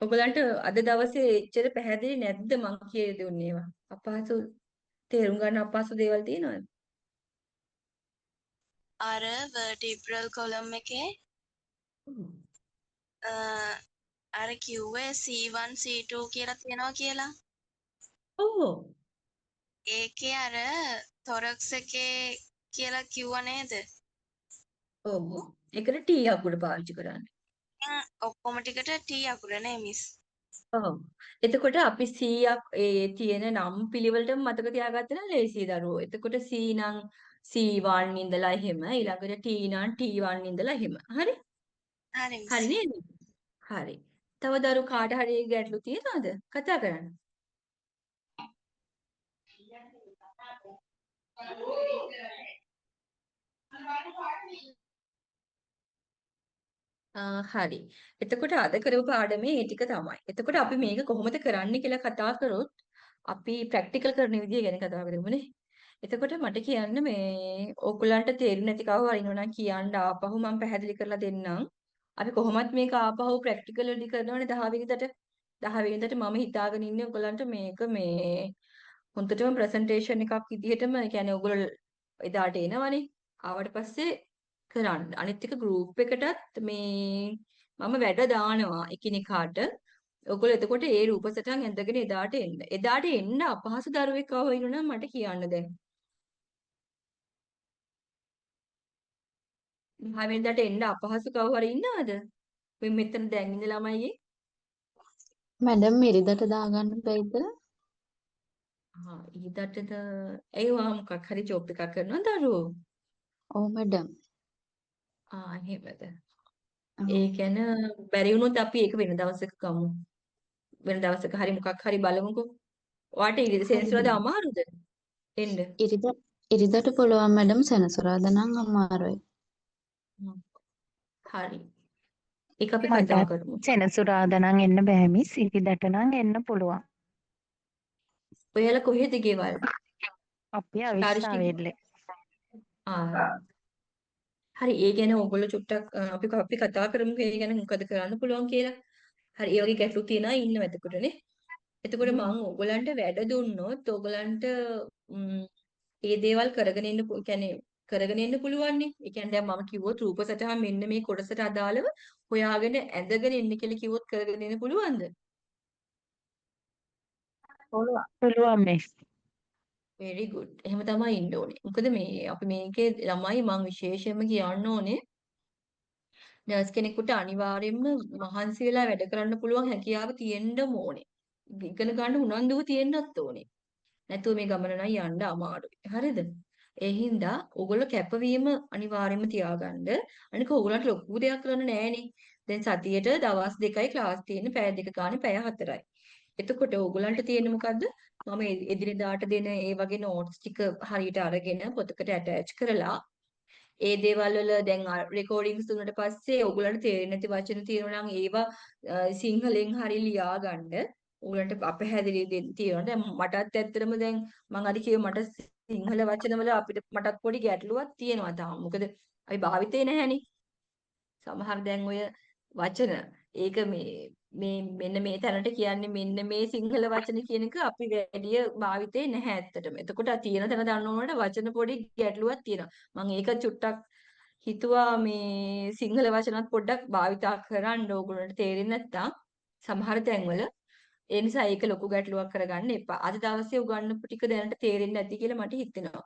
ඔයගලන්ට අද දවසේ එච්චර පැහැදිලි නැද්ද මං කියලා දුන්නේ ඒවා? අපහසු තේරුම් ගන්න අපහසු දේවල් තියෙනවද? අර vertebral column එකේ අර කිව්වේ C1 C2 කියලා තියෙනවා කියලා. ඔව්. ඒකේ අර thorax එකේ කියලා කිව්වා නේද? ඔව්. ඒකට T අකුර පාවිච්චි කරන්නේ. ඔක්කොම ටිකට T අකුර නේ මිස්. ඔව්. එතකොට අපි C ඒ තියෙන නම් පිළිවෙලටම මතක තියාගත්තා නම් ලේසියි දරුවෝ. එතකොට C නම් C1 ඉඳලා එහෙම ඊළඟට T නම් T1 ඉඳලා එහෙම. හරි? හරි මිස්. හරි නේද? හරි. තව දරු කාට හරි ගැටලු තියෙනවද? කතා කරන්න. හරි. එතකොට අද කරපු පාඩමේ මේ ටික තමයි. එතකොට අපි මේක කොහොමද කරන්නේ කියලා කතා කරොත් අපි ප්‍රැක්ටිකල් කරන විදිය ගැන කතා කරමුනේ. එතකොට මට කියන්න මේ ඕගොල්ලන්ට තේරුනේ නැති කව හරි ඉන්නවනම් කියන්න ආපහු මම පැහැදිලි කරලා දෙන්නම්. අපි කොහොමත් මේක ආපහු ප්‍රැක්ටිකල් වලදී කරනවනේ 10 වෙනිදාට 10 වෙනිදාට මම හිතාගෙන ඉන්නේ ඔයගොල්ලන්ට මේක මේ හොඳටම ප්‍රසන්ටේෂන් එකක් විදිහටම ඒ කියන්නේ ඔයගොල්ලෝ එදාට එනවනේ. ආවට පස්සේ කරන්න. අනිත් එක ගෲප් එකටත් මේ මම වැඩ දානවා එකිනෙකාට. ඔයගොල්ලෝ එතකොට ඒ රූප සටහන් ඇඳගෙන එදාට එන්න. එදාට එන්න අපහසු දරුවෙක් ආව වෙනුනම් මට කියන්න දැන්. 5 වෙනිදාට එන්න අපහසු කවුරු හරි ඉන්නවද? මේ මෙතන දැන් ඉන්න ළමයියේ. මැඩම් ඉරිදට දාගන්න බැයිද? ඊදටද ඒවා මොකක් හරි ජොබ් එකක් කරනවා දරුවෝ. ඔව් මැඩම්. එහෙමද. ඔව්. ඒ ගැන බැරි වුණොත් අපි ඒක වෙන දවසක ගමු. වෙන දවසක හරි මොකක් හරි බලමුකෝ. ඔයාට ඉරිද හරි සෙන්සුරාදා මැඩම්. අමාරුද? එන්න. ඉරිදට පුළුවන් මැඩම්, සෙනසුරාදා නම් අමාරුයි. හ්ම්. හරි. ඒක අපි කතා මටත් කරමු. සෙනසුරාදා නම් එන්න බෑ මිස්. ඉරිදට නම් එන්න පුළුවන්. ඔයාලා කොහෙද ගෙවල්? අපි තාරිෂ්ක අවිස්සාවේල්ලේ. ආ හරි ඒ ගැන ඕගොල්ලෝ චුට්ටක් අපි කතා කරමුකෝ ඒ ගැන මොකද කරන්න පුළුවන් කියලා. හරි ඒ වගේ ගැටලු තියනවා ඉන්නව එතකොටනේ. එතකොට මම ඕගොල්ලන්ට වැඩ දුන්නොත් ඕගොල්ලන්ට ඒ දේවල් කරගෙන ඉන්න කියන්නේ කරගෙන ඉන්න පුළුවන් නේ. ඒ කියන්නේ දැන් මම කිව්වොත් රූප සටහන් මෙන්න මේ කොටසට අදාළව හොයාගෙන ඇඳගෙන ඉන්න කියලා කිව්වොත් කරගෙන ඉන්න පුළුවන්ද? පුළුවන් මිස්. very good. එහෙම තමයි ඉන්න ඕනේ. මොකද මේ අපි මේකේ ළමයි මම විශේෂයෙන්ම කියන්න ඕනේ නර්ස් කෙනෙකුට අනිවාර්යයෙන්ම මහන්සි වෙලා වැඩ කරන්න පුළුවන් හැකියාව තියෙන්න ඕනේ. ඉගෙන ගන්න උනන්දුව තියෙන්නත් ඕනේ. නැතුව මේ ගමන නම් යන්න අමාරුයි. හරිද? ඒ හින්දා ඕගොල්ලෝ කැපවීම අනිවාර්යයෙන්ම තියාගන්න. අනික ඕගොල්ලන්ට ලොකු දෙයක් කරන්න නෑනේ. දැන් සතියේට දවස් 2යි ක්ලාස් තියෙන්නේ පැය 2 ගානේ පැය 4යි. එතකොට ඕගොල්ලන්ට තියෙන්නේ මොකද්ද? මම එදිනෙදාට දෙන ඒ වගේ නෝට්ස් ටික හරියට අරගෙන පොතකට ඇටච් කරලා ඒ දේවල් වල දැන් රෙකෝඩින්ග්ස් දුන්නට පස්සේ ඕගොල්ලන්ට තේරෙන්නේ නැති වචන තියෙනවා නම් ඒවා සිංහලෙන් හරි ලියා ගන්න. ඕගොල්ලන්ට අපහැදිලි දෙන්න තියෙනවා. දැන් මටත් ඇත්තටම දැන් මම අර කිව්ව මට සිංහල වචන වල මටත් පොඩි ගැටලුවක් තියෙනවා තාම. මොකද අපි භාවිතේ නැහැනේ. සමහර දැන් ඔය වචන ඒක මේ මෙන්න මේ තැනට කියන්නේ මෙන්න මේ සිංහල වචන කියන එක අපි වැඩිය භාවිතේ නැහැ ඇත්තටම. එතකොට තියෙන තැන දන්නවනට වචන පොඩි ගැටලුවක් තියෙනවා. මම ඒක චුට්ටක් හිතුවා මේ සිංහල වචනත් පොඩ්ඩක් භාවිතා කරන්න ඕගොල්ලන්ට තේරෙන්නේ නැත්නම් සමහර තැන්වල ඒ නිසා ඒක ලොකු ගැටලුවක් කරගන්න එපා. අද දවසේ උගන්වපු ටික දැනට තේරෙන්නේ නැති කියලා මට හිතෙනවා.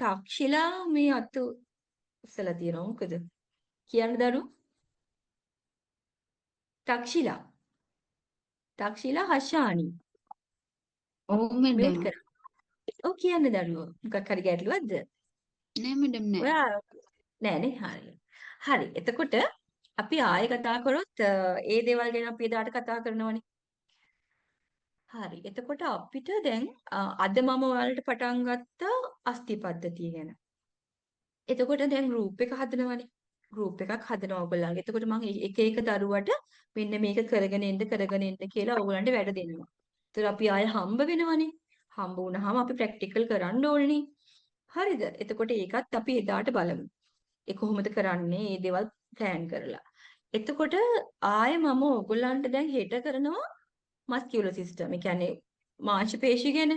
තක්ෂිලා මේ අතු උස්සලා තියෙනවා මොකද? කියන්න දරු තක්ෂිලා හෂානි ඔව් මියුට් මැඩම්. කර. ඔව් කියන්න දරුවෝ. මොකක් හරි ගැටලුවක්ද? නෑ මැඩම් නෑ. ඔයා නෑනේ හරි. හරි. එතකොට අපි ආයෙ කතා කරොත් ඒ දේවල් ගැන අපි එදාට කතා කරනවනේ. හරි. එතකොට අපිට දැන් අද මම ඔයාලට පටන් ගත්ත අස්ථි පද්ධතිය ගැන. එතකොට දැන් ගෲප් එක හදනවනේ. ගෲප් එකක් හදනවා ඔයගොල්ලන්ගේ. එතකොට මම එක එක දරුවට මෙන්න මේක කරගෙන එන්න කියලා ඔයගොල්ලන්ට වැඩ දෙනවා. ඒතර අපි ආයෙ හම්බ වෙනවනේ. හම්බ වුණාම අපි ප්‍රැක්ටිකල් කරන්න ඕනේ. හරිද? එතකොට ඒකත් අපි එදාට බලමු. ඒ කොහොමද කරන්නේ? මේ දේවල් ප්ලෑන් කරලා. එතකොට ආයෙ මම ඔයගොල්ලන්ට දැන් හෙට කරනවා මස්කියුලර් සිස්ටම්. ඒ කියන්නේ මාංශ පේශි ගැන.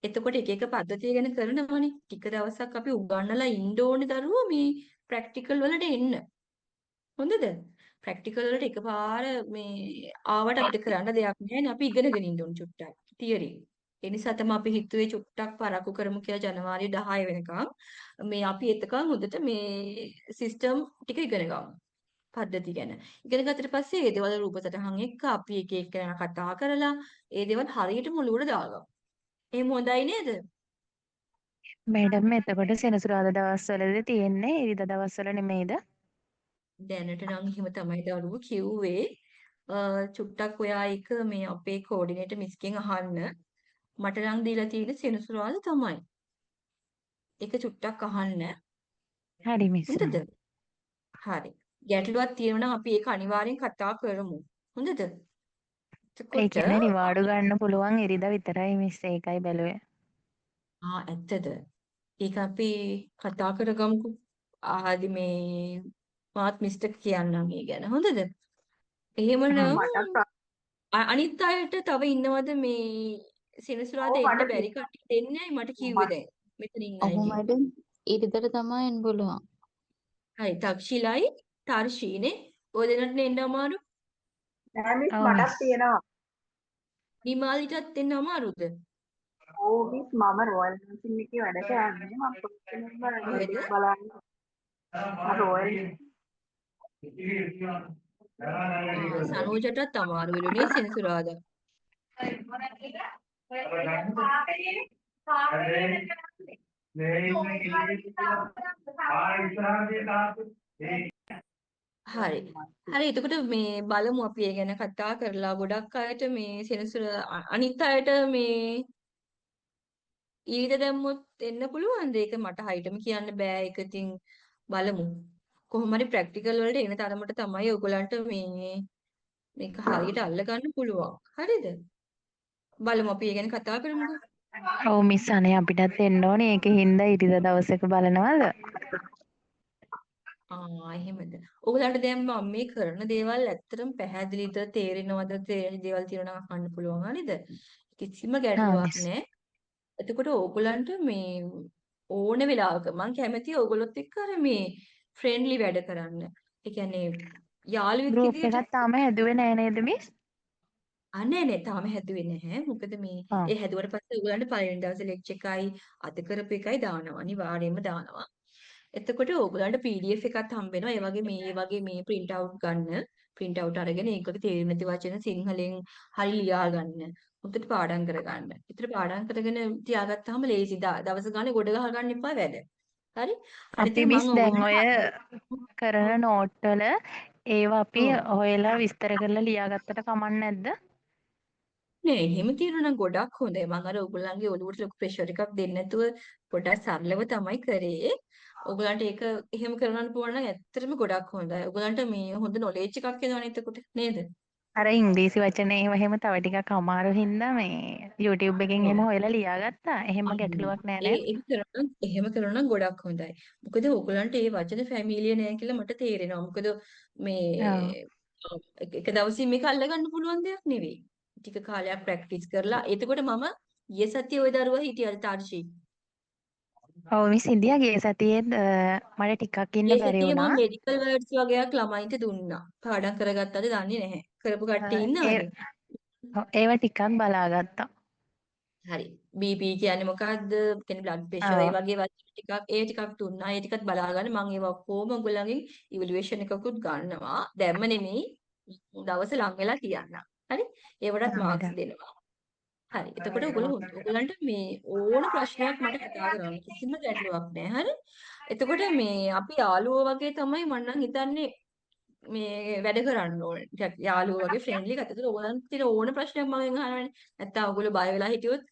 එතකොට එක එක පද්ධතිය ගැන කරනවනේ. ටික දවසක් අපි උගන්වලා ඉන්න ඕනේ දරුවෝ මේ ප්‍රැක්ටිකල් වලට එන්න. හොඳද? ප්‍රැක්ටිකල් වලට එකපාර මේ ආවට අපිට කරන්න දෙයක් නැහැ. අපි ඉගෙනගෙන ඉන්න ඕනේ චුට්ටක්. තියරි. ඒ නිසා තමයි අපි හිතුවේ චුට්ටක් පරක්කු කරමු කියලා ජනවාරි 10 වෙනකම්. මේ අපි එතකන් හොඳට මේ සිස්ටම් ටික ඉගෙන ගමු. පද්ධති ගැන. ඉගෙන ගත්තට පස්සේ ඒ දේවල් රූප සටහන් එක්ක අපි එක එක ගැන කතා කරලා ඒ දේවල් හරියටම ඔලුවට දාගමු. එහෙම හොඳයි නේද? මැඩම් එතකොට සෙනසුරාදා දවස්වලද තියෙන්නේ ඉරිදා දවස්වල නෙමෙයිද? දැනට නම් එහෙම තමයි දරුවෝ කිව්වේ. චුට්ටක් ඔයා එක මේ අපේ කෝඩිනේටර් මිස්ගෙන් අහන්න. මට නම් දීලා තියෙන්නේ සෙනසුරාදා තමයි. ඒක චුට්ටක් අහන්න. හරි මිස්. හොඳද? හරි. ගැටලුවක් තියෙනවා නම් අපි ඒක අනිවාර්යෙන් කතා කරමු. හොඳද? ඒ එතකොට කියන්නේ නිවාඩු ගන්න පුළුවන් ඉරිදා විතරයි මිස්. ඒකයි බැලුවේ. ඇත්තද? ඒක අපි කතා කරගමුකෝ. ආදි මේ මාත් මිස්ටර් කියන්නම් ඒ ගැන. හොඳද? එහෙමනම් අනිත් අයට තව ඉන්නවද මේ සෙනසුරාදා එන්න බැරි කට්ටිය දෙන්නයි මට කිව්වේ දැන්. මෙතන ඉන්න ඔව් අයගෙන්. මැඩම්. ඉරිදට තමයි එන්න පුළුවන්. හරි තක්ෂිලයි තර්ෂීනේ ඔය දෙන්නට එන්න අමාරු. නෑ මිස් ඔව් මටත් මිස්. තියෙනවා. නිමාලිටත් දෙන්න අමාරුද? ඕ මිස් මම රොයල් නර්සින් එකේ වැඩ කරන්නේ. මම කොහෙද? බලන්න රොයල් සනෝජටත් අමාරුවෙලුනේ සෙනසුරාදා. හරි. හරි එතකොට මේ බලමු අපි ඒ ගැන කතා කරලා ගොඩක් අයට මේ සෙනසුර අනිත් අයට මේ ඊට දැම්මොත් එන්න පුළුවන්ද? ඒක මට හයිටම කියන්න බෑ. ඒක ඉතින් බලමු. කොහොම හරි ප්‍රැක්ටිකල් වලට එන තරමට තමයි ඔයගලන්ට මේ මේක හරියට අල්ලගන්න පුළුවන්. හරිද? බලමු අපි ඒ ගැන කතා කරමුකෝ. ඔව් මිස් අනේ අපිටත් එන්න ඕනේ. ඒකින්ද ඉරිදා දවසක බලනවද? එහෙමද. ඔයගලන්ට දැන් මම මේ කරන දේවල් ඇත්තටම පැහැදිලිද තේරෙනවද තේරෙන දේවල් තියෙනවා නම් අහන්න පුළුවන් නේද? කිසිම හා ගැටලුවක් මිස්. නැහැ. එතකොට ඕගලන්ට මේ ඕන වෙලාවක මම කැමතියි ඕගොල්ලොත් එක්ක අර මේ ෆ්‍රෙන්ඩ්ලි වැඩ කරන්න. ඒ කියන්නේ යාළුවෙක් ගෲප් විදියට එකක් තාම හැදුවේ නෑ නේද මිස්? නෑ නෑ තාම හැදුවේ නැහැ. මොකද මේ ආ. ඒ හැදුවට පස්සේ ඕගලන්ට පළවෙනි දවසේ ලෙක්චර් එකයි අද කරපු එකයි දානවා. අනිවාර්යයෙන්ම දානවා. එතකොට ඕගලන්ට PDF එකක් හම්බ වෙනවා. ඒ වගේ මේ print out ගන්න. print out අරගෙන ඒකට තේරෙන්නේ නැති වචන සිංහලෙන් හරි ලියා ගන්න. හොඳට පාඩම් කරගන්න. ඒතර පාඩම් කරගෙන තියාගත්තාම ලේසි. දවස ගානේ ගොඩ ගහ ගන්න එපා වැඩ. හරි? අනිත් අපි එක මිස් මම දැන් ඔය ඕගලන්ට කරන නෝට් වල ඒවා අපි ඔව් හොයලා විස්තර කරලා ලියාගත්තට කමක් නැද්ද? නෑ එහෙම තියෙනවා නම් ගොඩක් හොඳයි. මම අර ඔයගොල්ලන්ගේ ඔළුවට ලොකු ප්‍රෙෂර් එකක් දෙන්නේ නැතුව පොඩ්ඩක් සරලව තමයි කරේ. ඔයගොල්ලන්ට ඒක එහෙම කරන්න පුළුවන් නම් ඇත්තටම ගොඩක් හොඳයි. ඔයගොල්ලන්ට මේ හොඳ නොලෙජ් එකක් එනවනේ එතකොට නේද? අර ඉංග්‍රීසි වචන ඒවා එහෙම තව ටිකක් අමාරු හින්දා මේ YouTube එකෙන් ඔව්. එහෙම හොයලා ලියාගත්තා. එහෙම ගැටලුවක් නෑ නේද? එහෙම කරනවා නම් ගොඩක් හොඳයි. මොකද ඕගොල්ලන්ට මේ වචන ෆැමිලිය නෑ කියලා මට තේරෙනවා. මොකද මේ ඔව්. එක දවසින් මේක අල්ලගන්න පුළුවන් දෙයක් නෙවෙයි. ටික කාලයක් ප්‍රැක්ටිස් කරලා එතකොට මම ගිය සතියේ ওই දරුවා හිටියද තාර්ෂි? ඔව් මිස් ඉන්දියා ගිය සතියේත් මට ටිකක් ඉන්න ගිය බැරි සතියේ වුණා. මම මෙඩිකල් වර්ඩ්ස් වගේක් ළමයින්ට දුන්නා. පාඩම් කරගත්තද දන්නේ නැහැ. කරපු කට්ටිය ඒ ඉන්නවද? ඒවා ටිකක් බලාගත්තා. හරි. BP කියන්නේ මොකක්ද? කියන්නේ බ්ලඩ් ප්‍රෙෂර් ඒ ඔව්. වගේ වචන ටිකක් දුන්නා. ඒ ටිකත් බලාගන්න මම ඒවා ඔක්කොම ඔයගොල්ලන්ගෙන් ඉවැලුවේෂන් එකකුත් ගන්නවා. දැම්ම නෙමෙයි දවස ලං වෙලා කියන්නම්. හරි? ඒවටත් ආ මාක්ස් මැඩම්. දෙනවා. හරි. එතකොට ඔයගොල්ලන්ට මේ ඕන ප්‍රශ්නයක් මට කතා කරන්න. කිසිම ගැටලුවක් නැහැ. හරි? එතකොට මේ අපි යාළුවෝ වගේ තමයි මම නම් හිතන්නේ මේ වැඩ කරන්න ඕනේ. ටිකක් යාළුවෝ වගේ ෆ්‍රෙන්ඩ්ලි එකත්. ඒතර ඕගොල්ලන්ට තියෙන ඕන ප්‍රශ්නයක් මගෙන් අහනවනේ. නැත්තම් ඔයගොල්ලෝ බය වෙලා හිටියොත්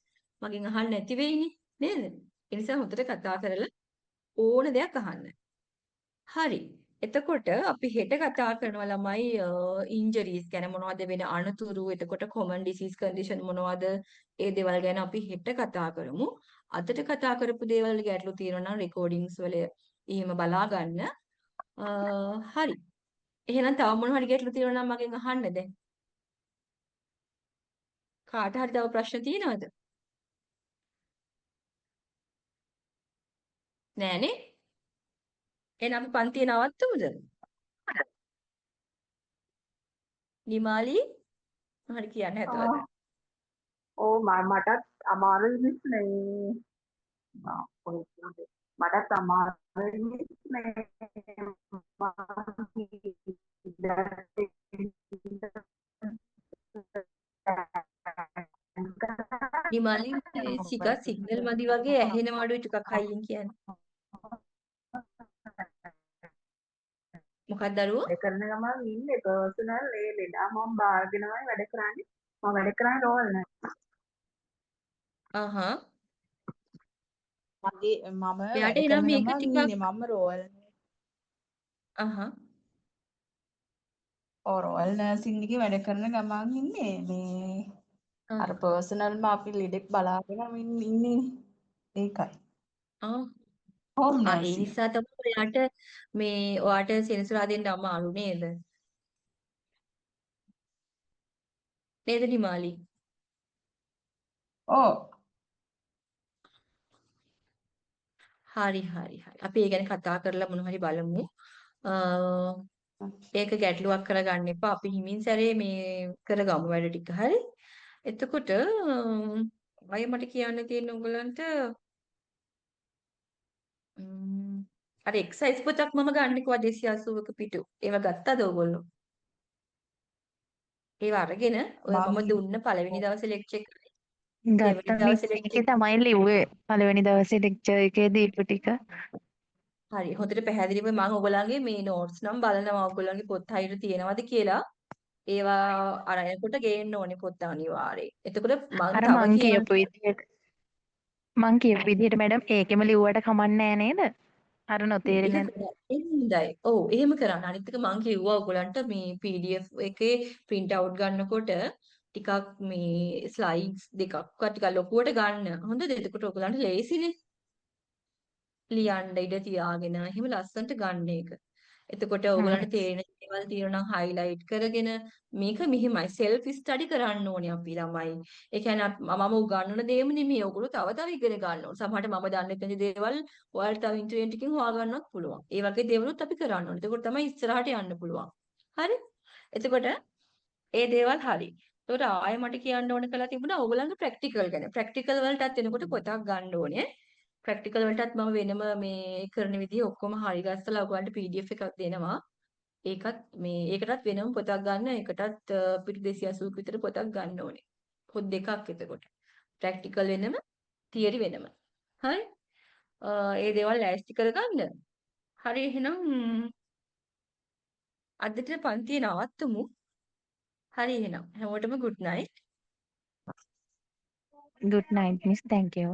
මගෙන් අහන්න නැති වෙයිනේ. නේද? ඒ නිසා හොඳට කතා කරලා ඕන දෙයක් අහන්න. හරි. එතකොට අපි හෙට කතා කරනවා ළමයි ඉන්ජරිස් ගැන මොනවද වෙන අනතුරු එතකොට common disease condition මොනවද ඒ දේවල් ගැන අපි හෙට කතා කරමු. අදට කතා කරපු දේවල් වල ගැටලු තියෙනවා නම් recordings වල එහෙම බලා ගන්න. හරි. එහෙනම් තව මොන හරි ගැටලු තියෙනවා නම් මගෙන් අහන්න දැන්. කාට හරි තව ප්‍රශ්න තියෙනවද? නෑනේ. එහෙනම් අපි පන්තිය නවත්තමුද? නිමාලි හරි කියන්න හැදුවද? ඕ මටත් අමාරුයි මිස් මේ මටත් අමාරුයි මිස් මේ නිමාලි සිගා සිග්නල් මදි වගේ ඇහෙන අඩුයි ටිකක් හයියෙන් කියන්න. මොකක්ද දරුවෝ? වැඩ කරන ගමන් ඉන්නේ පර්සනල් ඒ ලෙඩා මම බාරගෙනමයි වැඩ කරන්නේ. මම වැඩ කරන්නේ රෝල් නෑ. අහහ. මගේ මම එයාට වැඩ එනම් කරන මේක ගමන් ටිකක් ඉන්නේ මම රෝල් අහහ. රෝයල් නර්සින් එකේ වැඩ කරන ගමන් ඉන්නේ මේ අර පර්සනල්ම අපි ලෙඩෙක් බලාගෙන ඉන්නේ ඒකයි. ආ හෝම් ඒ නර්සින්. නිසා තමයි ඔයාට මේ ඔයාට සෙනසුරාදෙන් අමාරු නේද? නේද නිමාලි? ඔව්. හරි. අපි ඒ ගැන කතා කරලා මොන හරි බලමු. ඒක ගැටලුවක් කරගන්න එපා. අපි හිමින් සැරේ මේ කරගමු වැඩ ටික. හරි? එතකොට අය මට කියන්න තියෙන උගලන්ට අර එක්සයිස් පොතක් මම ගන්න කිව්වා 280ක පිටු. ඒව ගත්තද ඔයගොල්ලෝ? ඒව අරගෙන ඔය මං මම දුන්න පළවෙනි දවසේ ලෙක්චර් එකේ දෙවෙනි ගත්තා මිස්. දවසේ ලෙක්චර් ඒකේ තමයි ලිව්වේ පළවෙනි දවසේ ලෙක්චර් එකේ දීපු ටික. හරි හොඳට පැහැදිලිව මම ඔයගොල්ලන්ගේ මේ නෝට්ස් නම් බලනවා ඔයගොල්ලන්ගේ පොත් හයියට තියෙනවද කියලා. ඒවා අරනකොට ගේන්න ඕනේ පොත් අනිවාර්යයෙන්. එතකොට මම අර තව මං කියන්න කියපු විදිහට මැඩම් ඒකෙම ලිව්වට කමක් නෑ නේද? අර නොතේරෙන ඒක එන්නයි. ඔව් එහෙම කරන්න. අනිත් එක මම කිව්වා ඔයගොල්ලන්ට මේ PDF එකේ print out ගන්නකොට ටිකක් මේ ස්ලයිඩ්ස් දෙකක් ටිකක් ලොකුවට ගන්න. හොඳද? එතකොට ඔයගොල්ලන්ට ලේසිනේ. ලියන්න ඉඩ තියාගෙන එහෙම ලස්සනට ගන්න එක. එතකොට ඕගොල්ලන්ට තේරෙන දේවල් තියෙනවා නම් highlight කරගෙන මේක මෙහිමයි self study කරන්න ඕනේ අපි ළමයි. ඒ කියන්නේ මම උගන්වන දේම නෙමෙයි ඕගොල්ලෝ තව තව ඉගෙන ගන්න ඕනේ. සමහරට මම දන්නේ නැති දේවල් ඔයාලට තව ඉන්ටර්නෙට් එකකින් හොයාගන්නත් පුළුවන්. ඒ වගේ දේවලුත් අපි කරන්න ඕනේ. එතකොට තමයි ඉස්සරහට යන්න පුළුවන්. හරි? එතකොට ඒ දේවල් හරි. එතකොට ආයෙ මට කියන්න ඕන කළා තිබුණා ඕගොල්ලන්ගේ ප්‍රැක්ටිකල් ගැන. ප්‍රැක්ටිකල් වලටත් එනකොට පොතක් ගන්න ඕනේ. ප්‍රැක්ටිකල් වලටත් මම වෙනම මේ කරන විදිහ ඔක්කොම හරි ගස්සලා ඔයගොල්ලන්ට PDF එකක් දෙනවා. ඒකත් ඒකටත් වෙනම පොතක් ගන්න. ඒකටත් පිටු 280ක විතර පොතක් ගන්න ඕනේ. පොත් දෙකක් එතකොට. ප්‍රැක්ටිකල් වෙනම, තියරි වෙනම. හරි? ඒ දේවල් ලෑස්ති කරගන්න. හරි එහෙනම් අදට පන්තිය නවත්තමු. හරි එහෙනම් හැමෝටම good night. good night miss. thank you.